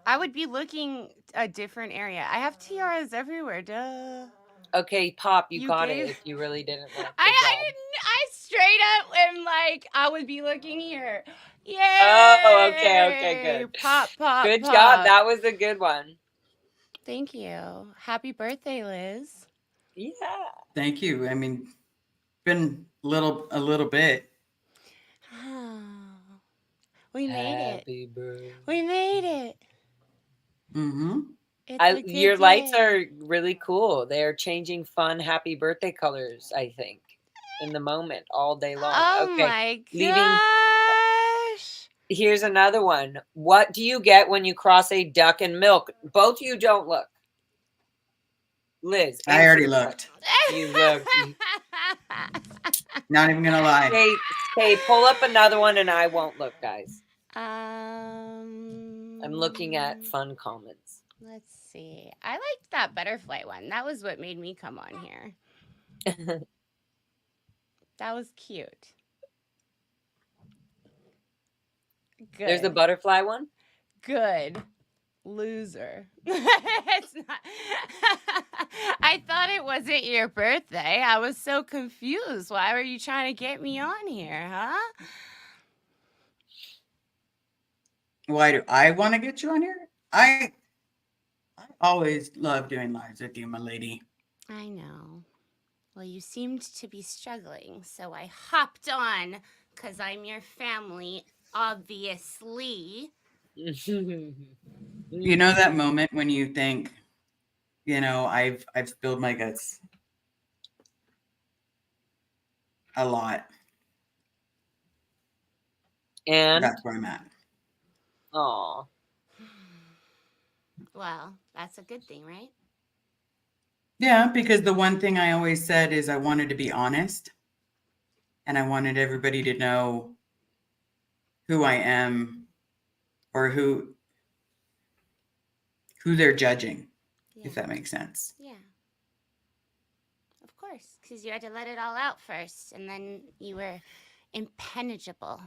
I would be looking a different area. I have tiaras everywhere. Duh. Okay, Pop, you got it. If you really didn't look. I straight up am like, I would be looking here. Yay! Oh, okay, good. Pop. Good job. That was a good one. Thank you. Happy birthday, Liz. Yeah. Thank you. I mean, been a little bit. We made Happy birthday. We made it. Mm-hmm. Your lights are really cool. They're changing fun, happy birthday colors, I think, in the moment all day long. Oh my gosh. Here's another one. What do you get when you cross a duck and milk? Both of you don't look. Liz. I already looked. You looked. Not even going to lie. Okay, pull up another one and I won't look, guys. I'm looking at fun comments. Let's see. I liked that butterfly one. That was what made me come on here. That was cute. Good. There's a butterfly one? Good. Loser. It's not. I thought it wasn't your birthday. I was so confused. Why were you trying to get me on here, huh? Why do I want to get you on here? I always love doing lives with you, my lady. I know. Well, you seemed to be struggling, so I hopped on because I'm your family, obviously. You know that moment when you think, I've spilled my guts a lot. And that's where I'm at. Aw. Well, that's a good thing, right? Yeah, because the one thing I always said is I wanted to be honest, and I wanted everybody to know who I am, or who who they're judging, Yeah. if that makes sense. Yeah. Of course, because you had to let it all out first, and then you were impenetrable.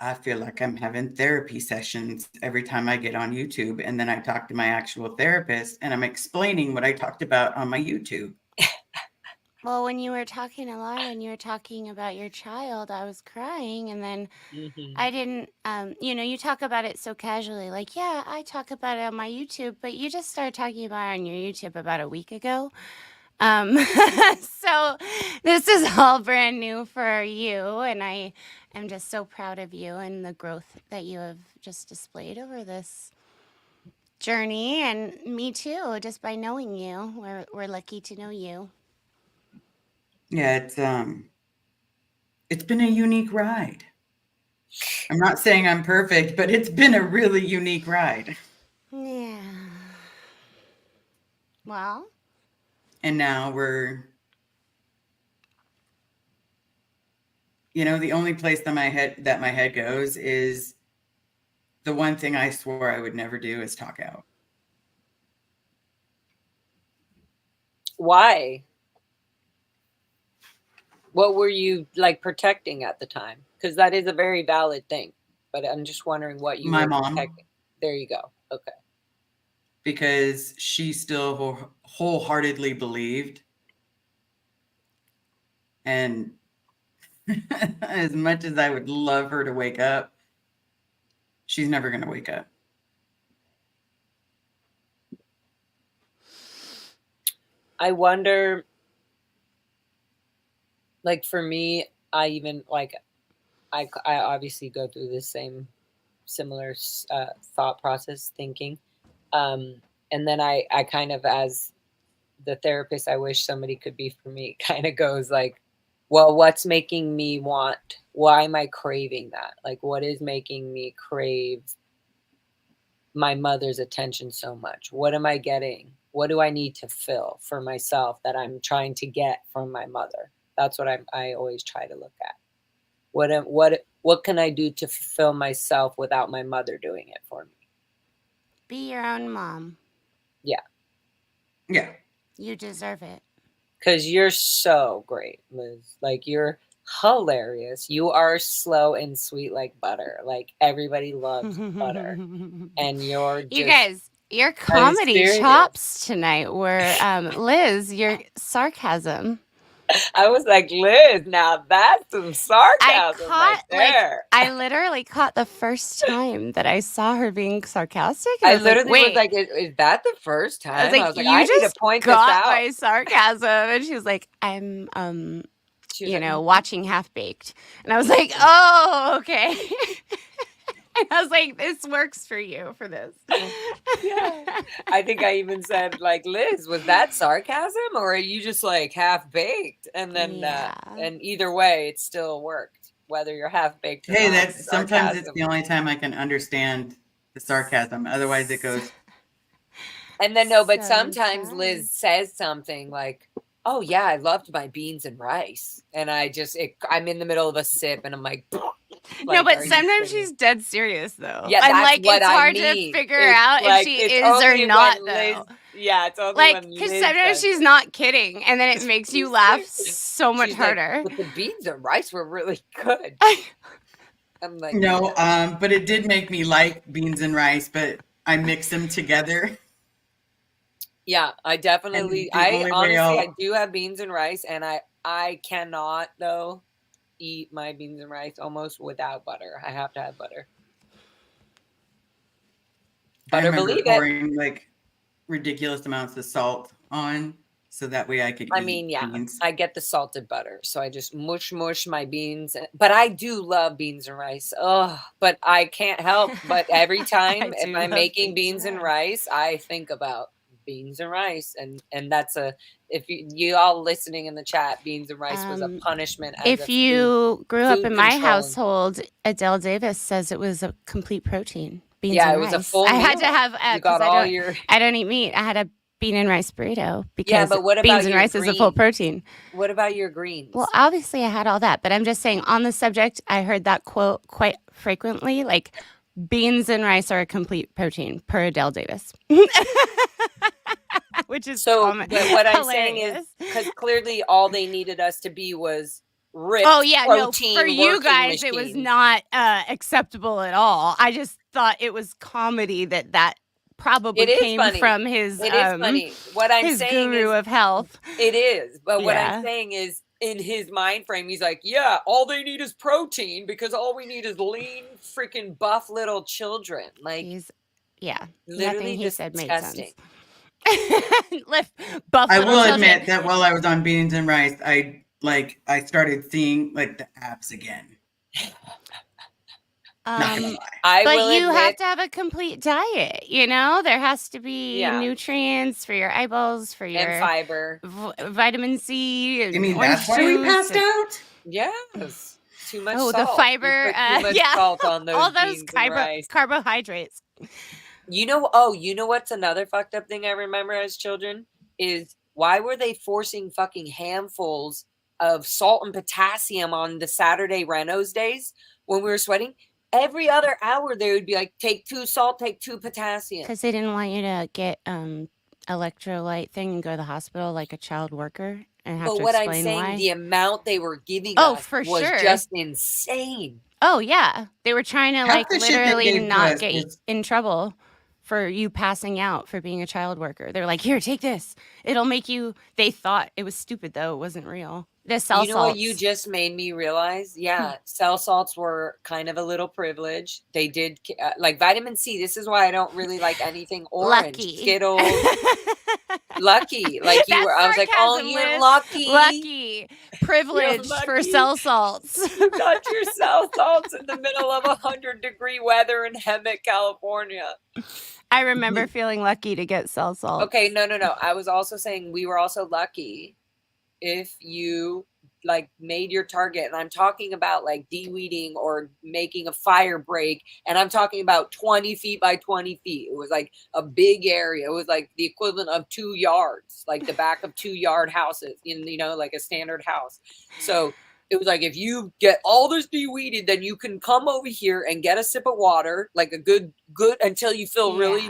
I feel like I'm having therapy sessions every time I get on YouTube, and then I talk to my actual therapist and I'm explaining what I talked about on my YouTube. Well, when you were talking to Lara and you were talking about your child, I was crying, and then I didn't, you talk about it so casually, like, yeah, I talk about it on my YouTube, but you just started talking about it on your YouTube about a week ago. So this is all brand new for you, and I am just so proud of you and the growth that you have just displayed over this journey, and me too, just by knowing you. We're lucky to know you. Yeah, it's been a unique ride. I'm not saying I'm perfect, but it's been a really unique ride. Yeah. Well, And now we're, the only place that my head goes is the one thing I swore I would never do is talk out. Why? What were you like protecting at the time? Because that is a very valid thing. But I'm just wondering what you My were mom. protecting. There you go. Okay. Because she still wholeheartedly believed. And as much as I would love her to wake up, she's never going to wake up. I wonder, like for me, I obviously go through the same similar thought process thinking. And then I kind of, as the therapist I wish somebody could be for me, kind of goes like, well, what's making me why am I craving that? Like, what is making me crave my mother's attention so much? What am I getting? What do I need to fill for myself that I'm trying to get from my mother? That's what I always try to look at. What can I do to fulfill myself without my mother doing it for me? be your own mom. Yeah. Yeah. You deserve it. Because you're so great, Liz. Like, you're hilarious. You are slow and sweet like butter. Like, everybody loves butter. And you're just... You guys, your comedy chops tonight were, Liz, your sarcasm. I was like, Liz, now that's some sarcasm right there. I literally caught the first time that I saw her being sarcastic. I literally was like, is that the first time? I was like, I need to point this out. My sarcasm. And she was like, I'm, watching Half Baked. And I was like, oh, okay. And I was like, this works for you for this. Yeah. I think I even said, like, Liz, was that sarcasm or are you just like half baked? And then, and either way, it still worked, whether you're half baked or not. Hey, sometimes it's the only time I can understand the sarcasm. Otherwise, it goes. And then, no, but sometimes Liz says something like, oh, yeah, I loved my beans and rice. And I'm in the middle of a sip and I'm like, no, but sometimes she's dead serious though. Yeah, I'm like, it's hard to figure out if she is or not though. Yeah, it's only like, because sometimes she's not kidding, and then it makes you laugh so much harder. Like, but the beans and rice were really good. I'm like, no, but it did make me like beans and rice, but I mix them together. Yeah, I definitely. I do have beans and rice, and I cannot though eat my beans and rice almost without butter. I have to have butter. Butter, believe pouring, like ridiculous amounts of salt on, so that way I could. Beans. I get the salted butter, so I just mush my beans. But I do love beans and rice. Oh, but I can't help. But every time if I'm making beans and rice, I think about beans and rice, and that's if you all listening in the chat, beans and rice was a punishment. If you grew up in my household, Adele Davis says it was a complete protein. Beans and rice. It was a full meal. I had to have I don't eat meat. I had a bean and rice burrito because but what about beans and rice is a full protein. What about your greens? Well, obviously I had all that, but I'm just saying on the subject, I heard that quote quite frequently, like, beans and rice are a complete protein per Adele Davis. Which is So, but what I'm saying is, hilarious. because clearly all they needed us to be was ripped Oh yeah, no, protein for you working guys it was machines. not acceptable at all. I just thought it was comedy that probably It is came funny. from his It is funny. What I'm his saying guru is, of health. it is. But what Yeah. I'm saying is, in his mind frame, he's like, yeah, all they need is protein because all we need is lean, freaking buff little children. Like, Yeah, literally nothing he said made disgusting. sense. Buff I little will children. admit that while I was on beans and rice, I started seeing like the abs again. Not gonna lie. But will you have admit, to have a complete diet, you know? There has to be Yeah. nutrients for your eyeballs, for and your fiber. vitamin C. And You mean orange that's why we juice passed and- out? Yes. Too much Oh, salt. the fiber. You put too much Yeah. salt on those All those beans and rice. carbohydrates. You know what's another fucked up thing I remember as children is why were they forcing fucking handfuls of salt and potassium on the Saturday Renos days when we were sweating? Every other hour they would be like, take 2 salt, take 2 potassium. Because they didn't want you to get electrolyte thing and go to the hospital like a child worker and have But to what I'm explain saying, why. the amount they were giving Oh, us for was sure. just insane. Oh yeah, they were trying to Half like the shit they literally gave to not us get you was- in trouble for you passing out for being a child worker. They were like, here, take this. It'll make you. They thought it was stupid though. It wasn't real. The cell You know what you salts. just made me realize? Yeah, cell salts were kind of a little privilege. They did like vitamin C. This is why I don't really like anything orange. Lucky. Skittles. Lucky. Like you That's were. I was like, oh, sarcasm, you're Liz. lucky. Lucky. Privileged for lucky. cell salts. You got your cell salts in the middle of 100-degree weather in Hemet, California. I remember feeling lucky to get cell salts. Okay, no. I was also saying we were also lucky if you like made your target, and I'm talking about like de-weeding or making a fire break, and I'm talking about 20 feet by 20 feet. It was like a big area. It was like the equivalent of 2 yards, like the back of 2-yard houses in, like a standard house. So it was like, if you get all this de-weeded, then you can come over here and get a sip of water, like a good until you feel really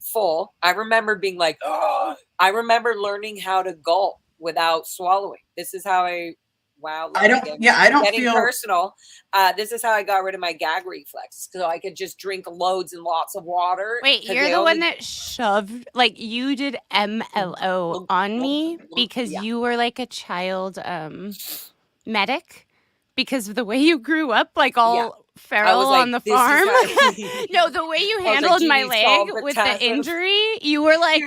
full. I remember being like, oh, I remember learning how to gulp without swallowing. This is how I don't feel personal. This is how I got rid of my gag reflex, so I could just drink loads and lots of water. Wait, you're the one that shoved, like you did MLO on me because you were like a child medic because of the way you grew up, like all feral like, on the farm. No, the way you handled my leg with the injury, you were like,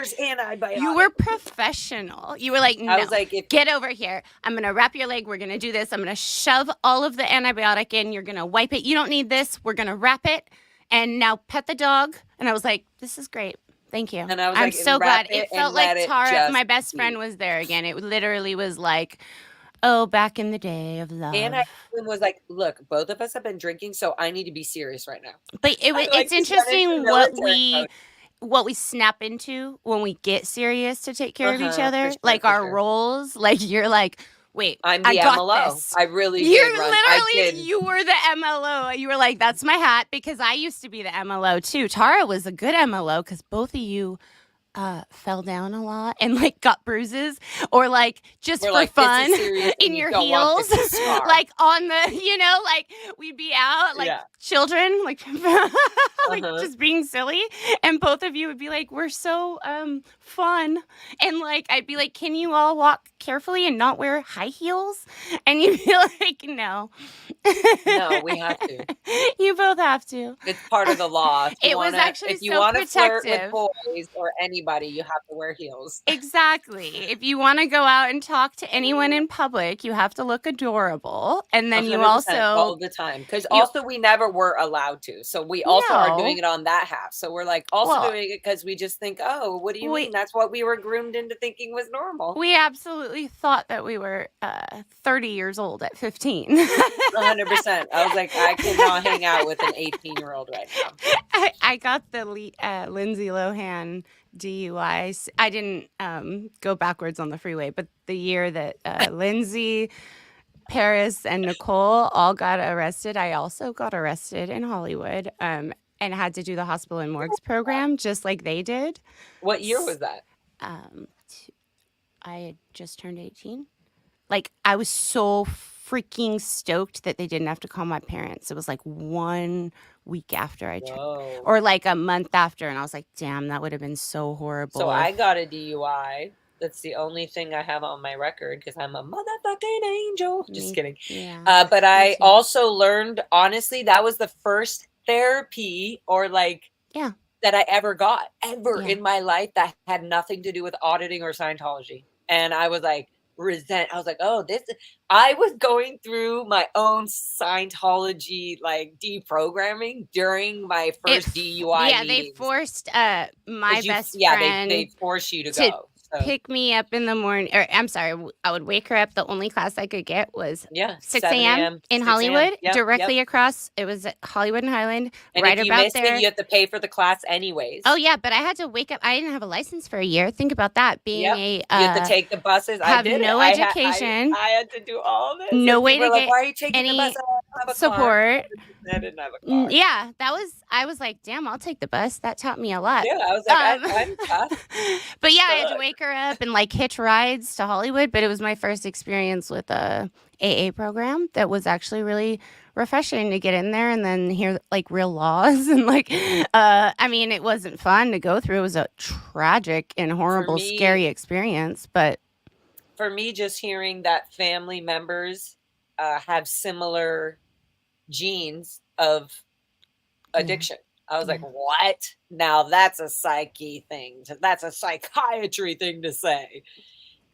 you were professional. You were like, no, I was like, get over here. I'm going to wrap your leg. We're going to do this. I'm going to shove all of the antibiotic in. You're going to wipe it. You don't need this. We're going to wrap it. And now pet the dog. And I was like, this is great. Thank you. And I'm so glad. It felt like Tara, my best friend, was there again. It literally was like, oh, back in the day of love. And I was like, look, both of us have been drinking, so I need to be serious right now. But it's interesting what we snap into when we get serious to take care of each other. Sure, like our roles. Like you're like, wait, I'm the MLO. This. I really You're did run. Literally, you were the MLO. You were like, that's my hat, because I used to be the MLO too. Tara was a good MLO because both of you fell down a lot and like got bruises or like just for fun in your heels, like on the, like we'd be out like children, like just being silly, and both of you would be like, we're so fun, and like I'd be like, can you all walk carefully and not wear high heels? And you'd be like, no, we have to. You both have to. It's part of the law. Was actually if you so want to flirt protective with boys or anybody, you have to wear heels. Exactly. If you want to go out and talk to anyone in public, you have to look adorable, and then you also all the time, because also we never were allowed to, so we also are doing it on that half. So we're like also doing it because we just think, oh, what do you mean? That's what we were groomed into thinking was normal. We absolutely thought that we were 30 years old at 15. 100%. I was like, I cannot hang out with an 18-year-old right now. I got the Lindsay Lohan DUI. I didn't go backwards on the freeway, but the year that Lindsay, Paris, and Nicole all got arrested, I also got arrested in Hollywood. And and had to do the hospital and morgues program just like they did. What year was that? I had just turned 18. Like, I was so freaking stoked that they didn't have to call my parents. It was like 1 week after I turned, Whoa. or like a month after, and I was like, damn, that would have been so horrible. So I got a DUI. That's the only thing I have on my record because I'm a motherfucking angel. Just kidding. Yeah. But I too. also learned, honestly, that was the first therapy or like Yeah. that I ever got Yeah. in my life that had nothing to do with auditing or Scientology. And I was like, I was like, oh, I was going through my own Scientology like deprogramming during my first DUI Yeah, they meetings. forced my best friend they force you to to go. pick me up in the morning, or I'm sorry, I would wake her up. The only class I could get was 6 a.m. in 6 Hollywood, Yep, directly across. It was at Hollywood and Highland, and right if you about missed there. it, you have to pay for the class anyways. Oh yeah, but I had to wake up. I didn't have a license for a year. Think about that. Being you have to take the buses. I have did no it. education. I had to do all this. No and way people to were like, get why are you taking the any bus? I don't have a car. support. I didn't have a car. Yeah, I was like, damn, I'll take the bus. That taught me a lot. Yeah, I was like, I'm tough. But yeah, I had to wake her up and like hitch rides to Hollywood. But it was my first experience with a AA program that was actually really refreshing to get in there and then hear like real laws and like I mean, it wasn't fun to go through. It was a tragic and horrible, scary experience. But for me, just hearing that family members have similar genes of addiction. I was like, what? Now that's a psyche thing. That's a psychiatry thing to say.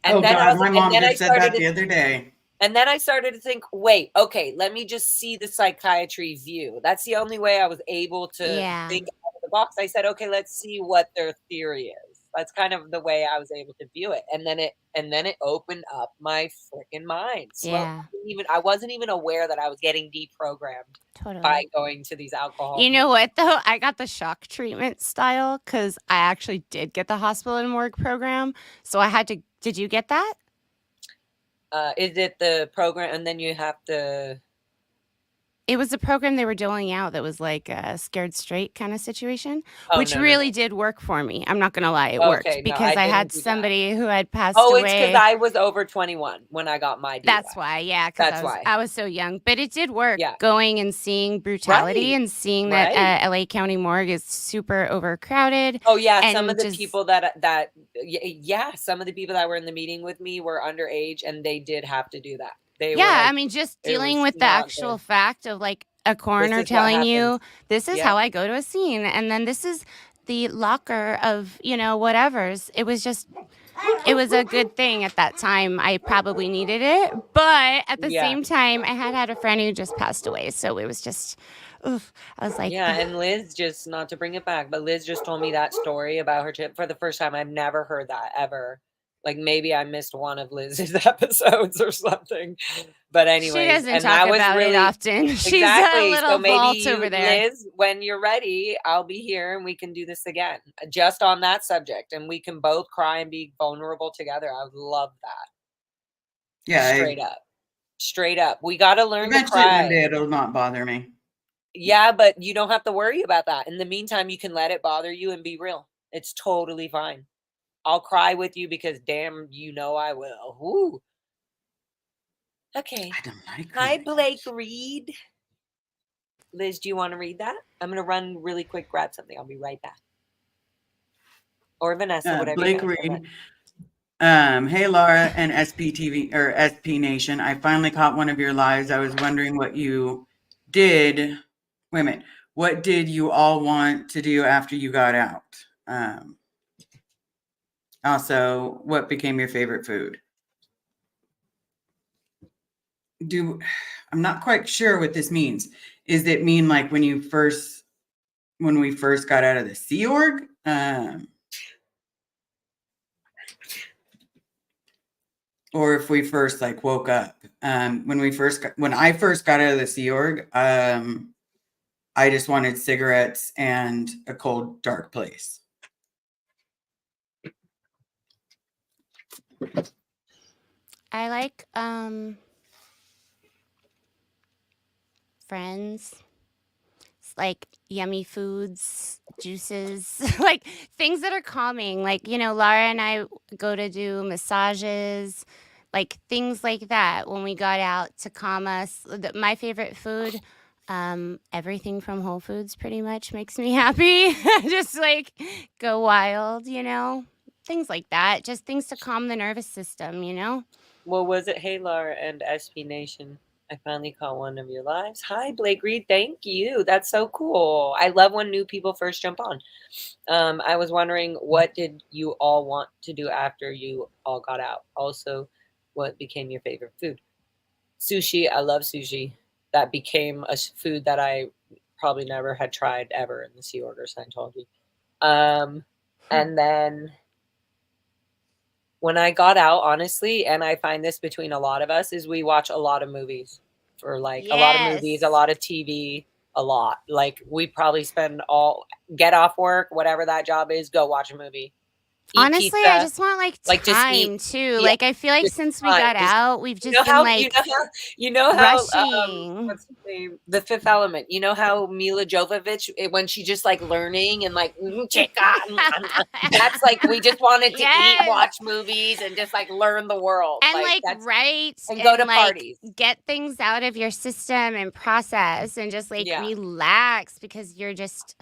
And then God, my mom just said that the other day. And then I started to think, wait, okay, let me just see the psychiatry view. That's the only way I was able to think out of the box. I said, okay, let's see what their theory is. That's kind of the way I was able to view it. And then it opened up my freaking mind. Yeah. I wasn't even aware that I was getting deprogrammed by going to these alcohol. You know what though? I got the shock treatment style because I actually did get the hospital and morgue program. So I had to. Did you get that? Is it the program? And then you have to. It was a program they were doling out that was like a scared straight kind of situation, which did work for me. I'm not going to lie. It worked because I had somebody who had passed away. Oh, it's because I was over 21 when I got my DUI. That's why. Yeah. That's why. I was so young. But it did work going and seeing brutality and seeing that LA County morgue is super overcrowded. Oh, yeah. Some of the people some of the people that were in the meeting with me were underage and they did have to do that. I mean, just dealing with the actual fact of like a coroner telling you, this is how I go to a scene. And then this is the locker of, whatever's. It was a good thing at that time. I probably needed it. But at the same time, I had a friend who just passed away. So it was just, I was like. Yeah, and Liz, just not to bring it back, but Liz just told me that story about her trip for the first time. I've never heard that ever. Like maybe I missed one of Liz's episodes or something, but anyway, she doesn't talk about it often. She's a little vault over there. Liz, when you're ready, I'll be here and we can do this again, just on that subject, and we can both cry and be vulnerable together. I would love that. Yeah, straight up. We got to learn to cry. One day it'll not bother me. Yeah, but you don't have to worry about that. In the meantime, you can let it bother you and be real. It's totally fine. I'll cry with you because damn, I will. Woo. Okay. I don't like Hi, Blake Reed. Liz, do you want to read that? I'm going to run really quick, grab something. I'll be right back. Or Vanessa, whatever. Blake Reed. Hey, Lara and SPTV or SP Nation. I finally caught one of your lives. I was wondering what you did. Wait a minute. What did you all want to do after you got out? Also, what became your favorite food? I'm not quite sure what this means. Is it mean like when we first got out of the Sea Org? Or if we first like woke up? When I first got out of the Sea Org, I just wanted cigarettes and a cold, dark place. I like Friends like yummy foods, juices, like things that are calming. Like, Lara and I go to do massages, like things like that when we got out to calm us. My favorite food, everything from Whole Foods pretty much makes me happy. Just like go wild, things like that. Just things to calm the nervous system. Well, was it Hey Lara and SB Nation? I finally caught one of your lives. Hi, Blake Reed. Thank you. That's so cool. I love when new people first jump on. I was wondering, what did you all want to do after you all got out? Also, what became your favorite food? Sushi. I love sushi. That became a food that I probably never had tried ever in the Sea Org or Scientology. And then when I got out, honestly, and I find this between a lot of us, is we watch a lot of movies. For like a lot of movies, a lot of TV, a lot. Like we probably get off work, whatever that job is, go watch a movie. Eat Honestly, pizza, I just want like time too. Yeah, like I feel like since we got out, we've just been like rushing. What's his name? The Fifth Element. You know how Mila Jovovich, when she just like learning and like that's like we just wanted to eat, watch movies, and just like learn the world and like write and go to parties, get things out of your system and process and just like relax because you're just.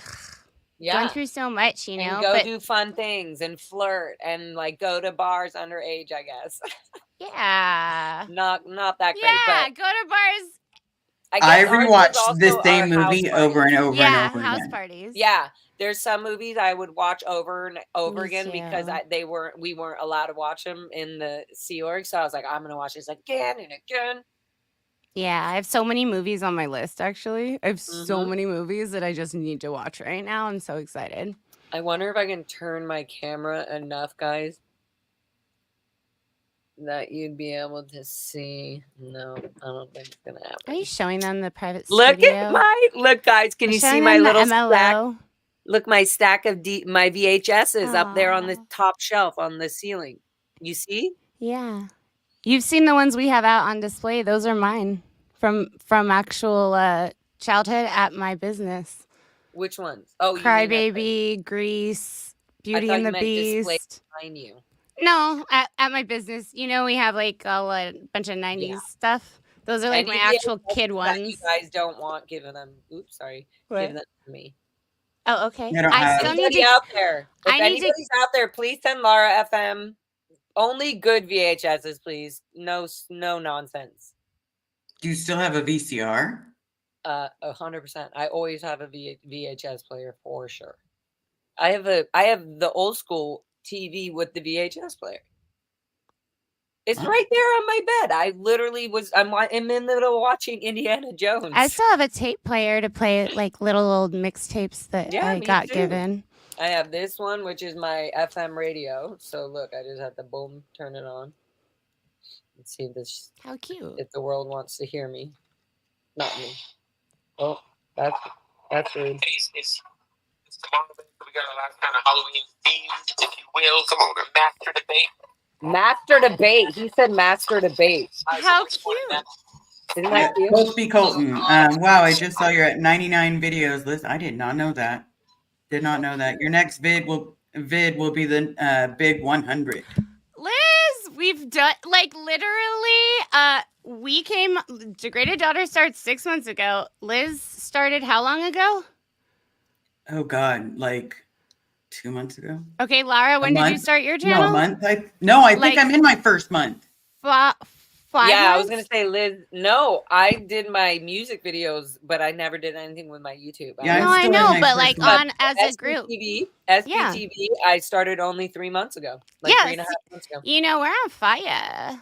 Going through so much, And go do fun things and flirt and like go to bars underage, I guess. Yeah. Not that great. Yeah, go to bars. I rewatched the same movie over and over and over house again. Parties. Yeah. There's some movies I would watch over and over again because we weren't allowed to watch them in the Sea Org. So I was like, I'm gonna watch this again and again. Yeah, I have so many movies on my list, actually. I have so many movies that I just need to watch right now. I'm so excited. I wonder if I can turn my camera enough, guys, that you'd be able to see. No, I don't think it's going to happen. Are you showing them the private studio? Look, guys, can you see my little stack? Look, my stack of my VHSs up there on the top shelf on the ceiling. You see? Yeah. You've seen the ones we have out on display. Those are mine from actual childhood at my business. Which ones? Oh, Crybaby, Grease, Beauty and the Beast. Behind you. No, at my business. We have like a bunch of 90s stuff. Those are like my actual kid ones. You guys don't want giving them. Oops, sorry. Give them to me. Oh, okay. I still need to out there. If anybody's out there, please send Lara FM. Only good VHSs, please. No nonsense. Do you still have a VCR? 100%. I always have a VHS player for sure. I have the old school TV with the VHS player. It's right there on my bed. I literally I'm in the middle of watching Indiana Jones. I still have a tape player to play like little old mixtapes that I got given. I have this one, which is my FM radio. So look, I just have to boom, turn it on. Let's see this. How cute! If the world wants to hear me, not me. Oh, that's rude. It's come on, we got a lot of kind of Halloween themes, if you will. Come on, master debate. Master debate. He said master debate. How cute! Isn't that cute? Colby Colton. Wow, I just saw you're at 99 videos list. I did not know that. Did not know that. Your next vid will be the big 100. Liz, we've done like literally. We came. Degraded Daughter started 6 months ago. Liz started how long ago? Oh God, like 2 months ago. Okay, Lara, when did you start your channel? No, a month. I think I'm in my first month. 5 yeah, months? I was gonna say, Liz. No, I did my music videos, but I never did anything with my YouTube. Yeah, no, I know, but like on as a group. SPTV, I started only 3 months ago. Like 3.5 months ago. We're on fire.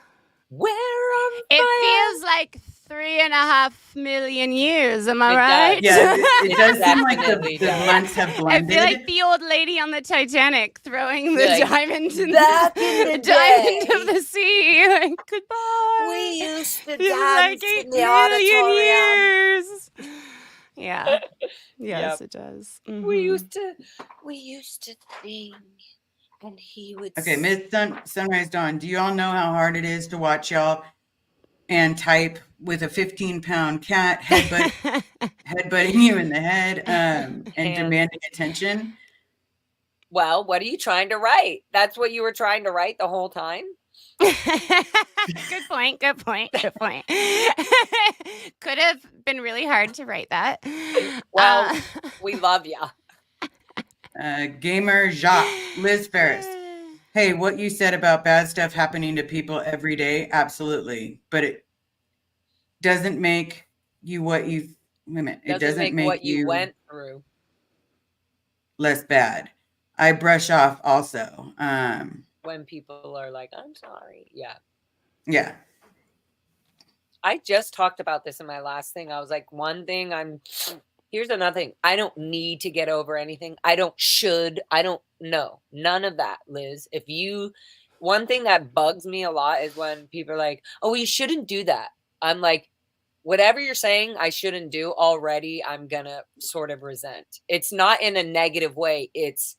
We're on fire. It feels like 3.5 million years. Am I right? Yeah, it does seem like the months have blended. I feel like the old lady on the Titanic throwing the diamond in the diamond of the sea. Like, goodbye. We used to dance like in the auditorium. Years. Yeah. Yes, it does. Mm-hmm. We used to sing. And he would. Okay, Miss Sunrise Dawn, do you all know how hard it is to watch y'all and type with a 15-pound cat headbutting you in the head and demanding attention. Well, what are you trying to write? That's what you were trying to write the whole time? Good point. Could have been really hard to write that. Well, we love ya. Gamer Jacques, Liz Ferris. Hey, what you said about bad stuff happening to people every day, absolutely. But it doesn't make you what you it doesn't make what you you went through less bad. I brush off also. When people are like, I'm sorry. Yeah. Yeah. I just talked about this in my last thing. I was like, here's another thing. I don't need to get over anything. I don't know. None of that, Liz. One thing that bugs me a lot is when people are like, oh, you shouldn't do that. I'm like, whatever you're saying I shouldn't do already, I'm going to sort of resent. It's not in a negative way. It's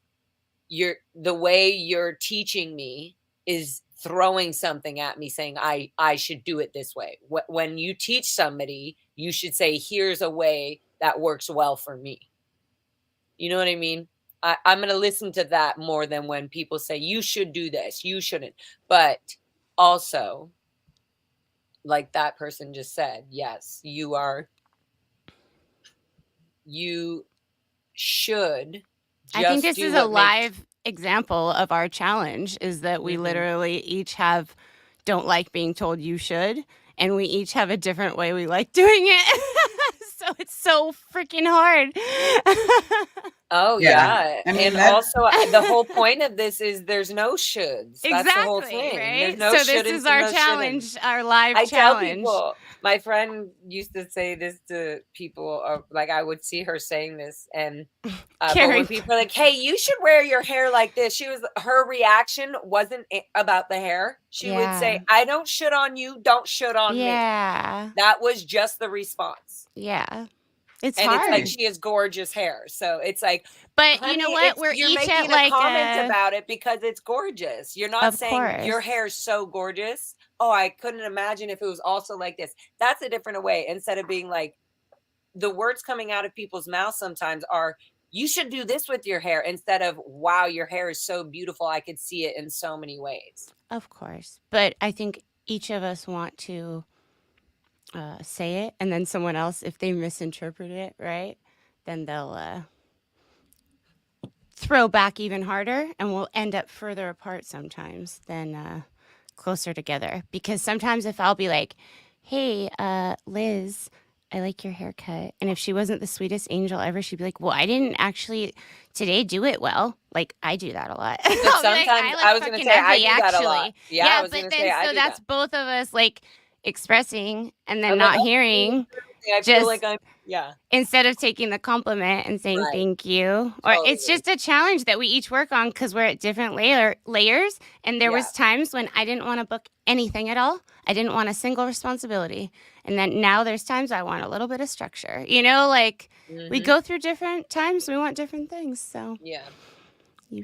the way you're teaching me is throwing something at me saying I should do it this way. When you teach somebody, you should say, here's a way that works well for me. You know what I mean? I'm going to listen to that more than when people say, you should do this, you shouldn't. But also, like that person just said, yes, you should. I think this is a live example of our challenge, is that we literally each don't like being told you should, and we each have a different way we like doing it. So it's so freaking hard. Oh, yeah. I mean, and also the whole point of this is there's no shoulds. That's exactly, the whole thing. Right? There's no so this is our challenge, our live challenge. Tell people, my friend used to say this to people, like I would see her saying this, and but when people are like, hey, you should wear your hair like this, her reaction wasn't about the hair. She would say, I don't should on you, don't should on me. That was just the response. Yeah. It's and hard. It's like she has gorgeous hair, so it's like. But honey, you know what? You're each making a comment about it because it's gorgeous. You're not saying your hair is so gorgeous. Oh, I couldn't imagine if it was also like this. That's a different way. Instead of being like, the words coming out of people's mouths sometimes are, you should do this with your hair, instead of, wow, your hair is so beautiful. I could see it in so many ways. Of course, but I think each of us want to say it, and then someone else, if they misinterpret it, right, then they'll throw back even harder, and we'll end up further apart sometimes than closer together. Because sometimes if I'll be like, hey, Liz, I like your haircut, and if she wasn't the sweetest angel ever, she'd be like, well, I didn't actually today do it well. Like, I do that a lot. But sometimes I was going to say I do that a lot. Yeah, but then so that's both of us like expressing and then not hearing. I feel like I'm instead of taking the compliment and saying thank you, or it's just a challenge that we each work on because we're at different layers. And there was times when I didn't want to book anything at all. I didn't want a single responsibility. And then now there's times I want a little bit of structure. You know, like we go through different times. We want different things. So you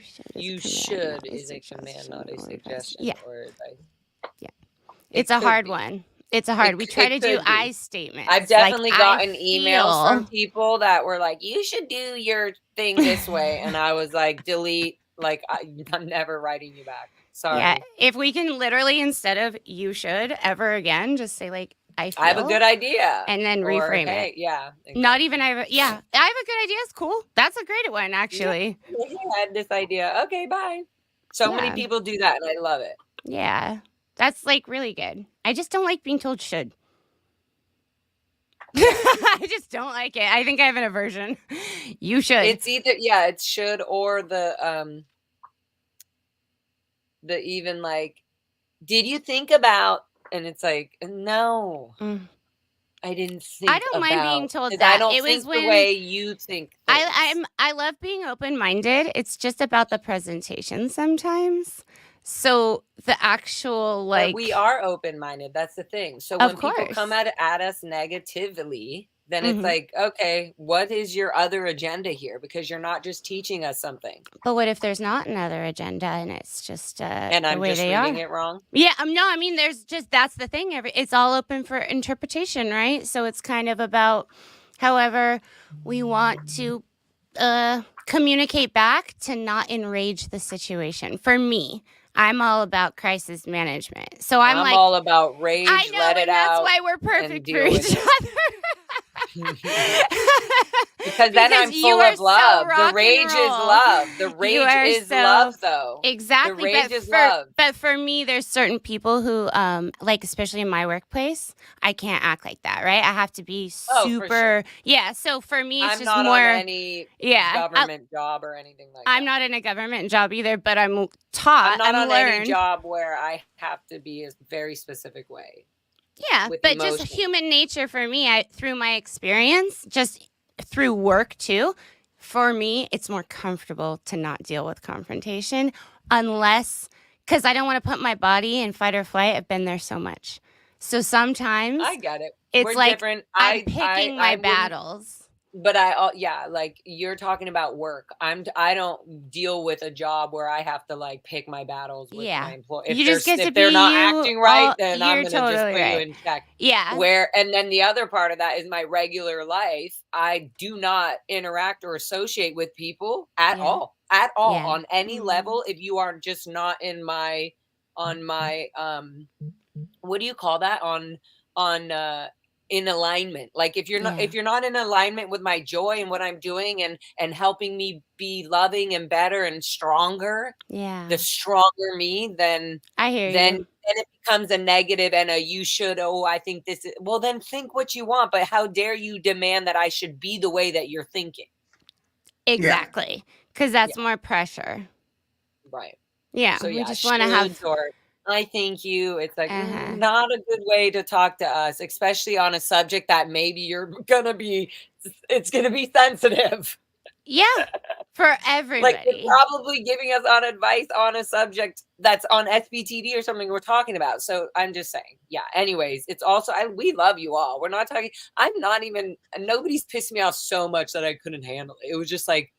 should is a command, not a suggestion or advice. Yeah, it's a hard one. It's a hard. We try to do I statements. I've definitely gotten emails from people that were like, "You should do your thing this way," and I was like, "Delete." Like, I'm never writing you back. Sorry. Yeah, if we can literally, instead of "you should" ever again, just say like, I have a good idea, and then reframe it. Yeah. Exactly. Not even I have a good idea. It's cool. That's a great one, actually. Yeah, I had this idea. Okay, bye. So many people do that, and I love it. Yeah. That's like really good. I just don't like being told should. I just don't like it. I think I have an aversion. You should. It's either it should, or the even like, did you think about? And it's like, no, I didn't think. I don't mind being told that. I don't think the way you think. I love being open-minded. It's just about the presentation sometimes. So the actual like, but we are open-minded. That's the thing. So when people come at us negatively, then it's like, okay, what is your other agenda here? Because you're not just teaching us something. But what if there's not another agenda and it's just And the I'm way just they reading are? it wrong? Yeah, no, I mean, there's just, that's the thing. It's all open for interpretation, right? So it's kind of about however we want to communicate back to not enrage the situation. For me, I'm all about crisis management. So I'm like, all about rage, I know, let it and that's out. why we're perfect for deal with each it. other. Because then I'm you full are of love. so rock The rage and is roll. love. The You rage are is so- love, though. Exactly. The rage is love. But for me, there's certain people who, like, especially in my workplace, I can't act like that, right? I have to be Oh, for super. sure. Yeah. So for me, it's I'm just not more. on any government job or anything like that. I'm not in a government job either, but I'm taught. I'm not on learned. any job where I have to be a very specific way. Yeah, with but emotion. just human nature for me, through my experience, just through work too, for me, it's more comfortable to not deal with confrontation unless, because I don't want to put my body in fight or flight. I've been there so much. So sometimes I get it. it's We're like different. I'm picking my wouldn't- battles. But like you're talking about work. I don't deal with a job where I have to like pick my battles with my employee. If You just get to if they're be not you acting right, all- then you're I'm gonna just totally put right. you in check. Yeah. And then the other part of that is my regular life. I do not interact or associate with people at all on any level. If you are just not on my what do you call that in alignment, like if you're not in alignment with my joy and what I'm doing and helping me be loving and better and stronger, the stronger me, then I hear then you. it becomes a negative and a you should, I think this is, well, then think what you want, but how dare you demand that I should be the way that you're thinking? Exactly, because that's more pressure. Right. Yeah. So we just want to have. or I thank you. It's like not a good way to talk to us, especially on a subject that maybe it's gonna be sensitive. Yeah, for everybody. Like you're probably giving us advice on a subject that's on SBTV or something we're talking about. So I'm just saying, anyways, it's also, we love you all. We're not talking, nobody's pissed me off so much that I couldn't handle it. It was just like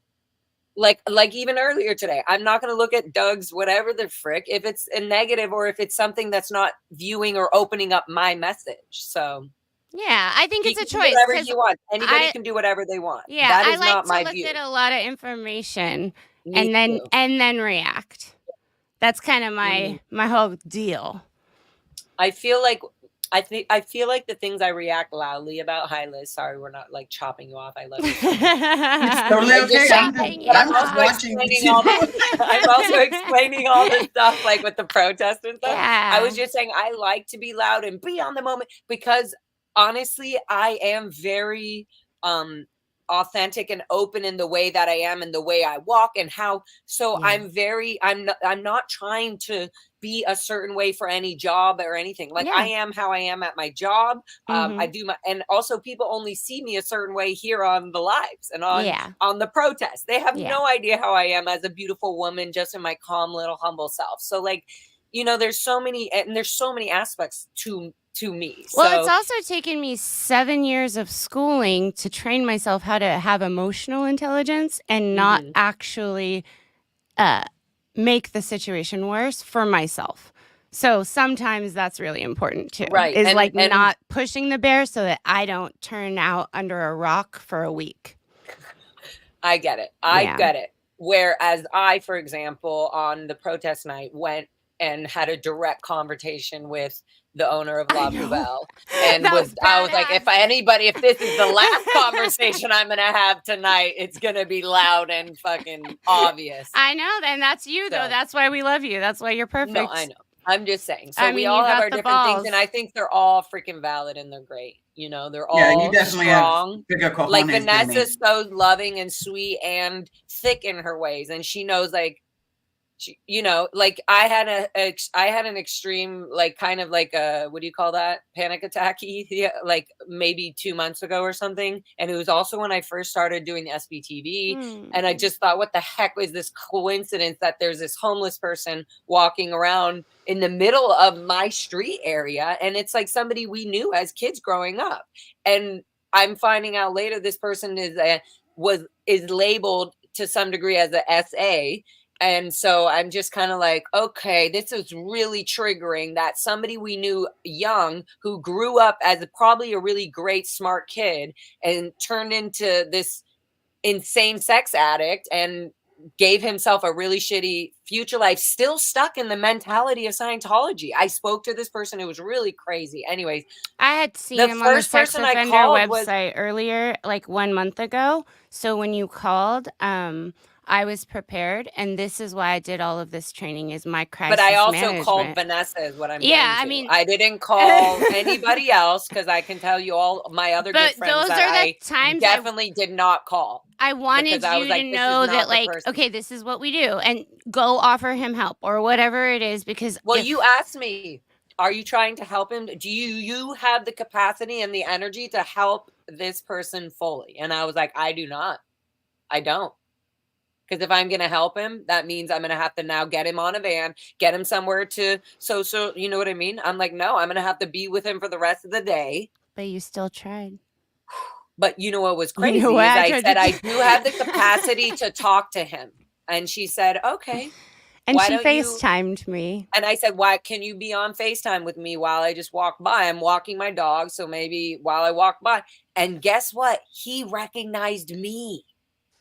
even earlier today, I'm not going to look at Doug's whatever the frick if it's a negative or if it's something that's not viewing or opening up my message. So yeah, I think it's a choice. Whatever you want, anybody can do whatever they want. Yeah, that is I like not to my look view. at a lot of information Me and too. then react. That's kind of my whole deal. I feel like the things I react loudly about. Hi, Liz. Sorry, we're not like chopping you off. I love you. It's totally okay. I'm just watching. I'm also explaining all this stuff, like with the protest and stuff. Yeah. I was just saying I like to be loud and be on the moment because honestly, I am very authentic and open in the way that I am and the way I walk and how. So I'm not trying to be a certain way for any job or anything. Like I am how I am at my job. I do and also people only see me a certain way here on the lives and on the protests. They have no idea how I am as a beautiful woman, just in my calm little humble self. So like, there's so many aspects to me. Well, it's also taken me 7 years of schooling to train myself how to have emotional intelligence and not actually make the situation worse for myself. So sometimes that's really important too. Right. Is and not pushing the bear so that I don't turn out under a rock for a week. I get it. I get it. Whereas I, for example, on the protest night went and had a direct confrontation with the owner of La Poubelle. And I was like, if this is the last conversation I'm going to have tonight, it's going to be loud and fucking obvious. I know. And that's you, though. That's why we love you. That's why you're perfect. No, I know. I'm just saying. So we all have our different things. And I think they're all freaking valid and they're great. They're all you definitely strong. Have like Vanessa's so loving and sweet and thick in her ways. And she knows like, like I had an extreme, like kind of like a, what do you call that? Panic attack. Like maybe 2 months ago or something. And it was also when I first started doing the SBTV. And I just thought, what the heck was this coincidence that there's this homeless person walking around in the middle of my street area. And it's like somebody we knew as kids growing up. And I'm finding out later this person is labeled to some degree as a SA. And so I'm just kind of like, okay, this is really triggering that somebody we knew young who grew up as probably a really great, smart kid and turned into this insane sex addict and gave himself a really shitty future life, still stuck in the mentality of Scientology. I spoke to this person. It was really crazy. Anyways, I had seen the him on the first sex person I offender called was, website earlier, like 1 month ago. So when you called, I was prepared, and this is why I did all of this training is my crisis but I also called management. Vanessa is what I'm Yeah, getting I to. mean- I didn't call anybody else because I can tell you all my other good But friends those that are the I times definitely did not call. I wanted because I you was like, to this is know not that, the like, person. okay, this is what we do, and go offer him help or whatever it is, because Well, if- you asked me, are you trying to help him? Do you have the capacity and the energy to help this person fully? And I was like, I do not. I don't. Because if I'm going to help him, that means I'm going to have to now get him on a van, get him somewhere to social. You know what I mean? I'm like, no, I'm going to have to be with him for the rest of the day. but you still tried. But you know what was You crazy know is what? I tried said, to- I do have the capacity to talk to him. And she said, okay. And Why she don't you- FaceTimed me. And I said, why can you be on FaceTime with me while I just walk by? I'm walking my dog. So maybe while I walk by. And guess what? He recognized me.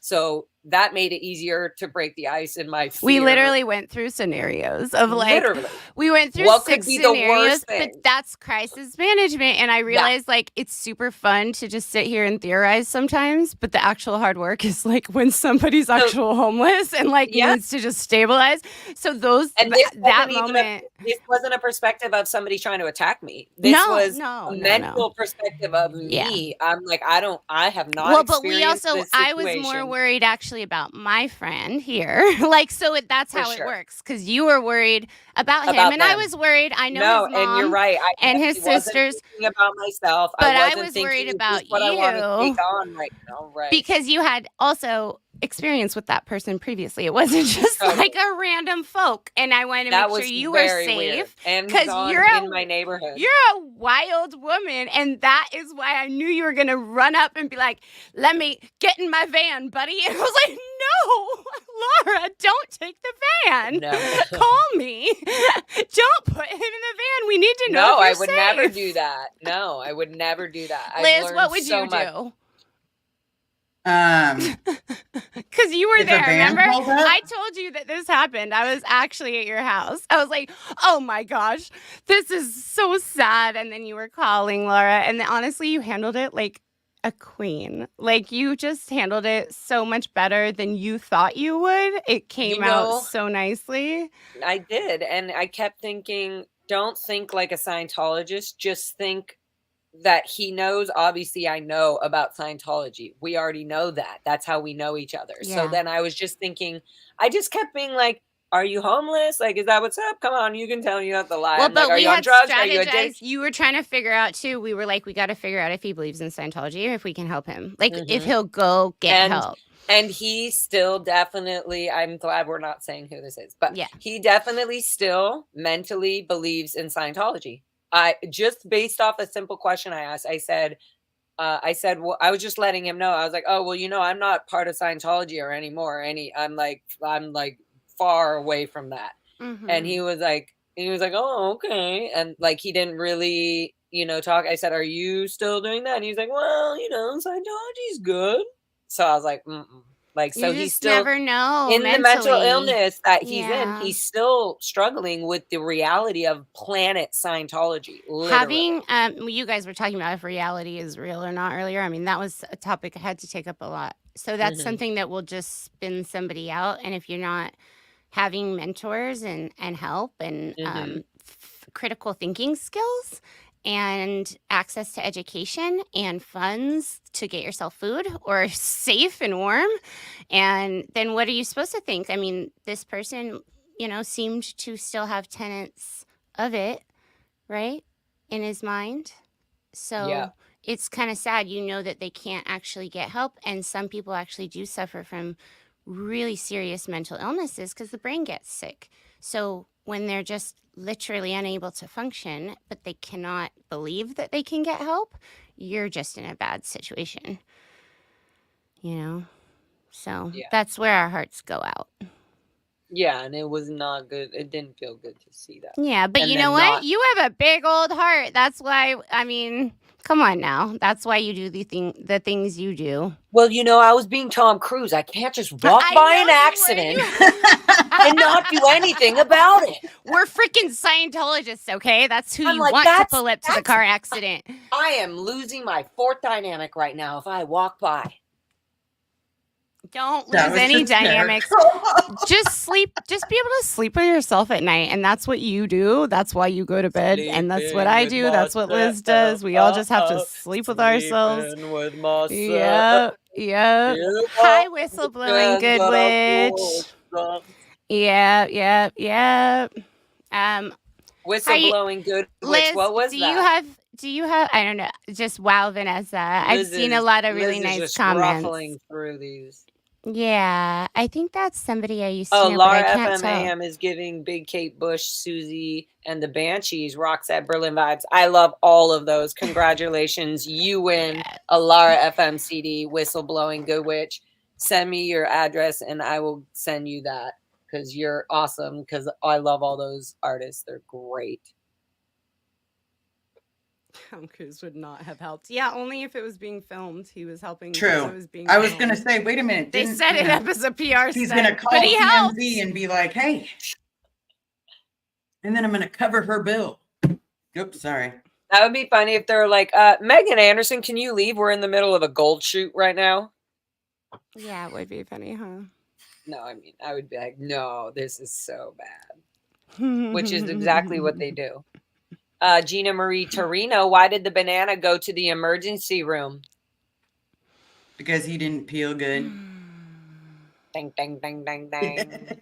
So that made it easier to break the ice in my fear. We literally went through scenarios of like, Literally. we went through What 6 could be the scenarios, worst but thing? that's crisis management. And I realized like it's super fun to just sit here and theorize sometimes, but the actual hard work is like when somebody's actual homeless and like Yeah. needs to just stabilize. So those And this that wasn't even moment. this wasn't a perspective of somebody trying to attack me. This was a mental perspective of me. I'm like, I have not Well, but we experienced also, this I was more situation. worried actually about my friend here. Like, so that's For how sure. it works. Because you were worried about him, About and I them. was worried. I know No, his mom and you're right. I and his definitely wasn't sisters. thinking about myself. But I wasn't was thinking, worried is about this what I want to you. take on right now, right? Because you had also experience with that person previously. It wasn't just Totally. like a random folk. And I wanted to That make was sure you were very weird. safe. And 'cause you're in my neighborhood. You're a wild woman. And that is why I knew you were going to run up and be like, let me get in my van, buddy. And I was like, no, Lara, don't take the van. No. Call me. Don't put him in the van. We need to know No, if I you're would safe. never do that. No, I would never do that. I've Liz, learned what would so you much. do? Um, Because you were If a there, van remember? pulled up? I told you that this happened. I was actually at your house. I was like, oh my gosh, this is so sad. And then you were calling Laura. And then, honestly, you handled it like a queen. Like, you just handled it so much better than you thought you would. It came out so nicely. I did. And I kept thinking, don't think like a Scientologist. Just think that he knows. Obviously, I know about Scientology. We already know that. That's how we know each other. Yeah. So then I was just thinking, I just kept being like, are you homeless? Like, is that what's up? Come on, you can tell me you have to lie. Well, I'm like, but are we you on had drugs? Are you addicted? strategized. You were trying to figure out, too. We were like, we got to figure out if he believes in Scientology or if we can help him. Like, if he'll go get help. And he still definitely, I'm glad we're not saying who this is, but Yeah. he definitely still mentally believes in Scientology. I just based off a simple question I asked, I said, well, I was just letting him know. I was like, oh, well, I'm not part of Scientology or anymore. I'm like far away from that. And he was like, oh, okay. And like, he didn't really, talk. I said, are you still doing that? And he's like, well, Scientology's good. So I was like, like, so he's still never know in the mental mentally. illness that he's Yeah. in. He's still struggling with the reality of planet Scientology. Literally. Having, you guys were talking about if reality is real or not earlier. I mean, that was a topic I had to take up a lot. So that's something that will just spin somebody out. And if you're not having mentors and help and critical thinking skills and access to education and funds to get yourself food or safe and warm, and then what are you supposed to think? I mean, this person, seemed to still have tenets of it, right, in his mind. So it's kind of sad, that they can't actually get help. And some people actually do suffer from really serious mental illnesses because the brain gets sick. So when they're just literally unable to function, but they cannot believe that they can get help, you're just in a bad situation. You know? So Yeah. that's where our hearts go out. Yeah, and it was not good. It didn't feel good to see that. Yeah, but And you then know what? not- You have a big old heart. That's why, I mean, come on now. That's why you do the things you do. Well, you know, I was being Tom Cruise. I can't just walk I by know an you were. accident and not do anything about it. We're freaking Scientologists, okay? That's who I'm you like, want to that's- pull up to the that's- car accident. I am losing my fourth dynamic right now if I walk by. Don't That lose was any dynamics. hysterical. Just sleep. Just be able to sleep with yourself at night, and that's what you do. That's why you go to bed, and that's what I do. That's what Liz does. We all just have to sleep with ourselves. With myself. Yep. Yep. Hi, whistleblowing good witch. Yep. Whistleblowing good witch. Liz, What was do that? you have I don't know, just wow, Vanessa. I've Liz seen a is- lot of really Liz is nice just comments. ruffling through these. Yeah, I think that's somebody I used to Oh, know, Lara but I can't tell. FMAM is giving Big Kate Bush, Susie, and the Banshees Roxette Berlin vibes. I love all of those. Congratulations. You win a Lara FM CD, Whistleblowing Good Witch. Send me your address and I will send you that because you're awesome. Because I love all those artists. They're great. Tom Cruise would not have helped. Yeah, only if it was being filmed. He was helping. True. It was being I was filmed. gonna say, wait a minute. They didn't, set you it know, up as a PR He's stunt, gonna call but he helped. TMZ and be like, "Hey," and then I'm gonna cover her bill. Oops, sorry. That would be funny if they're like, Megan Anderson, can you leave? We're in the middle of a gold shoot right now. Yeah, it would be funny, huh? No, I mean, I would be like, no, this is so bad. Which is exactly what they do. Gina Marie Torino, why did the banana go to the emergency room? Because he didn't peel good. Ding, ding, ding, ding, ding.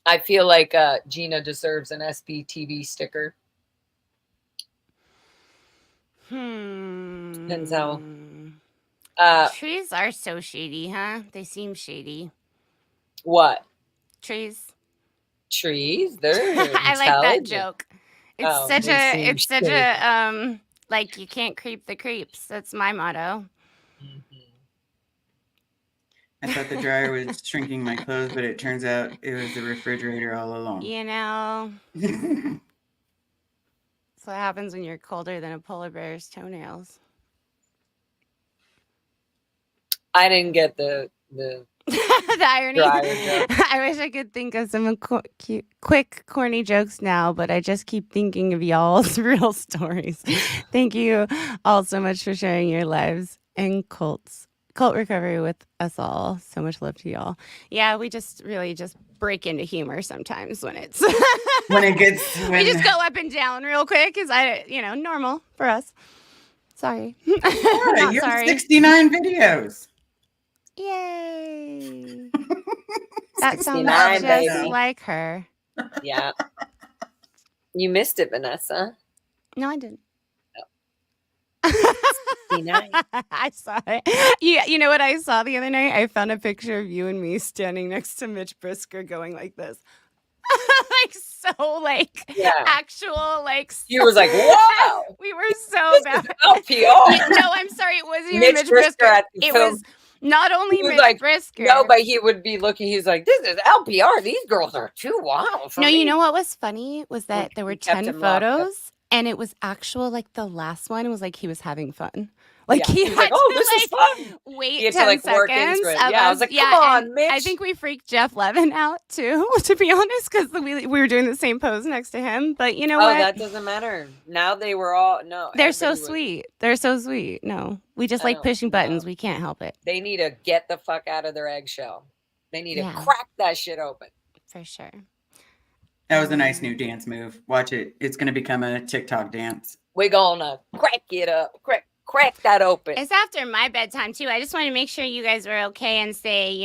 I feel like Gina deserves an SBTV sticker. Depends how. Trees are so shady, huh? They seem shady. What? Trees. Trees? They're I like that intelligent. joke. It's Oh, such they a seem it's such a like you can't creep the creeps. That's my motto. I thought the dryer was shrinking my clothes, but it turns out it was the refrigerator all along. You know, that's what happens when you're colder than a polar bear's toenails. I didn't get the The irony. dryer joke. I wish I could think of some quick, corny jokes now, but I just keep thinking of y'all's real stories. Thank you all so much for sharing your lives and cult recovery with us all. So much love to y'all. Yeah, we just really just break into humor sometimes when it's when it gets we just go up and down real quick because normal for us. Sorry. Not you have sorry. 69 videos. Yay. That sounds 69, just baby. like her. Yeah. You missed it, Vanessa. No, I didn't. 69. I saw it. You know what I saw the other night? I found a picture of you and me standing next to Mitch Brisker going like this. Yeah. Actual You was like, wow. We were so This bad. is LPR. No, I'm sorry. It wasn't even Mitch Brisker. at the It film. was not only He was Mitch like, Brisker. No, but he would be looking. He's like, this is LPR. These girls are too wild for No, me. you know what was funny was that there were He kept 10 him locked up. photos, and it was actual, like, the last one was like he was having fun. Like, Yeah. he was had like, oh, to, this is like, fun. wait He had 10 to, like, work seconds into it. of Yeah, I was us- like, yeah, come on, and Mitch. I think we freaked Jeff Levin out, too, to be honest, because we were doing the same pose next to him. But you know what? That doesn't matter. Now they were all, no. They're so everybody was- sweet. They're so sweet. No, we just I like know, pushing buttons. no. We can't help it. They need to get the fuck out of their eggshell. They need Yeah. to crack that shit open. For sure. That was a nice new dance move. Watch it. It's going to become a TikTok dance. We're gonna crack it up. Crack that open. It's after my bedtime, too. I just want to make sure you guys were okay and say,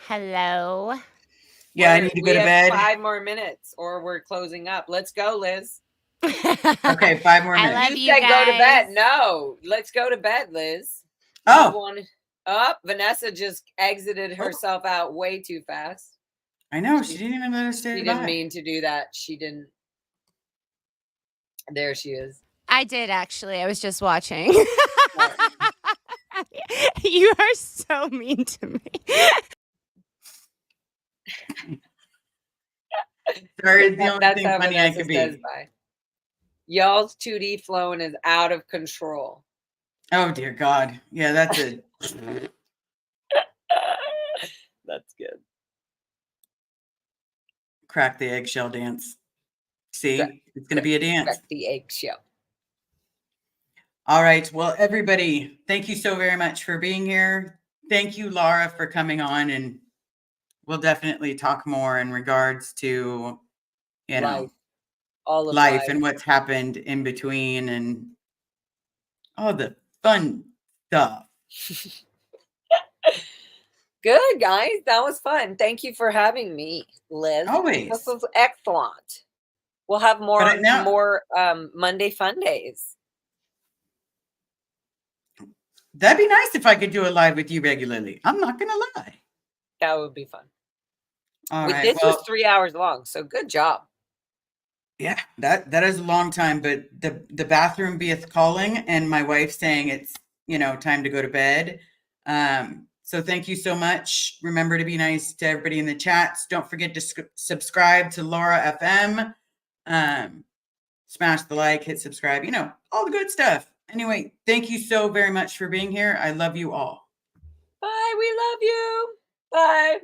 hello. Yeah, I need to go to have bed. 5 more minutes or we're closing up. Let's go, Liz. Okay, 5 more I minutes. love you said go to bed. guys. No, let's go to bed, Liz. Oh, Vanessa just exited herself out way too fast. I know. She didn't even let us say She bye. didn't mean to do that. She didn't. There she is. I did actually. I was just watching. You are so mean to me. Sorry, it's the only That's thing how funny I Vanessa could says be. bye. Y'all's 2D flowing is out of control. Oh dear God. Yeah, that's it. That's good. Crack the eggshell dance. See, it's gonna be a dance. Crack the eggshell. All right. Well, everybody, thank you so very much for being here. Thank you, Lara, for coming on, and we'll definitely talk more in regards to, you know, Life. All of life life. and what's happened in between and all the fun stuff. Good, guys. That was fun. Thank you for having me, Liz. Always. This was excellent. We'll have more But now- more Monday fun days. That'd be nice if I could do a live with you regularly. I'm not gonna lie. That would be fun. All right. This Well, was 3 hours long, so good job. yeah, that is a long time, but the bathroom beeth calling, and my wife saying it's, time to go to bed. So thank you so much. Remember to be nice to everybody in the chats. Don't forget to subscribe to Lara FM. Smash the like, hit subscribe, all the good stuff. Anyway, thank you so very much for being here. I love you all. Bye. We love you. Bye.